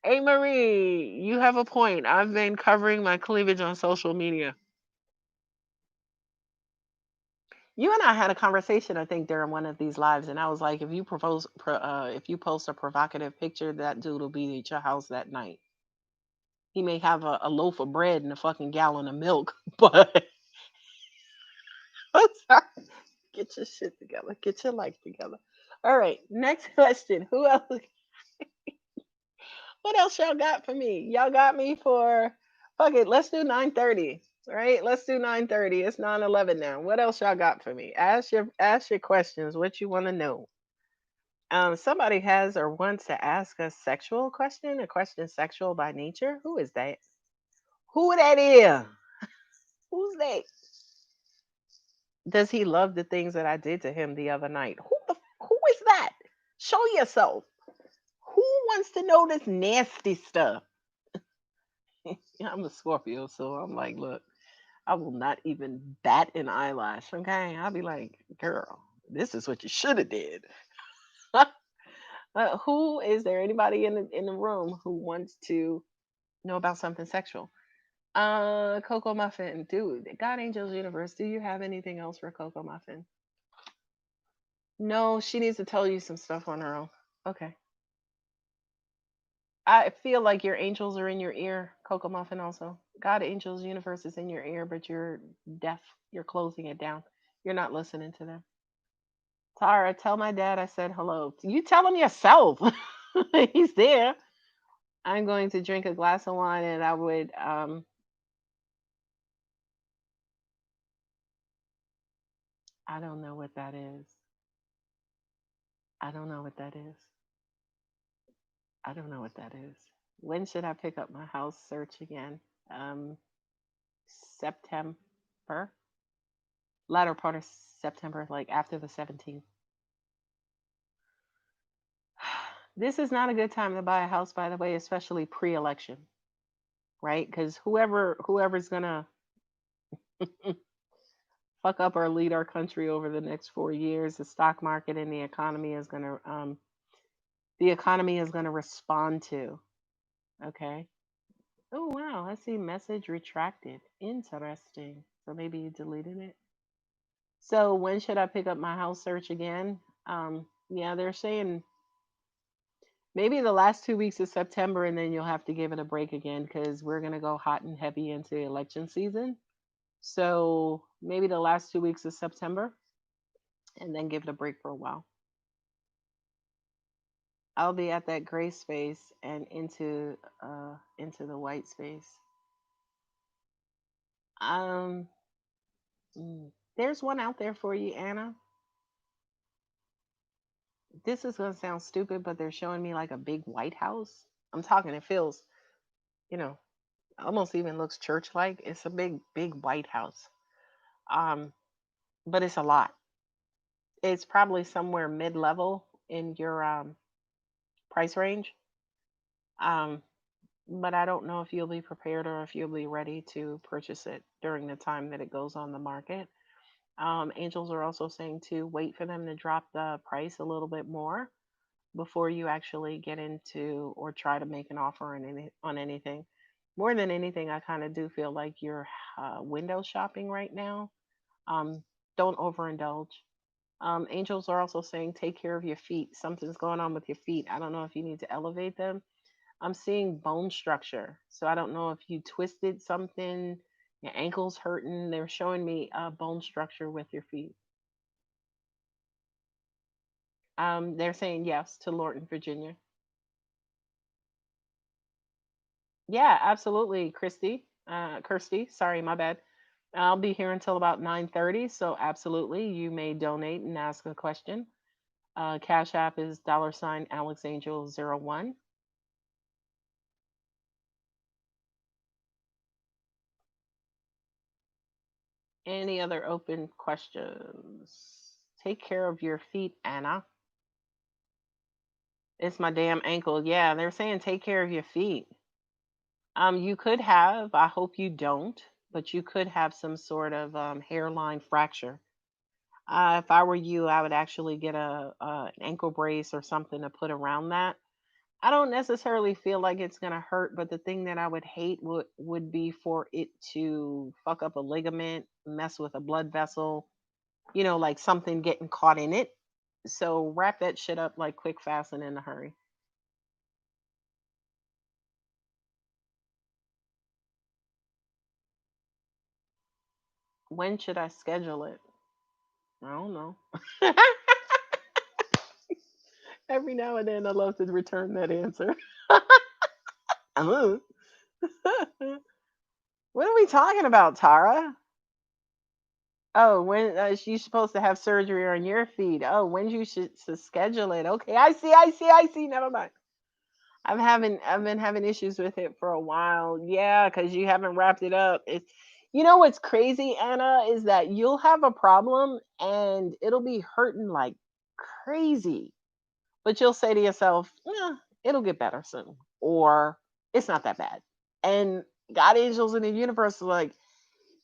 Hey Marie, you have a point. I've been covering my cleavage on social media. You and I had a conversation, I think, during one of these lives, and I was like, if you post a provocative picture, that dude will be at your house that night. He may have a loaf of bread and a fucking gallon of milk, but get your shit together, get your life together. All right, next question. Who else? What else y'all got for me? Y'all got me for fuck it. Let's do 9:30. Right? Let's do 9:30. It's 9:11 now. What else y'all got for me? Ask your questions. What you want to know? Somebody has or wants to ask a sexual question. A question sexual by nature. Who is that? Who that is? Who's that? Does he love the things that I did to him the other night? Who is that? Show yourself. Who wants to know this nasty stuff? Yeah, I'm a Scorpio, so I'm like, look, I will not even bat an eyelash. Okay, I'll be like, girl, this is what you should have did. Who is there? Anybody in the room who wants to know about something sexual? Coco Muffin, dude, God Angels Universe. Do you have anything else for Coco Muffin? No, she needs to tell you some stuff on her own. Okay. I feel like your angels are in your ear, Coco Muffin. Also, God Angels Universe is in your ear, but you're deaf. You're closing it down. You're not listening to them. Tara, tell my dad I said hello. You tell him yourself. He's there. I'm going to drink a glass of wine and I would I don't know what that is. I don't know what that is. I don't know what that is. When should I pick up my house search again? Um September. Latter part of September, like after the 17th. This is not a good time to buy a house, by the way, especially pre-election, right? Because whoever's gonna fuck up or lead our country over the next 4 years, the stock market and the economy is gonna respond to. Okay. Oh wow, I see message retracted. Interesting. So maybe you deleted it. So when should I pick up my house search again? Yeah, they're saying maybe the last 2 weeks of September, and then you'll have to give it a break again because we're gonna go hot and heavy into election season. So maybe the last 2 weeks of September, and then give it a break for a while. I'll be at that gray space and into the white space. Um, there's one out there for you, Anna. This is gonna sound stupid, but they're showing me like a big White House. I'm talking. It feels, you know, almost even looks church-like. It's a big White House. Um, but it's a lot. It's probably somewhere mid-level in your price range. Um, but I don't know if you'll be prepared or if you'll be ready to purchase it during the time that it goes on the market. Angels are also saying to wait for them to drop the price a little bit more before you actually get into or try to make an offer on anything. More than anything, I kind of do feel like you're window shopping right now. Um, don't overindulge. Angels are also saying take care of your feet. Something's going on with your feet. I don't know if you need to elevate them. I'm seeing bone structure. So I don't know if you twisted something, your ankle's hurting. They're showing me bone structure with your feet. They're saying yes to Lorton, Virginia. Yeah, absolutely, Christy. Kirsty, sorry, my bad. I'll be here until about 9:30, so absolutely, you may donate and ask a question. Cash App is $ AlexAngel01. Any other open questions? Take care of your feet, Anna. It's my damn ankle. Yeah, they're saying take care of your feet. You could have, I hope you don't, but you could have some sort of hairline fracture. If I were you, I would actually get an ankle brace or something to put around that. I don't necessarily feel like it's gonna hurt, but the thing that I would hate would be for it to fuck up a ligament, mess with a blood vessel, like something getting caught in it. So wrap that shit up like quick, fast, and in a hurry. When should I schedule it? I don't know. Every now and then I love to return that answer. Uh. What are we talking about, Tara? Oh, when she's supposed to have surgery on your feet. Oh, when you should to schedule it. Okay, I see. Never mind. I've been having issues with it for a while. Yeah, because you haven't wrapped it up. It's what's crazy, Anna, is that you'll have a problem and it'll be hurting like crazy. But you'll say to yourself, it'll get better soon. Or it's not that bad. And God angels in the universe are like,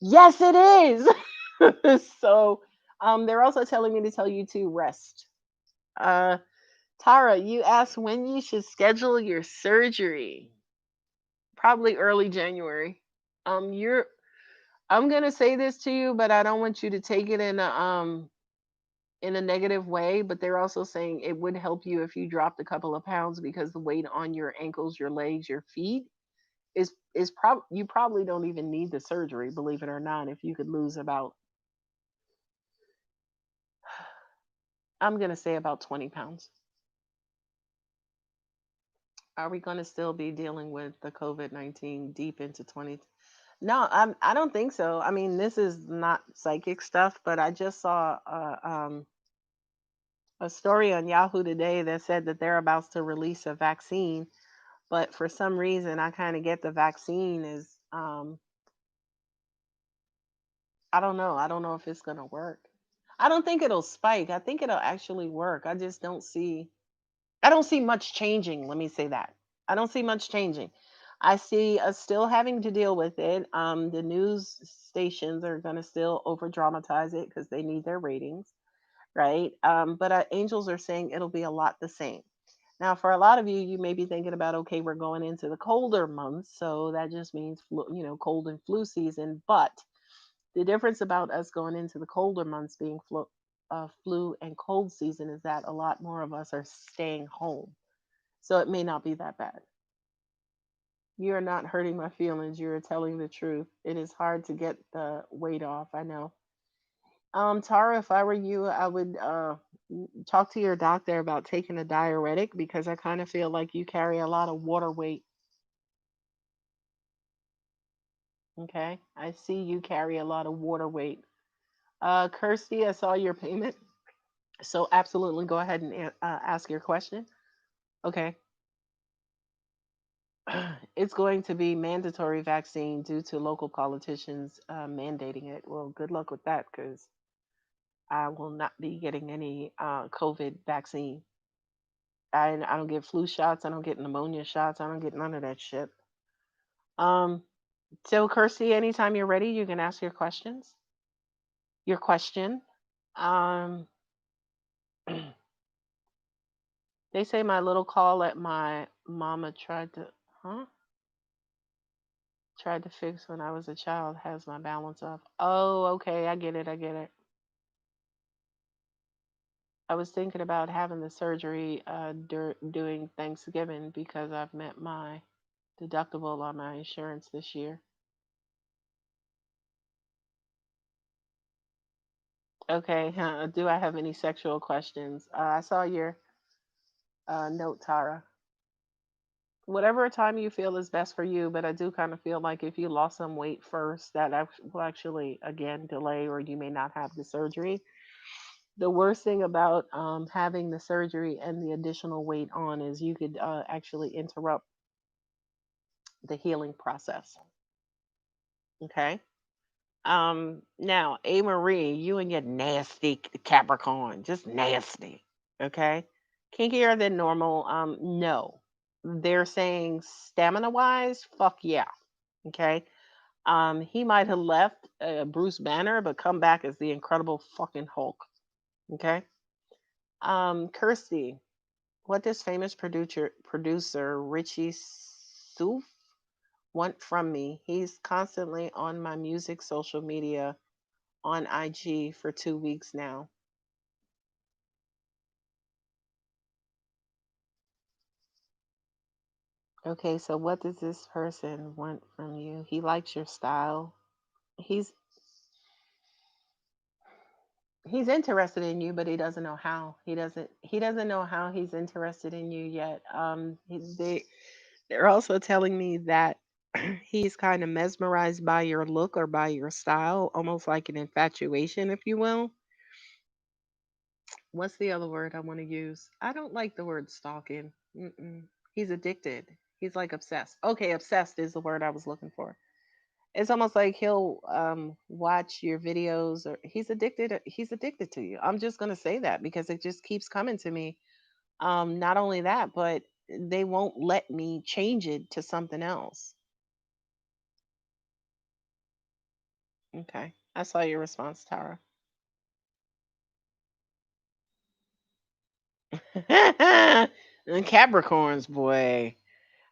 yes, it is. So they're also telling me to tell you to rest. Uh Tara, you asked when you should schedule your surgery. Probably early January. You're I'm gonna say this to you, but I don't want you to take it in a negative way. But they're also saying it would help you if you dropped a couple of pounds because the weight on your ankles, your legs, your feet you probably don't even need the surgery, believe it or not, if you could lose about, I'm gonna say about 20 pounds. Are we gonna still be dealing with the COVID-19 deep into 20? No, I don't think so. I mean, this is not psychic stuff, but I just saw a story on Yahoo today that said that they're about to release a vaccine, but for some reason, I kind of get the vaccine is I don't know. I don't know if it's gonna work. I don't think it'll spike. I think it'll actually work. I don't see much changing. Let me say that. I don't see much changing. I see us still having to deal with it. The news stations are going to still over dramatize it because they need their ratings, right? But angels are saying it'll be a lot the same. Now, for a lot of you, you may be thinking about, okay, we're going into the colder months, so that just means cold and flu season. But the difference about us going into the colder months being flu and cold season is that a lot more of us are staying home, so it may not be that bad. You're not hurting my feelings. You're telling the truth. It is hard to get the weight off. I know. Tara, if I were you, I would talk to your doctor about taking a diuretic because I kind of feel like you carry a lot of water weight. Okay. I see you carry a lot of water weight. Kirsty, I saw your payment. So absolutely go ahead and ask your question. Okay. It's going to be mandatory vaccine due to local politicians mandating it. Well, good luck with that because I will not be getting any COVID vaccine. I don't get flu shots. I don't get pneumonia shots. I don't get none of that shit. Um, so, Kirsty, anytime you're ready, you can ask your questions. Your question. Um, they say my little call at my mama huh? Tried to fix when I was a child has my balance off. Oh, okay. I get it. I get it. I was thinking about having the surgery doing Thanksgiving because I've met my deductible on my insurance this year. Okay, do I have any sexual questions? I saw your note, Tara. Whatever time you feel is best for you, but I do kind of feel like if you lost some weight first, that will actually, again, delay or you may not have the surgery. The worst thing about having the surgery and the additional weight on is you could actually interrupt the healing process. Okay. Now, A. Marie, you and your nasty Capricorn, just nasty. Okay. Kinkier than normal. No. They're saying stamina wise, fuck yeah. Okay. He might have left Bruce Banner, but come back as the Incredible fucking Hulk. Okay. Kirsty, what does famous producer Richie Soof want from me? He's constantly on my music social media on IG for 2 weeks now. Okay, so what does this person want from you? He likes your style. He's he's interested in you, but he doesn't know how. He doesn't know how he's interested in you yet. They're also telling me that he's kind of mesmerized by your look or by your style, almost like an infatuation, if you will. What's the other word I want to use? I don't like the word stalking. Mm-mm. He's addicted. He's like obsessed. Okay, obsessed is the word I was looking for. It's almost like he'll watch your videos, or he's addicted. He's addicted to you. I'm just gonna say that because it just keeps coming to me. Not only that, but they won't let me change it to something else. Okay, I saw your response, Tara. And Capricorns, boy.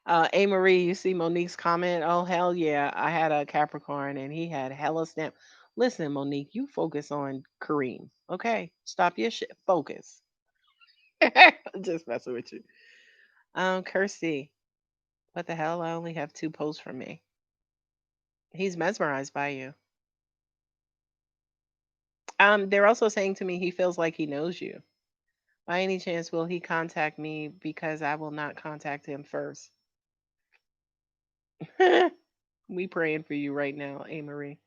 A. Marie, you see Monique's comment? Oh, hell yeah. I had a Capricorn and he had hella stamp. Listen, Monique, you focus on Kareem. Okay? Stop your shit. Focus. Just messing with you. Kirsty, what the hell? I only have two posts from me. He's mesmerized by you. They're also saying to me he feels like he knows you. By any chance, will he contact me because I will not contact him first? We praying for you right now, A. Marie.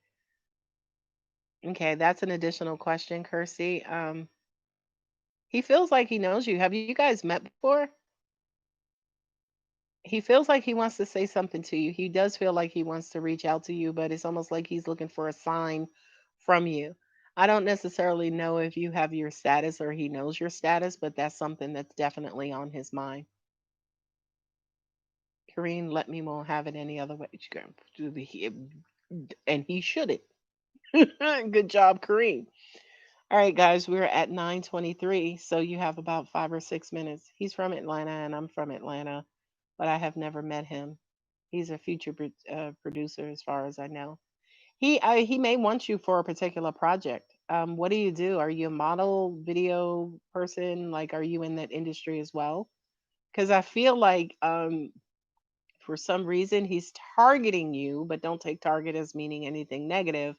Okay, that's an additional question, Kirsty. He feels like he knows you. Have you guys met before? He feels like he wants to say something to you. He does feel like he wants to reach out to you, but it's almost like he's looking for a sign from you. I don't necessarily know if you have your status or he knows your status, but that's something that's definitely on his mind. Kareen, let me won't have it any other way. And he shouldn't. Good job, Kareem. All right, guys, we're at 9:23, so you have about 5 or 6 minutes. He's from Atlanta, and I'm from Atlanta, but I have never met him. He's a future producer, as far as I know. He may want you for a particular project. What do you do? Are you a model, video person? Like, are you in that industry as well? Because I feel like for some reason he's targeting you, but don't take target as meaning anything negative.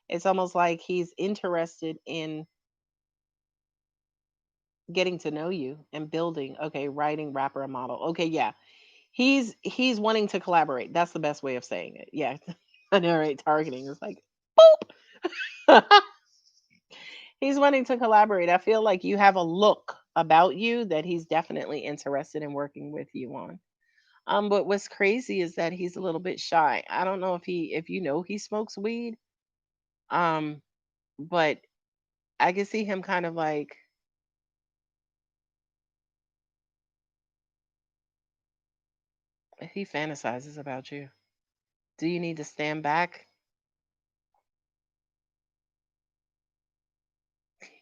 It's almost like he's interested in getting to know you and building. Okay, writing, rapper, and model. Okay, yeah. He's wanting to collaborate. That's the best way of saying it. Yeah. I know, right? Targeting is like boop. He's wanting to collaborate. I feel like you have a look about you that he's definitely interested in working with you on. But what's crazy is that he's a little bit shy. I don't know if you know he smokes weed. Um, but I can see him kind of like he fantasizes about you. Do you need to stand back?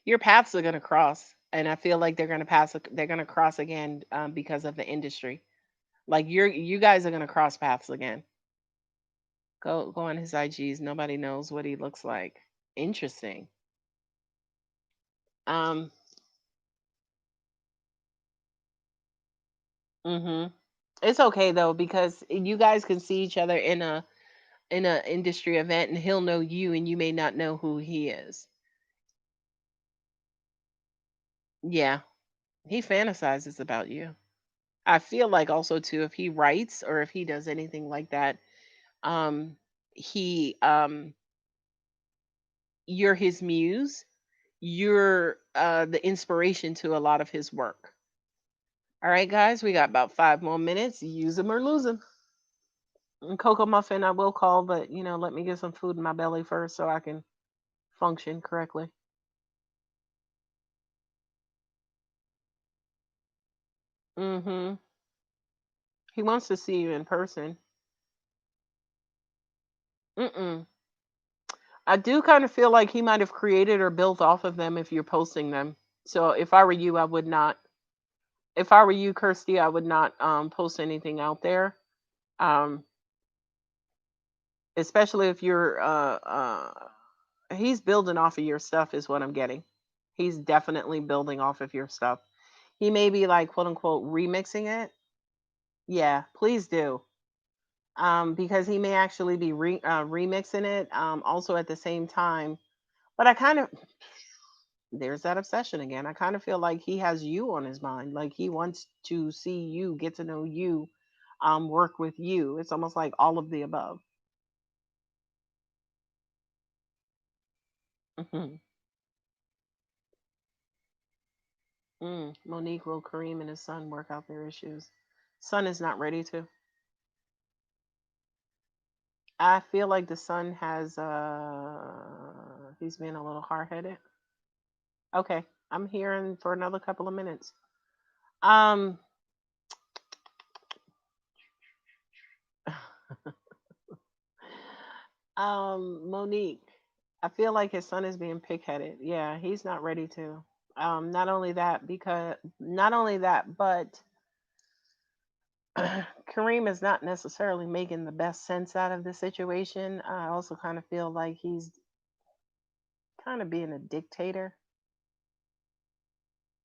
Your paths are going to cross, and I feel like they're going to cross again because of the industry. Like you guys are going to cross paths again. Go on his IGs. Nobody knows what he looks like. Interesting. um Mhm. It's okay though because you guys can see each other in a industry event and he'll know you and you may not know who he is. Yeah, he fantasizes about you. I feel like also too if he writes or if he does anything like that, um he you're his muse. You're the inspiration to a lot of his work. All right, guys, we got about 5 more minutes. Use them or lose them. Cocoa Muffin, I will call, but let me get some food in my belly first so I can function correctly. Mm-hmm. He wants to see you in person. Mm-mm. I do kind of feel like he might have created or built off of them if you're posting them. So if I were you, I would not. If I were you, Kirsty, I would not post anything out there. Um, Especially if you're he's building off of your stuff is what I'm getting. He's definitely building off of your stuff. He may be like quote unquote remixing it. Yeah, please do. Because he may actually be remixing it also at the same time. But I kind of there's that obsession again. I kind of feel like he has you on his mind. Like he wants to see you, get to know you, work with you. It's almost like all of the above. Hmm. Monique, will Kareem and his son work out their issues? Son is not ready to. I feel like the son has he's being a little hard headed. Okay. I'm here for another couple of minutes. Um Monique, I feel like his son is being pig-headed. Yeah, he's not ready to. Not only that, but Kareem is not necessarily making the best sense out of the situation. I also kind of feel like he's kind of being a dictator.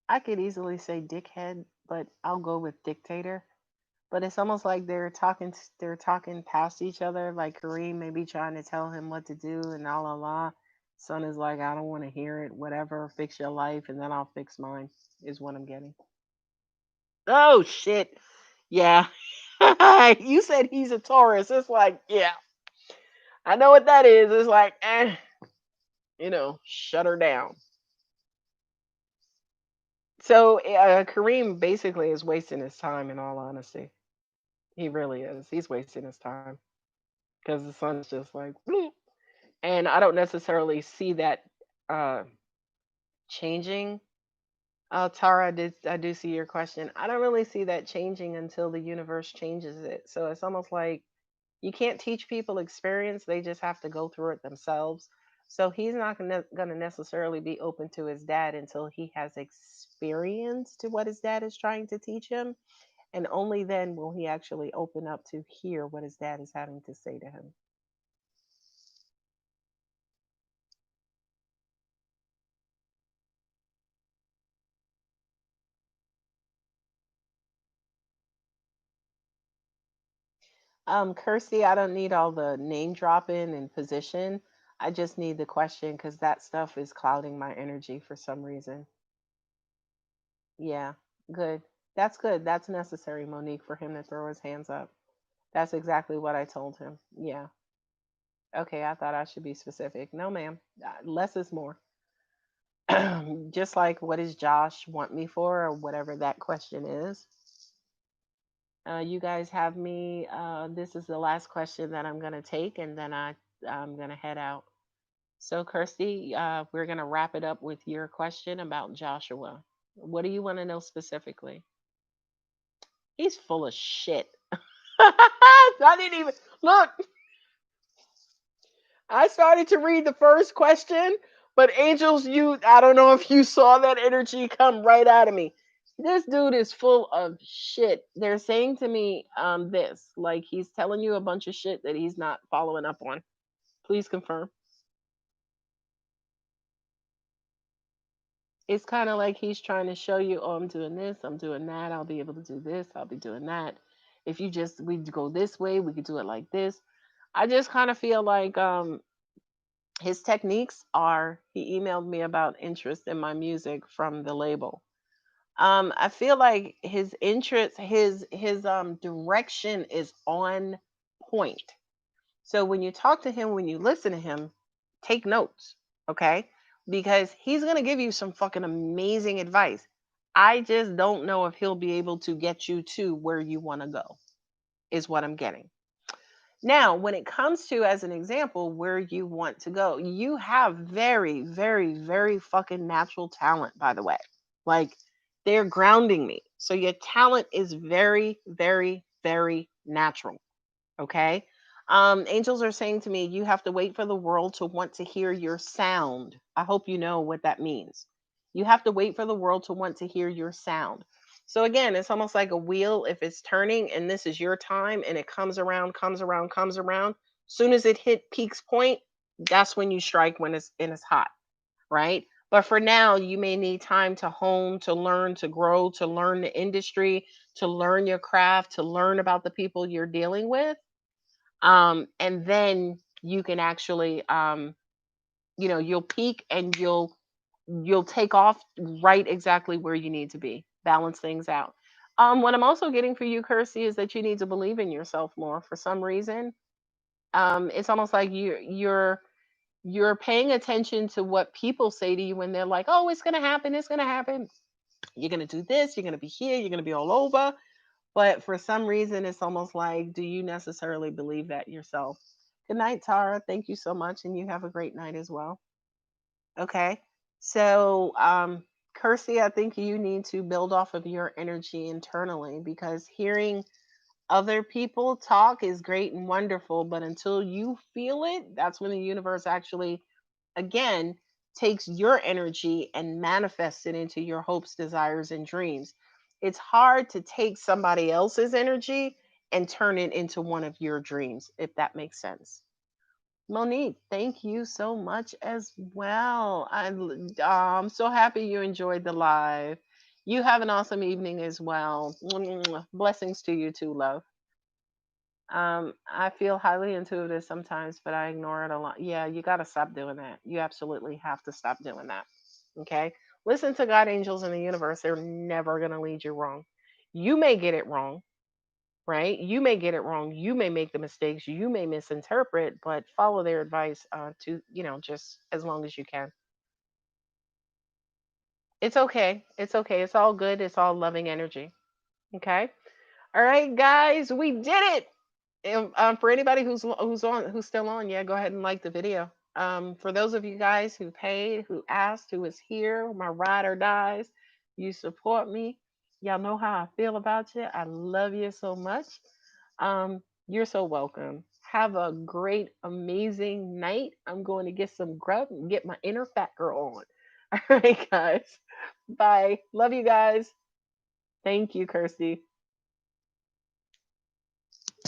I could easily say dickhead, but I'll go with dictator. But it's almost like they're talking past each other. Like Kareem may be trying to tell him what to do, and la. Son is like, I don't want to hear it. Whatever, fix your life, and then I'll fix mine. Is what I'm getting. Oh shit! Yeah, you said he's a Taurus. It's like, yeah, I know what that is. It's like, shut her down. So Kareem basically is wasting his time. In all honesty, he really is. He's wasting his time because the son's just like, "Bloop." And I don't necessarily see that uh, changing. Tara, I do see your question. I don't really see that changing until the universe changes it. So it's almost like you can't teach people experience; they just have to go through it themselves. So he's not gonna necessarily be open to his dad until he has experienced what his dad is trying to teach him, and only then will he actually open up to hear what his dad is having to say to him. Kirsty, I don't need all the name dropping and position. I just need the question because that stuff is clouding my energy for some reason. Yeah, good. That's good. That's necessary, Monique, for him to throw his hands up. That's exactly what I told him. Yeah. Okay, I thought I should be specific. No, ma'am. Less is more. Just like what does Josh want me for, or whatever that question is. You guys have me. This is the last question that I'm going to take, and then I'm going to head out. So, Kirsty, we're going to wrap it up with your question about Joshua. What do you want to know specifically? He's full of shit. I didn't even look. I started to read the first question, but Angels, I don't know if you saw that energy come right out of me. This dude is full of shit. They're saying to me this, like he's telling you a bunch of shit that he's not following up on. Please confirm. It's kind of like he's trying to show you, oh, I'm doing this, I'm doing that, I'll be able to do this, I'll be doing that. If you just we go this way, we could do it like this. I just kind of feel like his techniques are he emailed me about interest in my music from the label. I feel like his interest, his direction is on point. So when you talk to him, when you listen to him, take notes, okay? Because he's going to give you some fucking amazing advice. I just don't know if he'll be able to get you to where you want to go, is what I'm getting. Now, when it comes to, as an example, where you want to go, you have very, very, very fucking natural talent, by the way. Like, they're grounding me. So your talent is very, very, very natural. Okay. Angels are saying to me, you have to wait for the world to want to hear your sound. I hope you know what that means. You have to wait for the world to want to hear your sound. So again, it's almost like a wheel. If it's turning and this is your time and it comes around, comes around, comes around, soon as it hit peak's point, that's when you strike when it's hot, right? But for now, you may need time to hone, to learn, to grow, to learn the industry, to learn your craft, to learn about the people you're dealing with, and then you can actually you'll peak and you'll take off right exactly where you need to be, balance things out. What I'm also getting for you, Kirsty, is that you need to believe in yourself more. For some reason, it's almost like you're paying attention to what people say to you when they're like, oh, it's gonna happen, it's gonna happen, you're gonna do this, you're gonna be here, you're gonna be all over. But for some reason, it's almost like, do you necessarily believe that yourself? Good night, Tara. Thank you so much. And you have a great night as well. Okay. So, Kirsty, I think you need to build off of your energy internally, because hearing other people talk is great and wonderful. But until you feel it, that's when the universe actually, again, takes your energy and manifests it into your hopes, desires, and dreams. It's hard to take somebody else's energy and turn it into one of your dreams, if that makes sense. Monique, thank you so much as well. I'm so happy you enjoyed the live. You have an awesome evening as well. Blessings to you too, love. I feel highly intuitive sometimes, but I ignore it a lot. Yeah, you got to stop doing that. You absolutely have to stop doing that. Okay? Listen to God, angels, in the universe. They're never going to lead you wrong. You may get it wrong, right? You may get it wrong. You may make the mistakes. You may misinterpret, but follow their advice to, just as long as you can. It's okay. It's okay. It's all good. It's all loving energy. Okay? All right, guys, we did it. For anybody who's still on, yeah, go ahead and like the video. For those of you guys who paid, who asked, who is here, my ride or dies, you support me. Y'all know how I feel about you. I love you so much. You're so welcome. Have a great, amazing night. I'm going to get some grub and get my inner fat girl on. All right, guys. Bye. Love you guys. Thank you, Kirsty.